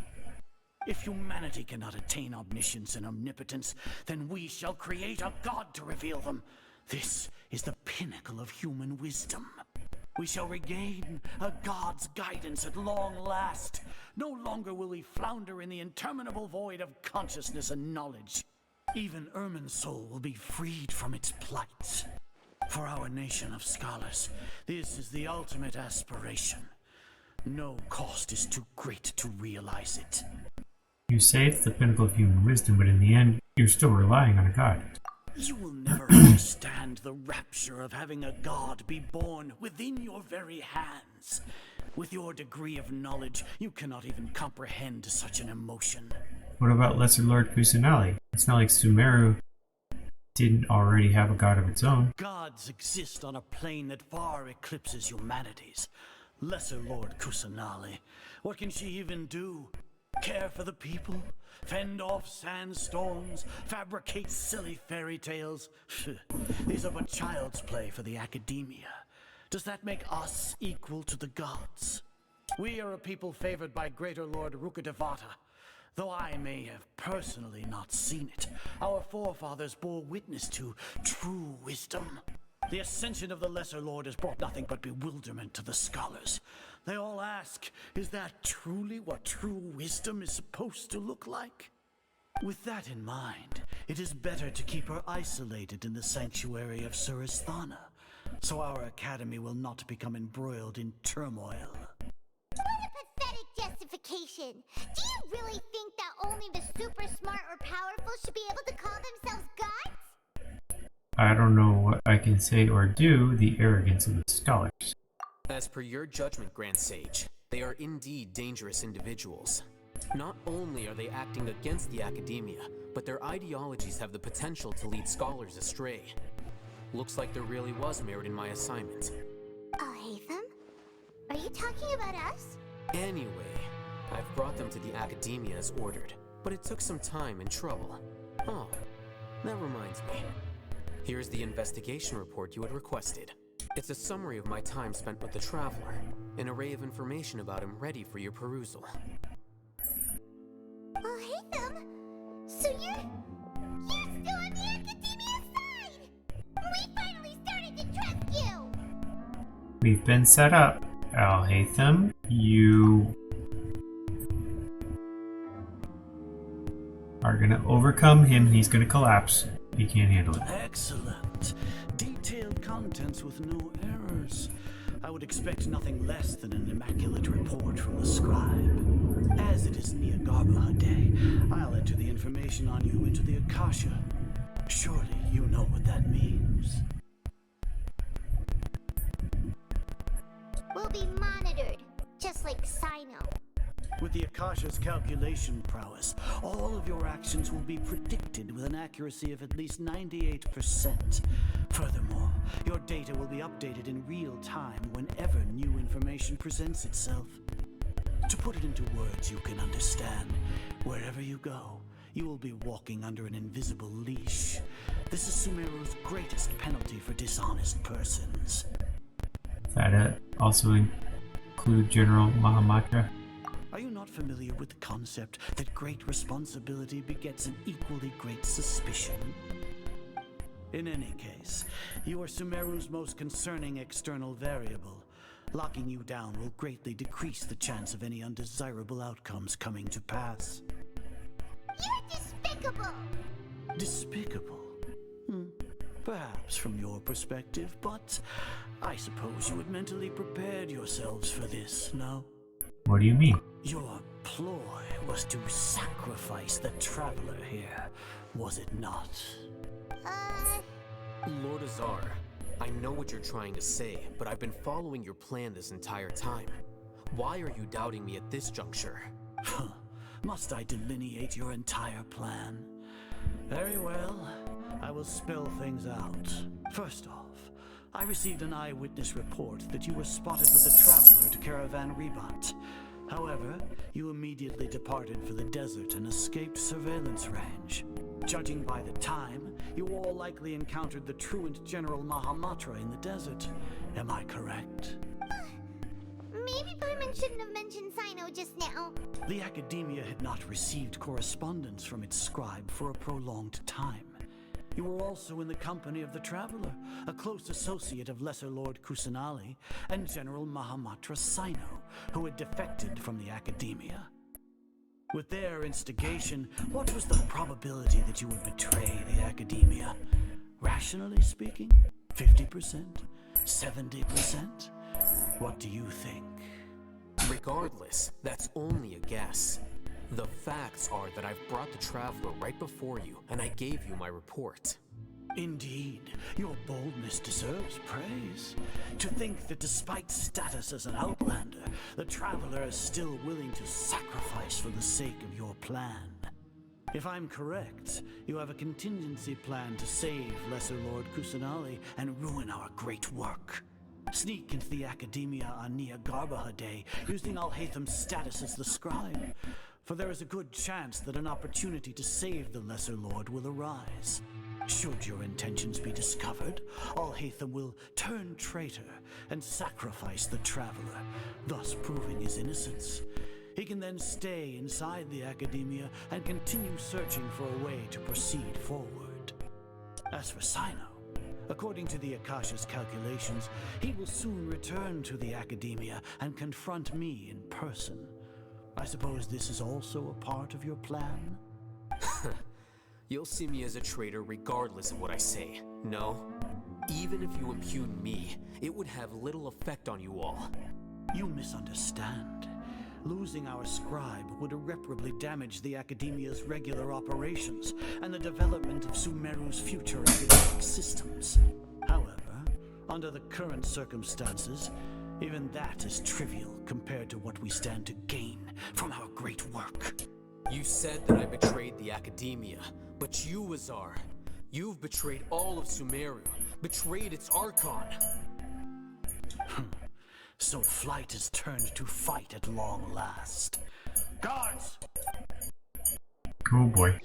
If humanity cannot attain omniscience and omnipotence, then we shall create a god to reveal them. This is the pinnacle of human wisdom. We shall regain a god's guidance at long last. No longer will we flounder in the interminable void of consciousness and knowledge. Even Irminsul will be freed from its plight. For our nation of scholars, this is the ultimate aspiration. No cost is too great to realize it. You say it's the pinnacle of human wisdom, but in the end, you're still relying on a god. You will never understand the rapture of having a god be born within your very hands. With your degree of knowledge, you cannot even comprehend such an emotion. What about Lesser Lord Kusanali? It's not like Sumeru didn't already have a god of its own. Gods exist on a plane that far eclipses humanity's. Lesser Lord Kusanali. What can she even do? Care for the people? Fend off sandstorms? Fabricate silly fairy tales? These are but child's play for the academia. Does that make us equal to the gods? We are a people favored by Greater Lord Rukkhadevata. Though I may have personally not seen it, our forefathers bore witness to true wisdom. The ascension of the Lesser Lord has brought nothing but bewilderment to the scholars. They all ask, is that truly what true wisdom is supposed to look like? With that in mind, it is better to keep her isolated in the sanctuary of Suristhana, so our academy will not become embroiled in turmoil. What a pathetic justification! Do you really think that only the super smart or powerful should be able to call themselves gods? I don't know what I can say or do, the arrogance of the scholars. As per your judgment, Grand Sage, they are indeed dangerous individuals. Not only are they acting against the academia, but their ideologies have the potential to lead scholars astray. Looks like there really was merit in my assignment. Alhaitham? Are you talking about us? Anyway, I've brought them to the academia as ordered, but it took some time and trouble. Oh, that reminds me. Here's the investigation report you had requested. It's a summary of my time spent with the Traveler, an array of information about him ready for your perusal. Alhaitham? So you're still on the academia side! We finally started to trust you! We've been set up. Alhaitham, you are gonna overcome him. He's gonna collapse. He can't handle it. Excellent. Detailed contents with no errors. I would expect nothing less than an immaculate report from the scribe. As it is Niagarbaha Day, I'll enter the information on you into the Akasha. Surely you know what that means. We'll be monitored, just like Sino. With the Akasha's calculation prowess, all of your actions will be predicted with an accuracy of at least 98%. Furthermore, your data will be updated in real time whenever new information presents itself. To put it into words you can understand, wherever you go, you will be walking under an invisible leash. This is Sumeru's greatest penalty for dishonest persons. That also include General Mahamatra? Are you not familiar with the concept that great responsibility begets an equally great suspicion? In any case, you are Sumeru's most concerning external variable. Locking you down will greatly decrease the chance of any undesirable outcomes coming to pass. You're despicable! Despicable? Perhaps from your perspective, but I suppose you had mentally prepared yourselves for this, no? What do you mean? Your ploy was to sacrifice the Traveler here, was it not? Lord Azar, I know what you're trying to say, but I've been following your plan this entire time. Why are you doubting me at this juncture? Must I delineate your entire plan? Very well, I will spell things out. First off, I received an eyewitness report that you were spotted with the Traveler to Caravan Rebat. However, you immediately departed for the desert and escaped surveillance range. Judging by the time, you all likely encountered the truant General Mahamatra in the desert. Am I correct? Maybe Paimon shouldn't have mentioned Sino just now. The Academia had not received correspondence from its scribe for a prolonged time. You were also in the company of the Traveler, a close associate of Lesser Lord Kusanali and General Mahamatra Sino, who had defected from the Academia. With their instigation, what was the probability that you would betray the Academia? Rationally speaking, 50%? 70%? What do you think? Regardless, that's only a guess. The facts are that I've brought the Traveler right before you, and I gave you my report. Indeed, your boldness deserves praise. To think that despite status as an outlander, the Traveler is still willing to sacrifice for the sake of your plan. If I'm correct, you have a contingency plan to save Lesser Lord Kusanali and ruin our great work. Sneak into the Academia on Nia Garbaha Day using Alhaitham's status as the scribe, for there is a good chance that an opportunity to save the Lesser Lord will arise. Should your intentions be discovered, Alhaitham will turn traitor and sacrifice the Traveler, thus proving his innocence. He can then stay inside the Academia and continue searching for a way to proceed forward. As for Sino, according to the Akasha's calculations, he will soon return to the Academia and confront me in person. I suppose this is also a part of your plan? You'll see me as a traitor regardless of what I say. No? Even if you impugn me, it would have little effect on you all. You misunderstand. Losing our scribe would irreparably damage the Academia's regular operations and the development of Sumeru's future academic systems. However, under the current circumstances, even that is trivial compared to what we stand to gain from our great work. You said that I betrayed the Academia, but you, Azar, you've betrayed all of Sumeru, betrayed its Archon. So flight is turned to fight at long last. Guards! Oh boy.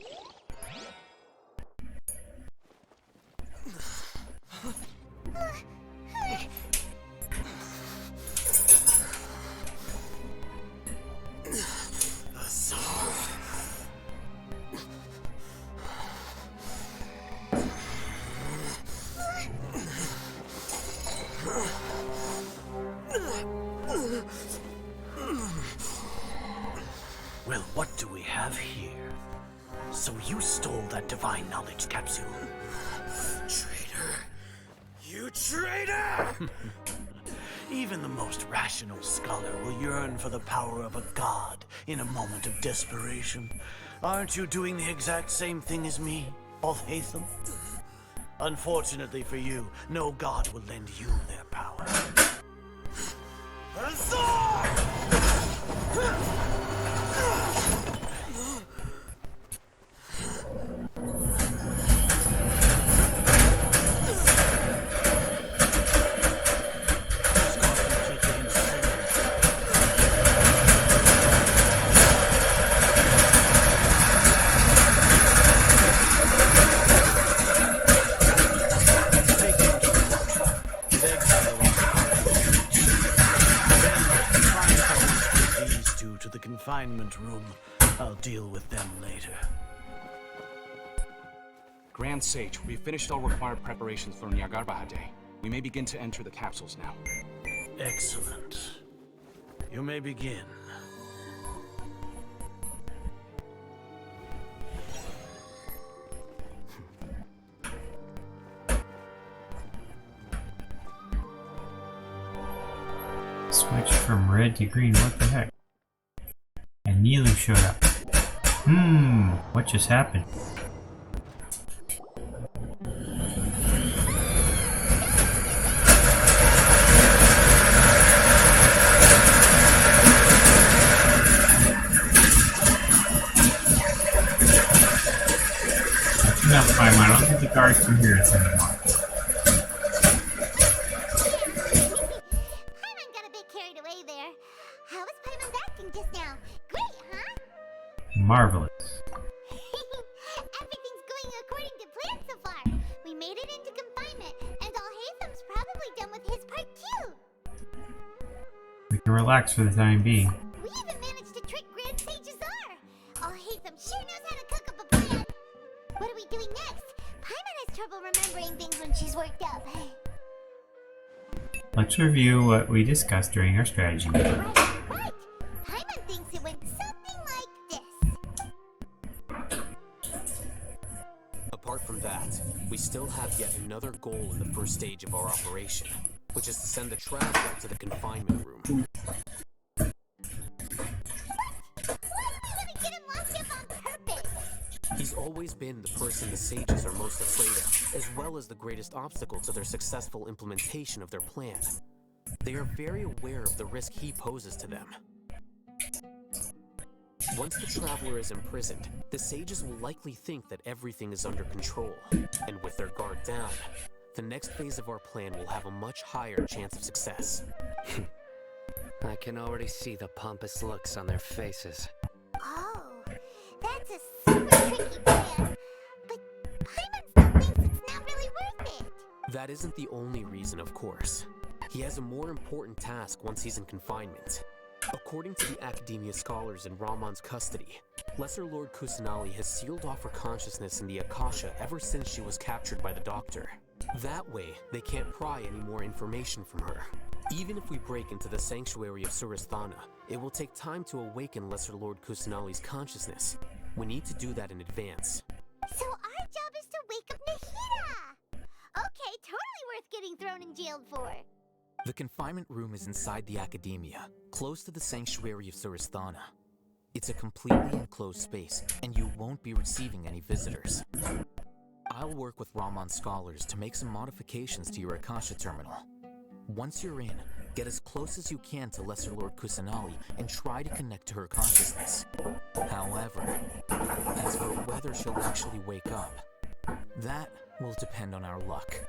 Well, what do we have here? So you stole that divine knowledge capsule. Traitor! You traitor! Even the most rational scholar will yearn for the power of a god in a moment of desperation. Aren't you doing the exact same thing as me, Alhaitham? Unfortunately for you, no god will lend you their power. Confinement room. I'll deal with them later. Grand Sage, we've finished all required preparations for Nia Garbaha Day. We may begin to enter the capsules now. Excellent. You may begin. Switch from red to green, what the heck? And Nilou showed up. What just happened? No, Paimon, I don't think the guards can hear us anymore. Paimon got a bit carried away there. How was Paimon acting just now? Great, huh? Marvelous. Everything's going according to plan so far. We made it into confinement, and Alhaitham's probably done with his part too. We can relax for the time being. We even managed to trick Grand Sage Azar. Alhaitham sure knows how to cook up a plan. What are we doing next? Paimon has trouble remembering things when she's worked up. Let's review what we discussed during our strategy meeting. Right. Paimon thinks it went something like this. Apart from that, we still have yet another goal in the first stage of our operation, which is to send the Traveler to the confinement room. He's always been the person the sages are most afraid of, as well as the greatest obstacle to their successful implementation of their plan. They are very aware of the risk he poses to them. Once the Traveler is imprisoned, the sages will likely think that everything is under control. And with their guard down, the next phase of our plan will have a much higher chance of success. I can already see the pompous looks on their faces. Oh, that's a super tricky plan. But Paimon still thinks it's not really worth it. That isn't the only reason, of course. He has a more important task once he's in confinement. According to the Academia scholars in Ramon's custody, Lesser Lord Kusanali has sealed off her consciousness in the Akasha ever since she was captured by the Doctor. That way, they can't pry any more information from her. Even if we break into the Sanctuary of Surasthana, it will take time to awaken Lesser Lord Kusanali's consciousness. We need to do that in advance. So our job is to wake up Nahida! Okay, totally worth getting thrown in jail for. The confinement room is inside the Academia, close to the Sanctuary of Surasthana. It's a completely enclosed space, and you won't be receiving any visitors. I'll work with Ramon's scholars to make some modifications to your Akasha terminal. Once you're in, get as close as you can to Lesser Lord Kusanali and try to connect to her consciousness. However, as for whether she'll actually wake up, that will depend on our luck.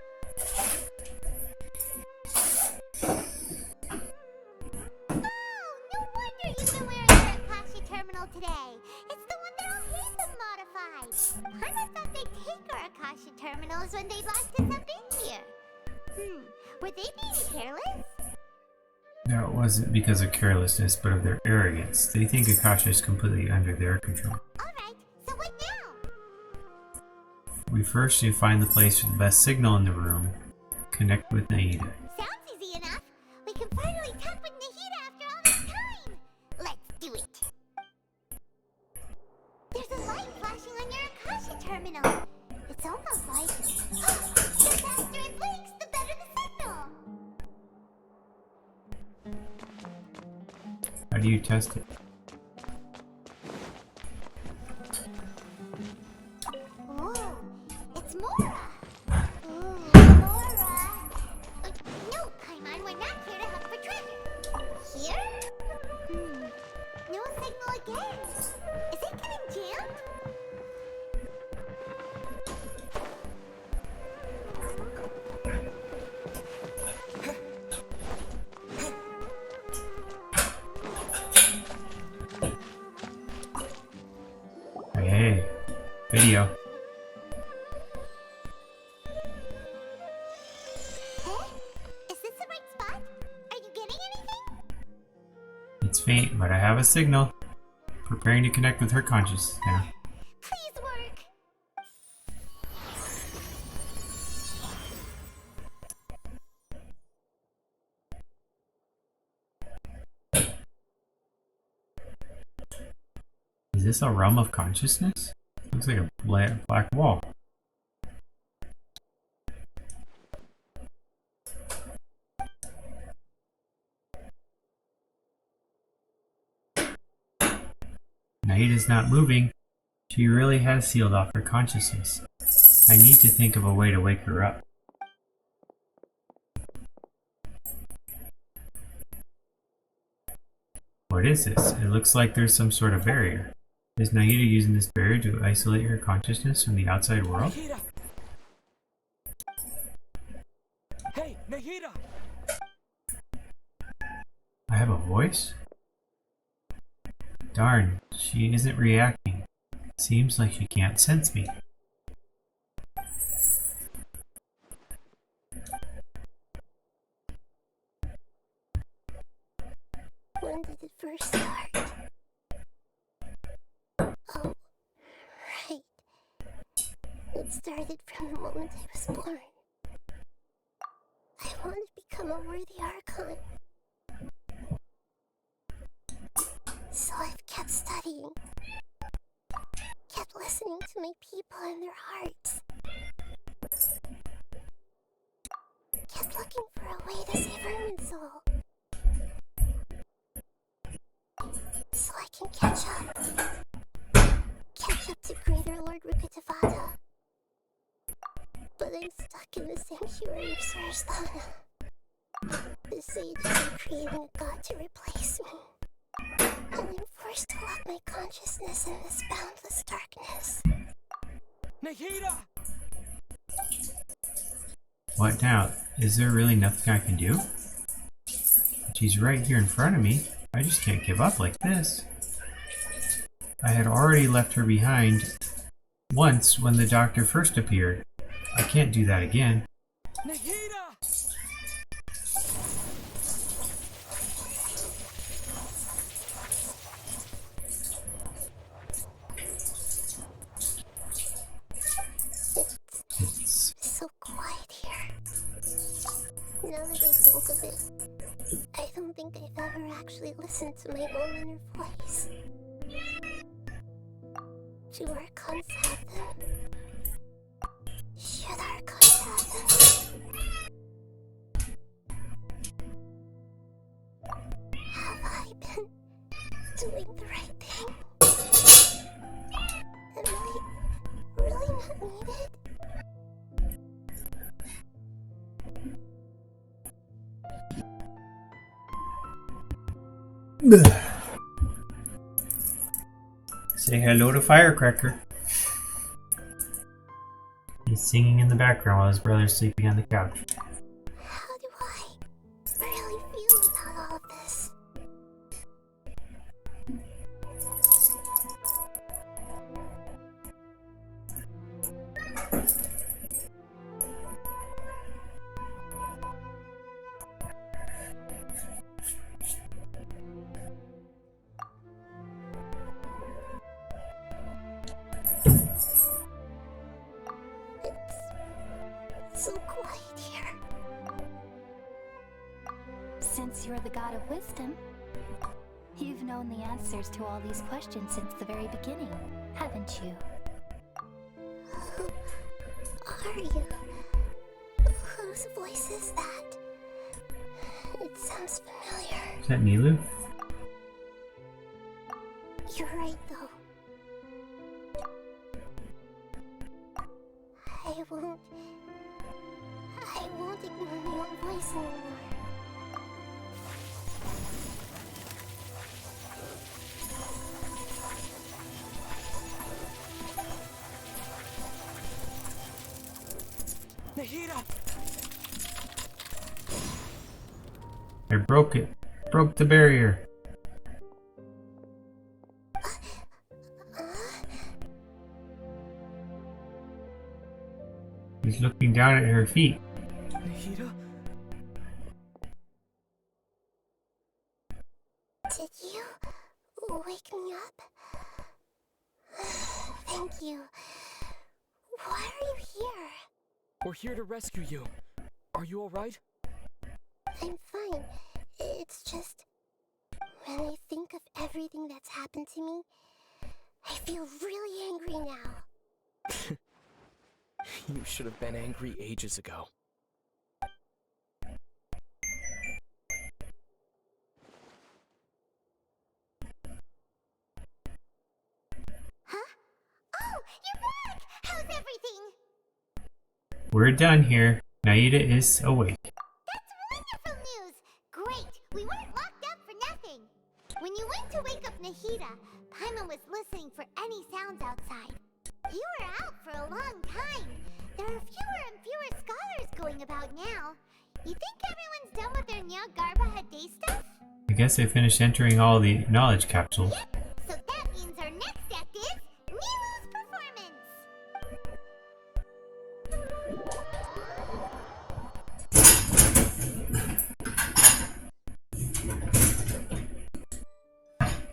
Today. It's the one that all Hatham modified. Paimon thought they'd take our Akasha terminals when they locked us up in here. Were they being careless? No, it wasn't because of carelessness, but of their arrogance. They think Akasha is completely under their control. Alright, so what now? We first need to find the place with the best signal in the room. Connect with Nahida. Sounds easy enough. We can finally talk with Nahida after all this time. Let's do it. There's a light flashing on your Akasha terminal. It's almost like... the faster it blinks, the better the signal. How do you test it? Ooh, it's Mora. Ooh, Mora. No, Paimon, we're not here to hunt for treasure. Here? No signal again. Is it getting jammed? Hey, video. Hey, is this the right spot? Are you getting anything? It's faint, but I have a signal. Preparing to connect with her consciousness now. Please work. Is this a realm of consciousness? Looks like a black wall. Nahida's not moving. She really has sealed off her consciousness. I need to think of a way to wake her up. What is this? It looks like there's some sort of barrier. Is Nahida using this barrier to isolate her consciousness from the outside world? Nahida! Hey, Nahida! I have a voice? Darn, she isn't reacting. Seems like she can't sense me. When did it first start? Oh, right. It started from the moment I was born. I wanted to become a worthy Archon. So I've kept studying. Kept listening to my people and their hearts. Kept looking for a way to save Irminsul. So I can catch up. Catch up to Greater Lord Rukkhadevata. But I'm stuck in the Sanctuary of Surasthana. The sages are creating a god to replace me. And I'm forced to lock my consciousness in this boundless darkness. Nahida! What now? Is there really nothing I can do? She's right here in front of me. I just can't give up like this. I had already left her behind once when the doctor first appeared. I can't do that again. Nahida! It's so quiet here. Now that I think of it, I don't think I've ever actually listened to my own inner voice. Do Archons have them? Should Archons have them? Have I been doing the right thing? Am I really not needed? Say hello to Firecracker. He's singing in the background while his brother's sleeping on the couch. How do I really feel about all of this? It's so quiet here. Since you're the god of wisdom, you've known the answers to all these questions since the very beginning, haven't you? Who are you? Whose voice is that? It sounds familiar. Is that Nilou? You're right, though. I won't ignore my own voice anymore. Nahida! I broke it. Broke the barrier. He's looking down at her feet. Nahida? Did you wake me up? Thank you. Why are you here? We're here to rescue you. Are you alright? I'm fine. It's just, when I think of everything that's happened to me, I feel really angry now. You should have been angry ages ago. Huh? Oh, you're back! How's everything? We're done here. Naida is awake. That's wonderful news! Great! We weren't locked up for nothing! When you went to wake up Nahida, Paimon was listening for any sounds outside. You were out for a long time. There are fewer and fewer scholars going about now. You think everyone's done with their Nya Garbaha Day stuff? I guess I finished entering all the knowledge capsules. Yep, so that means our next act is Nilou's performance!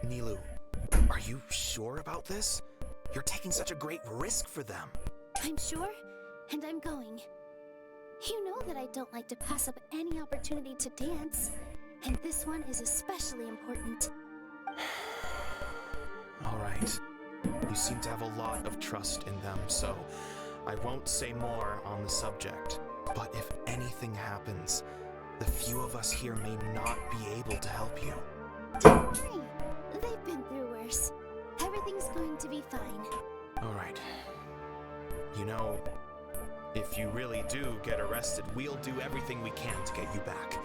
Nilou, are you sure about this? You're taking such a great risk for them. I'm sure, and I'm going. You know that I don't like to pass up any opportunity to dance, and this one is especially important. Alright. You seem to have a lot of trust in them, so I won't say more on the subject. But if anything happens, the few of us here may not be able to help you. Don't worry. They've been through worse. Everything's going to be fine. Alright. You know, if you really do get arrested, we'll do everything we can to get you back.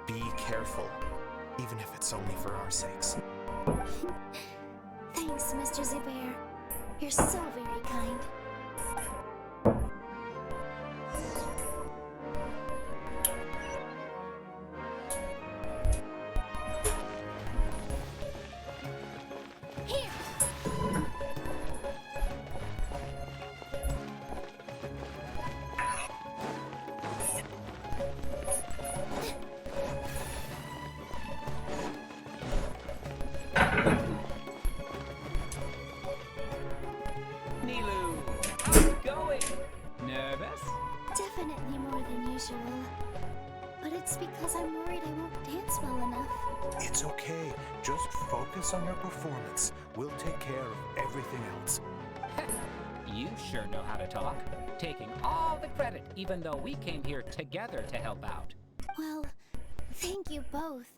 Be careful, even if it's only for our sakes. Thanks, Mr. Zubair. You're so very kind. Here! Nilu, how's it going? Nervous? Definitely more than usual. But it's because I'm worried I won't dance well enough. It's okay. Just focus on your performance. We'll take care of everything else. You sure know how to talk. Taking all the credit, even though we came here together to help out. Well, thank you both.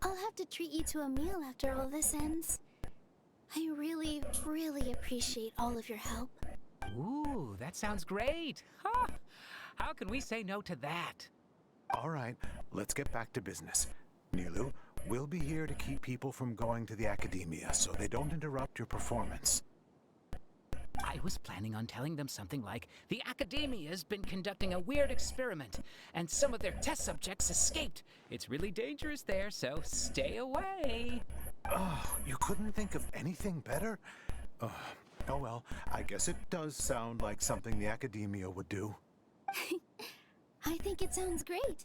I'll have to treat you to a meal after all this ends. I really, really appreciate all of your help. Ooh, that sounds great. Ha! How can we say no to that? All right, let's get back to business. Nilu, we'll be here to keep people from going to the academia so they don't interrupt your performance. I was planning on telling them something like, the Academia's been conducting a weird experiment, and some of their test subjects escaped. It's really dangerous there, so stay away. Oh, you couldn't think of anything better? Oh well, I guess it does sound like something the academia would do. I think it sounds great.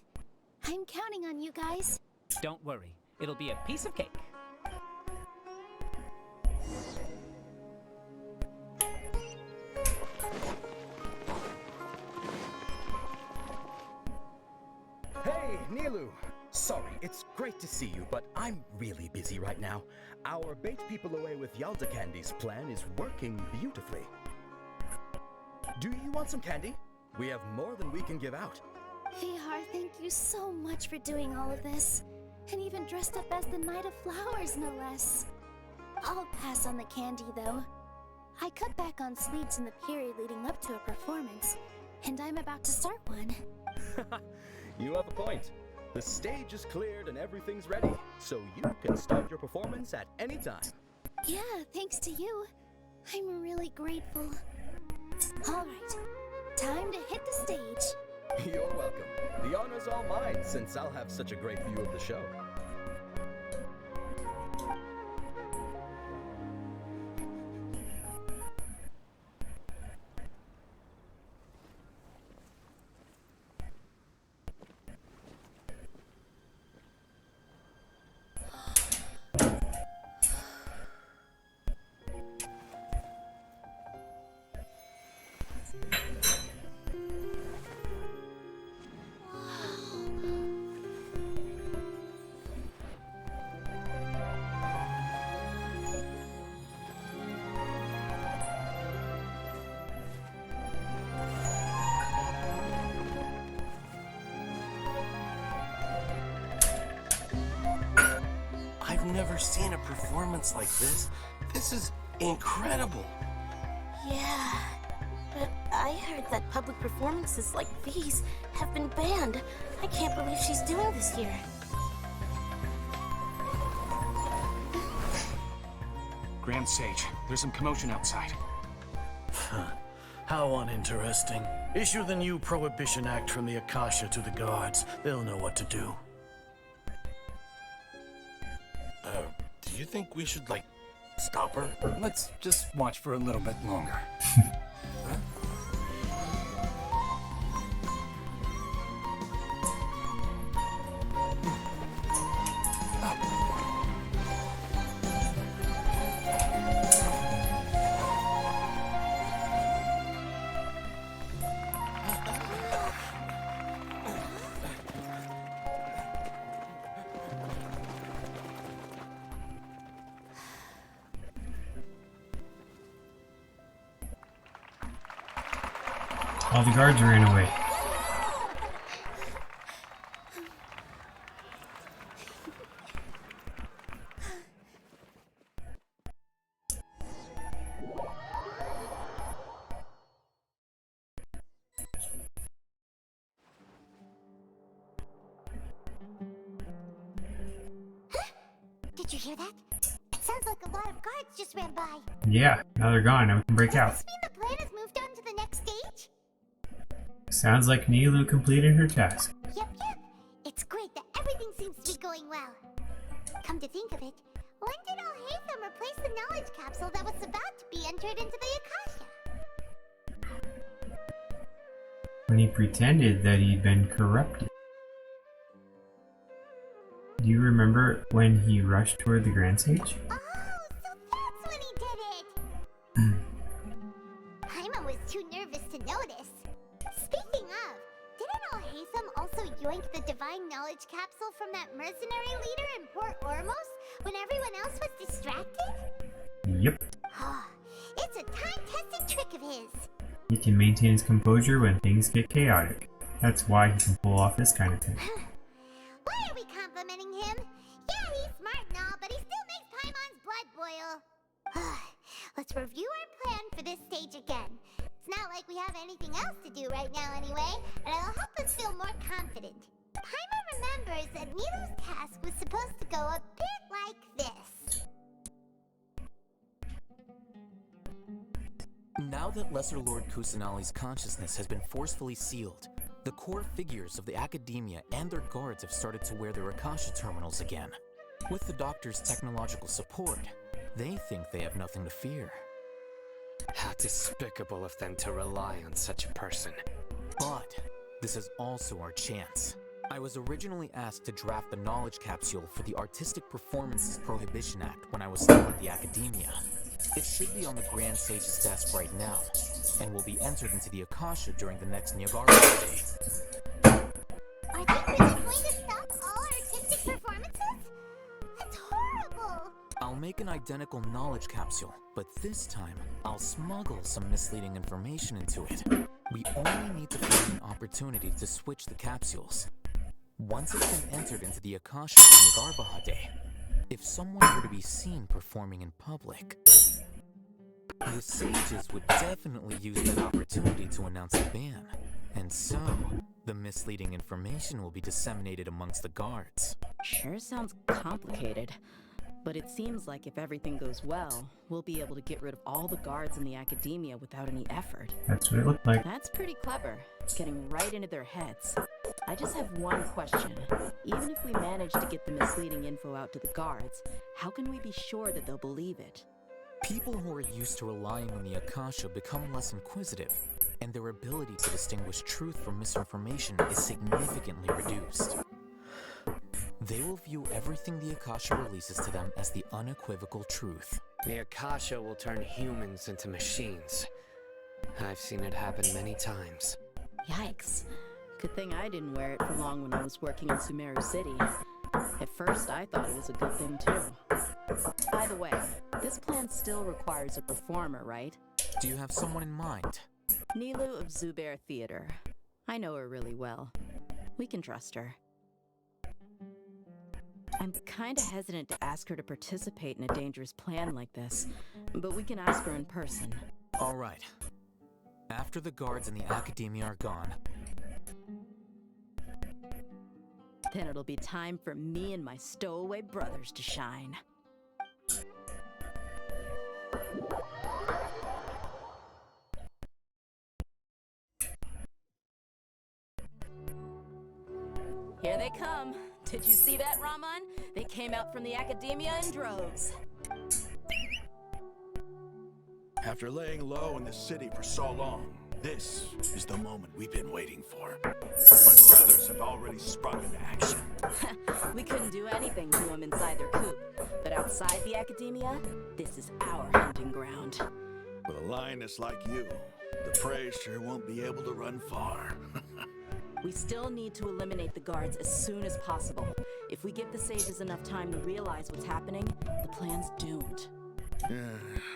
I'm counting on you guys. Don't worry, it'll be a piece of cake. Hey, Nilu! Sorry, it's great to see you, but I'm really busy right now. Our Bait People Away with Yalda Candies plan is working beautifully. Do you want some candy? We have more than we can give out. Vihar, thank you so much for doing all of this. And even dressed up as the Knight of Flowers, no less. I'll pass on the candy, though. I cut back on sweets in the period leading up to a performance, and I'm about to start one. You have a point. The stage is cleared and everything's ready, so you can start your performance at any time. Yeah, thanks to you. I'm really grateful. All right, time to hit the stage. You're welcome. The honor's all mine, since I'll have such a great view of the show. I've never seen a performance like this. This is incredible. Yeah, but I heard that public performances like these have been banned. I can't believe she's doing this here. Grand Sage, there's some commotion outside. How uninteresting. Issue the new Prohibition Act from the Akasha to the guards. They'll know what to do. Do you think we should, stop her? Let's just watch for a little bit longer. All the guards ran away. Did Did you hear that? It sounds like a lot of guards just ran by. Yeah, now they're gone. Now we can break out. Does this mean the plan has moved on to the next stage? Sounds like Nilou completed her task. Yep. It's great that everything seems to be going well. Come to think of it, when did Alhaitham replace the knowledge capsule that was about to be entered into the Akasha? When he pretended that he'd been corrupted. Do you remember when he rushed toward the Grand Sage? Oh, so that's when he did it! Paimon was too nervous to notice. Speaking of, didn't Alhaitham also yoink the divine knowledge capsule from that mercenary leader in Port Ormos when everyone else was distracted? Yep. It's a time-tested trick of his. He can maintain his composure when things get chaotic. That's why he can pull off this kind of thing. Why are we complimenting him? Yeah, he's smart and all, but he still makes Paimon's blood boil. Let's review our plan for this stage again. It's not like we have anything else to do right now anyway, and it'll help us feel more confident. Paimon remembers that Nilou's task was supposed to go a bit like this. Now that Lesser Lord Kusanali's consciousness has been forcefully sealed, the core figures of the Academia and their guards have started to wear their Akasha terminals again. With the Doctor's technological support, they think they have nothing to fear. How despicable of them to rely on such a person. But this is also our chance. I was originally asked to draft the knowledge capsule for the Artistic Performances Prohibition Act when I was still at the Academia. It should be on the Grand Sage's desk right now, and will be entered into the Akasha during the next Nyagara Day. Are they really going to stop all artistic performances? That's horrible! I'll make an identical knowledge capsule, but this time, I'll smuggle some misleading information into it. We only need to find an opportunity to switch the capsules. Once it's been entered into the Akasha on Nyagara Day, if someone were to be seen performing in public, the sages would definitely use that opportunity to announce a ban. And so, the misleading information will be disseminated amongst the guards. Sure sounds complicated, but it seems like if everything goes well, we'll be able to get rid of all the guards in the Academia without any effort. That's what it looked like. That's pretty clever, getting right into their heads. I just have one question. Even if we manage to get the misleading info out to the guards, how can we be sure that they'll believe it? People who are used to relying on the Akasha become less inquisitive, and their ability to distinguish truth from misinformation is significantly reduced. They will view everything the Akasha releases to them as the unequivocal truth. The Akasha will turn humans into machines. I've seen it happen many times. Yikes. Good thing I didn't wear it for long when I was working in Sumeru City. At first, I thought it was a good thing too. By the way, this plan still requires a performer, right? Do you have someone in mind? Nilou of Zubair Theater. I know her really well. We can trust her. I'm kinda hesitant to ask her to participate in a dangerous plan like this, but we can ask her in person. Alright. After the guards in the Academia are gone, then it'll be time for me and my stowaway brothers to shine. Here they come. Did you see that, Raman? They came out from the Academia in droves. After laying low in the city for so long, this is the moment we've been waiting for. My brothers have already sprung into action. We couldn't do anything to them inside their coop, but outside the Academia, this is our hunting ground. With a lioness like you, the prey sure won't be able to run far. We still need to eliminate the guards as soon as possible. If we give the sages enough time to realize what's happening, the plan's doomed.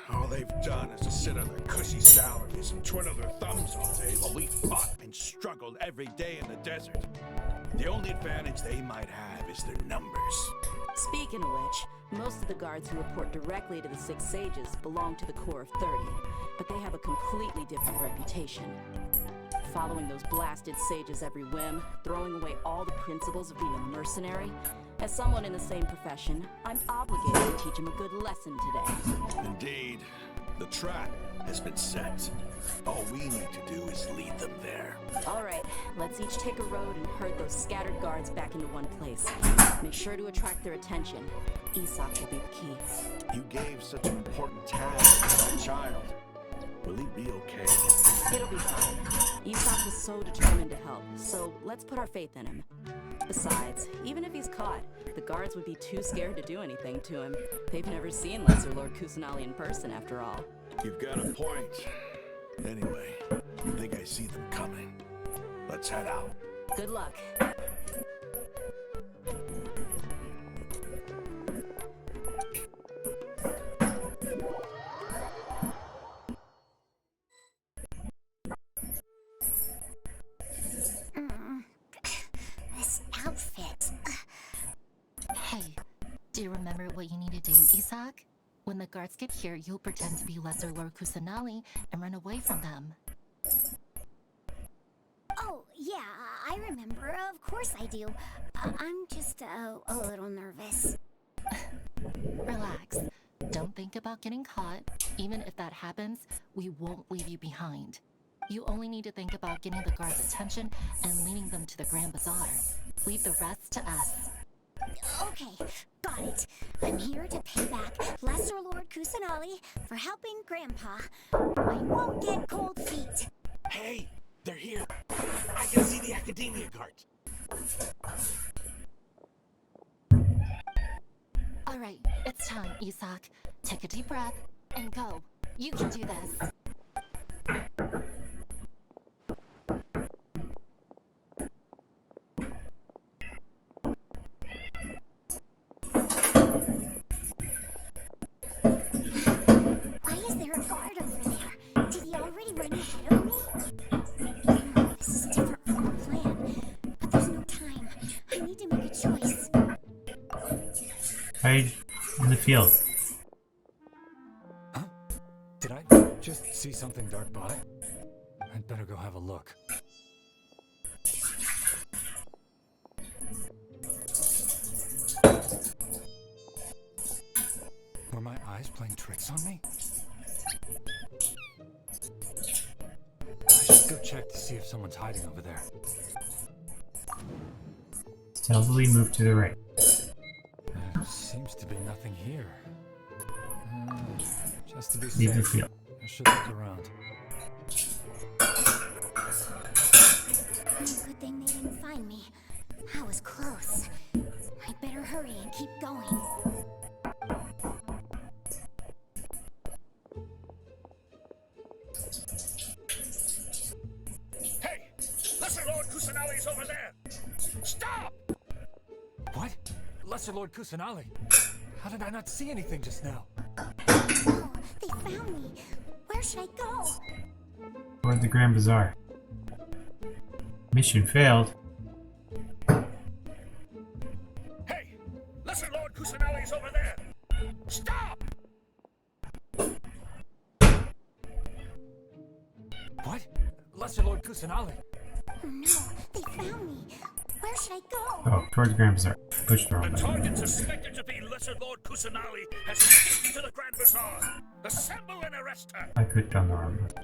All they've done is to sit on their cushy salaries and twiddle their thumbs all day while we fought and struggled every day in the desert. The only advantage they might have is their numbers. Speaking of which, most of the guards who report directly to the Six Sages belong to the Corps of 30, but they have a completely different reputation. Following those blasted sages every whim, throwing away all the principles of being a mercenary, As someone in the same profession, I'm obligated to teach him a good lesson today. Indeed. The trap has been set. All we need to do is lead them there. All right, let's each take a road and herd those scattered guards back into one place. Make sure to attract their attention. Isak will be the key. You gave such an important task to that child. Will he be okay? It'll be fine. Isak was so determined to help, so let's put our faith in him. Besides, even if he's caught, the guards would be too scared to do anything to him. They've never seen Lesser Lord Kusanali in person, after all. You've got a point. Anyway, I think I see them coming. Let's head out. Good luck. This outfit. Hey, do you remember what you need to do, Isak? When the guards get here, you'll pretend to be Lesser Lord Kusanali and run away from them. Oh, yeah, I remember. Of course I do. I'm just a little nervous. Relax. Don't think about getting caught. Even if that happens, we won't leave you behind. You only need to think about getting the guards' attention and leading them to the Grand Bazaar. Leave the rest to us. Okay, got it. I'm here to pay back Lesser Lord Kusanali for helping Grandpa. I won't get cold feet. Hey, they're here. I can see the Academia guards. All right, it's time, Isak. Take a deep breath and go. You can do this. Why is there a guard over there? Did he already run ahead of me? This is different from the plan, but there's no time. I need to make a choice. Hide in the field. Huh? Did I just see something dart by? I'd better go have a look. Were my eyes playing tricks on me? I should go check to see if someone's hiding over there. Stealthily move to the right. There seems to be nothing here. Just to be Leave the safe, field. I should look around. Good thing they didn't find me. I was close. I better hurry and keep going. Hey! Lesser Lord Kusanali's over there! Stop! What? Lesser Lord Kusanali? How did I not see anything just now? Oh, they found me. Where should I go? Toward the Grand Bazaar. Mission failed. Hey! Lesser Lord Kusanali's over there! Stop! What? Lesser Lord Kusanali? Oh no, they found me. Where should I go? Oh, towards the Grand Bazaar. Push the wrong The button. target suspected to be Lesser Lord Kusanali has escaped to the Grand Bazaar. Assemble and arrest her. I clicked on the wrong button.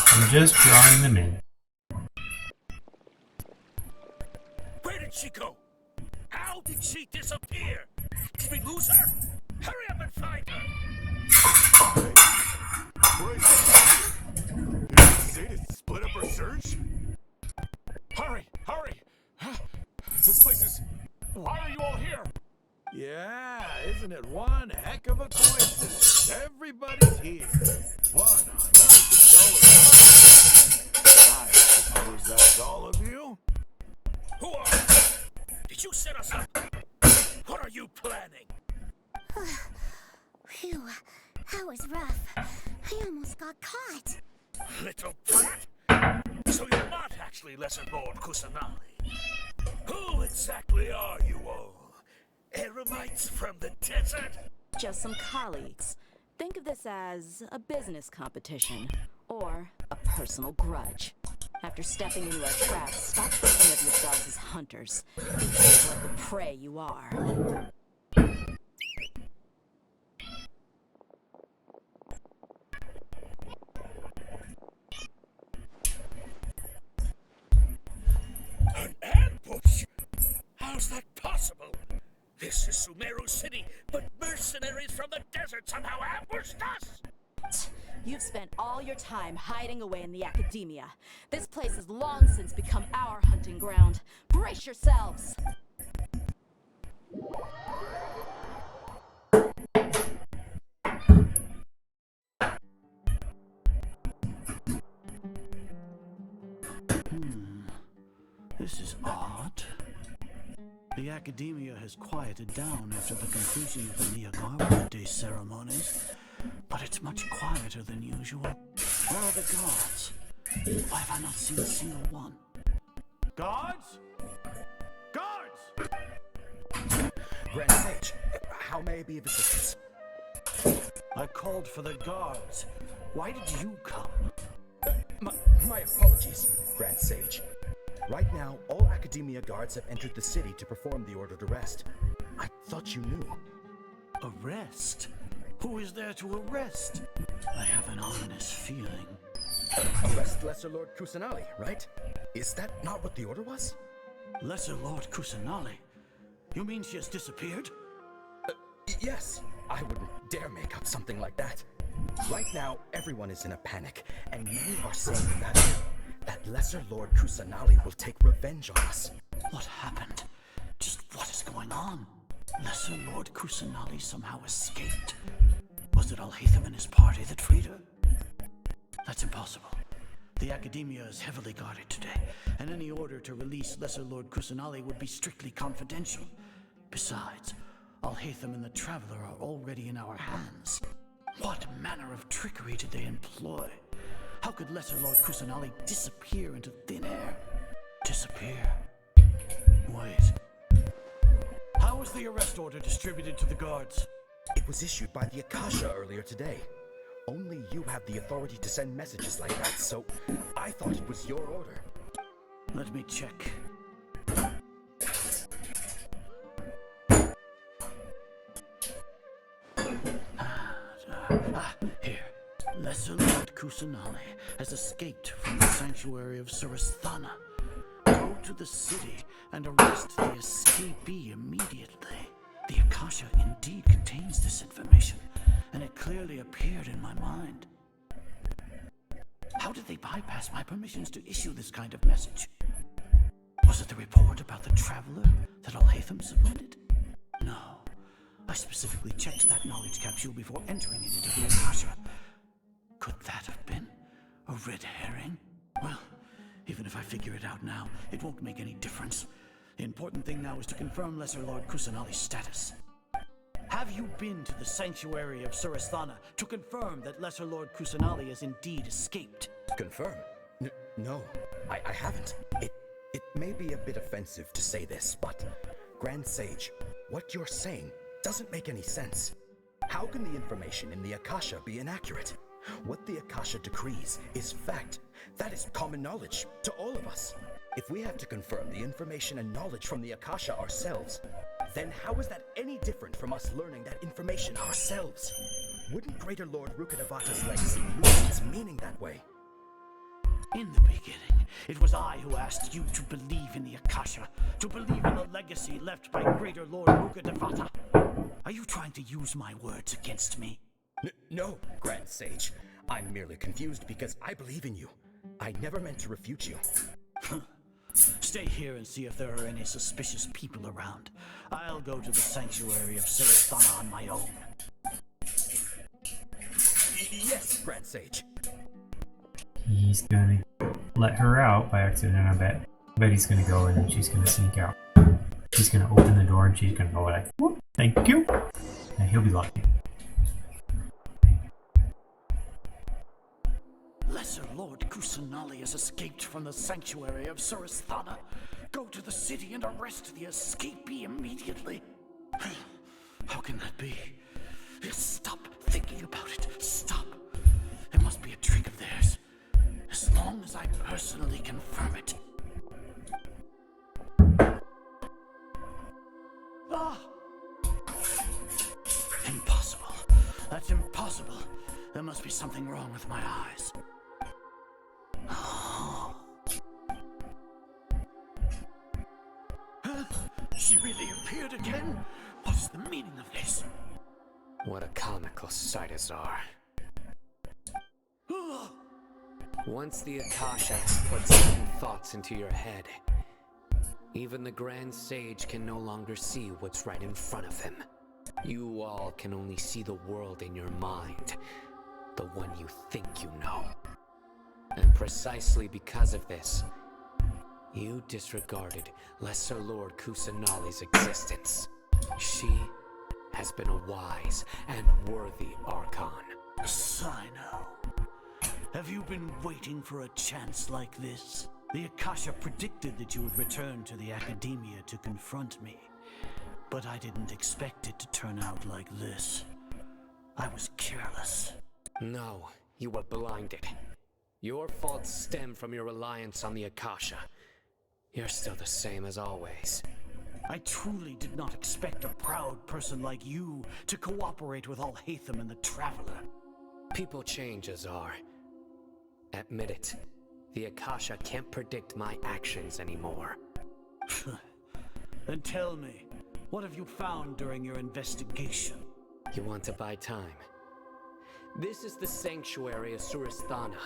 I'm just drawing them in. Where did she go? How did she disappear? Did we lose her? Hurry up and find her! Did you say to split up our search? Hurry! Hurry! This place is... Why are you all here? Yeah, isn't it one heck of a coincidence? Everybody's here. What on earth is all about? I suppose that's all of you? Who are you? Did you set us up? What are you planning? Phew, that was rough. I almost got caught. Little brat! So you're not actually Lesser Lord Kusanali. Who exactly are you all? Eremites from the desert? Just some colleagues. Think of this as a business competition or a personal grudge. After stepping into our traps, stop thinking of yourselves as hunters. Behave like the prey you are. An ambush? How's that possible? This is Sumeru City, but mercenaries from the desert somehow ambushed us! You've spent all your time hiding away in the academia. This place has long since become our hunting ground. Brace yourselves! This is odd. The academia has quieted down after the conclusion of the Niagara Day ceremonies, but it's much quieter than usual. Where are the guards? Why have I not seen a single one? Guards? Guards! Grand Sage, how may I be of assistance? I called for the guards. Why did you come? My apologies, Grand Sage. Right now, all Academia guards have entered the city to perform the ordered arrest. I thought you knew. Arrest? Who is there to arrest? I have an ominous feeling. Arrest Lesser Lord Kusanali, right? Is that not what the order was? Lesser Lord Kusanali? You mean she has disappeared? Yes. I wouldn't dare make up something like that. Right now, everyone is in a panic, and many are saying that Lesser Lord Kusanali will take revenge on us. What happened? Just what is going on? Lesser Lord Kusanali somehow escaped. Was it Alhaitham and his party that freed her? That's impossible. The Academia is heavily guarded today, and any order to release Lesser Lord Kusanali would be strictly confidential. Besides, Alhaitham and the Traveler are already in our hands. What manner of trickery did they employ? How could Lesser Lord Kusanali disappear into thin air? Disappear? Wait. How was the arrest order distributed to the guards? It was issued by the Akasha earlier today. Only you have the authority to send messages like that, so I thought it was your order. Let me check. Here. Lesser Lord Kusanali has escaped from the sanctuary of Surasthana. Go to the city and arrest the escapee immediately. The Akasha indeed contains this information, and it clearly appeared in my mind. How did they bypass my permissions to issue this kind of message? Was it the report about the Traveler that Alhaitham submitted? No. I specifically checked that knowledge capsule before entering it into the Akasha. Could that have been a red herring? Well, even if I figure it out now, it won't make any difference. The important thing now is to confirm Lesser Lord Kusanali's status. Have you been to the sanctuary of Surasthana to confirm that Lesser Lord Kusanali has indeed escaped? Confirm? No, I haven't. It may be a bit offensive to say this, but Grand Sage, what you're saying doesn't make any sense. How can the information in the Akasha be inaccurate? What the Akasha decrees is fact. That is common knowledge to all of us. If we have to confirm the information and knowledge from the Akasha ourselves, then how is that any different from us learning that information ourselves? Wouldn't Greater Lord Rukkhadevata's legacy lose its meaning that way? In the beginning, it was I who asked you to believe in the Akasha, to believe in the legacy left by Greater Lord Rukkhadevata. Are you trying to use my words against me? No, Grand Sage. I'm merely confused because I believe in you. I never meant to refute you. Stay here and see if there are any suspicious people around. I'll go to the sanctuary of Surasthana on my own. Yes, Grand Sage. He's gonna let her out by accident, I bet. I bet he's gonna go and then she's gonna sneak out. He's gonna open the door and she's gonna go like, whoop, thank you. And he'll be lucky. Lesser Lord Kusanali has escaped from the sanctuary of Surasthana. Go to the city and arrest the escapee immediately. How can that be? Stop thinking about it. Stop. It must be a trick of theirs. As long as I personally confirm it. Ah! Impossible. That's impossible. There must be something wrong with my eyes. Oh. Huh? She really appeared again? What's the meaning of this? What a comical sight, Azar. Once the Akasha puts certain thoughts into your head, even the Grand Sage can no longer see what's right in front of him. You all can only see the world in your mind, the one you think you know. And precisely because of this, you disregarded Lesser Lord Kusanali's existence. She has been a wise and worthy Archon. Cyno, have you been waiting for a chance like this? The Akasha predicted that you would return to the Academia to confront me, but I didn't expect it to turn out like this. I was careless. No, you were blinded. Your faults stem from your reliance on the Akasha. You're still the same as always. I truly did not expect a proud person like you to cooperate with Alhaitham and the Traveler. People change, Azar. Admit it. The Akasha can't predict my actions anymore. Then tell me, what have you found during your investigation? You want to buy time? This is the sanctuary of Surasthana.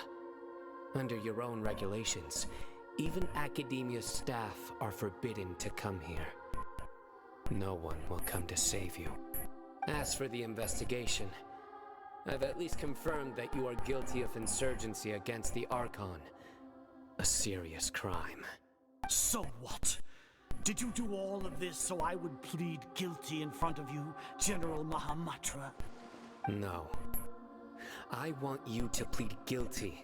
Under your own regulations, even Academia staff are forbidden to come here. No one will come to save you. As for the investigation, I've at least confirmed that you are guilty of insurgency against the Archon. A serious crime. So what? Did you do all of this so I would plead guilty in front of you, General Mahamatra? No. I want you to plead guilty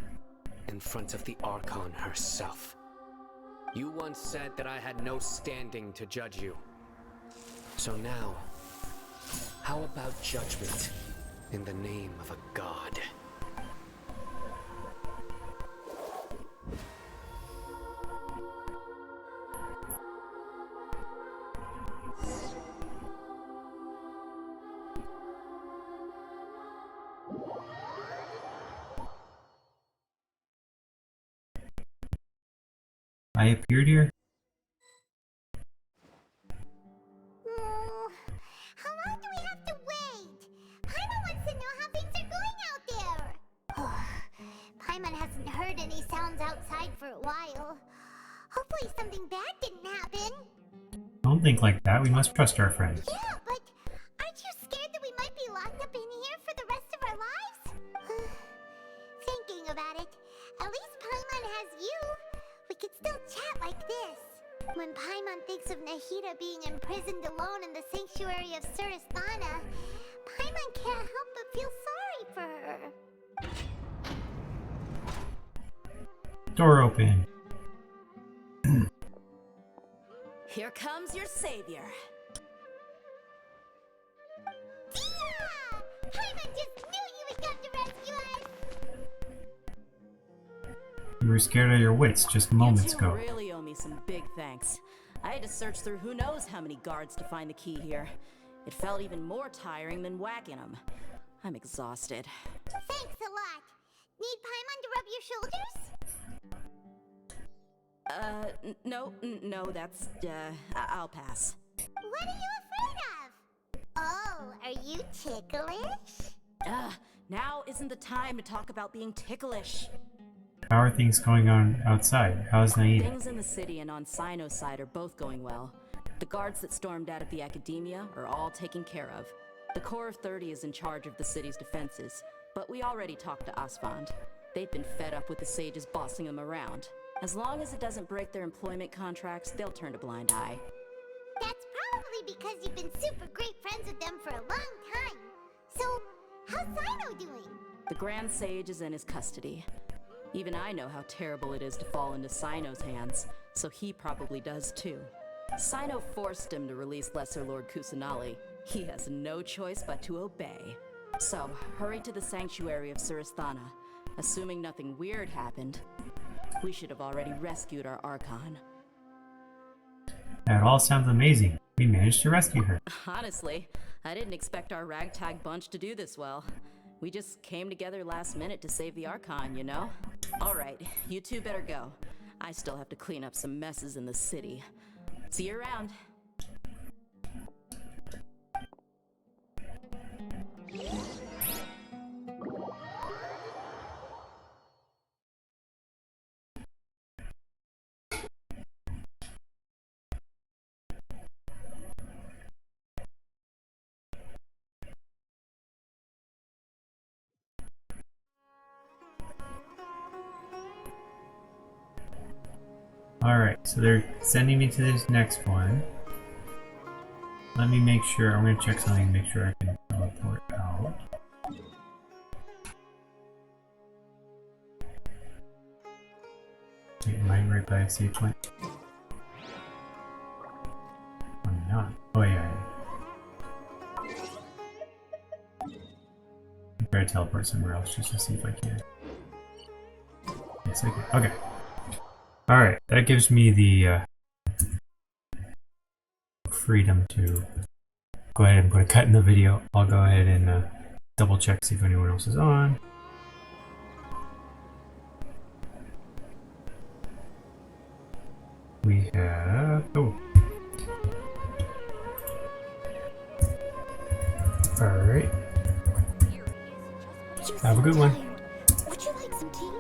in front of the Archon herself. You once said that I had no standing to judge you. So now, how about judgment in the name of a god? I appeared here? How long do we have to wait? Paimon wants to know how things are going out there. Paimon hasn't heard any sounds outside for a while. Hopefully something bad didn't happen. Don't think like that. We must trust our friends. Yeah, but aren't you scared that we might be locked up in here for the rest of our lives? Thinking about it, at least Paimon has you. We could still chat like this. When Paimon thinks of Nahida being imprisoned alone in the sanctuary of Surasthana, Paimon can't help but feel sorry for her. Door open. Here comes your savior. Tia! Paimon just knew you would come to rescue us! You were scared out of your wits just moments You two ago. really owe me some big thanks. I had to search through who knows how many guards to find the key here. It felt even more tiring than whacking them. I'm exhausted. Thanks a lot. Need Paimon to rub your shoulders? No, that's, I'll pass. What are you afraid of? Oh, are you ticklish? Now isn't the time to talk about being ticklish. How are things going on outside? How's Naida? Things in the city and on Cyno's side are both going well. The guards that stormed out of the Academia are all taken care of. The Corps of 30 is in charge of the city's defenses, but we already talked to Asfand. They've been fed up with the sages bossing them around. As long as it doesn't break their employment contracts, they'll turn a blind eye. That's probably because you've been super great friends with them for a long time. So, how's Cyno doing? The Grand Sage is in his custody. Even I know how terrible it is to fall into Cyno's hands, so he probably does too. Cyno forced him to release Lesser Lord Kusanali. He has no choice but to obey. So, hurry to the sanctuary of Surasthana. Assuming nothing weird happened, We should have already rescued our Archon. That all sounds amazing. We managed to rescue her. Honestly, I didn't expect our ragtag bunch to do this well. We just came together last minute to save the Archon, you know? Alright, you two better go. I still have to clean up some messes in the city. See you around. Alright, so they're sending me to this next one. Let me make sure, I'm going to check something to make sure I can teleport out. Wait, am I right by a save point? I'm not. Oh yeah. I'm trying to teleport somewhere else just to see if I can. Yes, I can. Okay. Alright, that gives me the freedom to go ahead and put a cut in the video. I'll go ahead and double check, see if anyone else is on. We have... oh. Alright. Have a good one. Would you like some tea?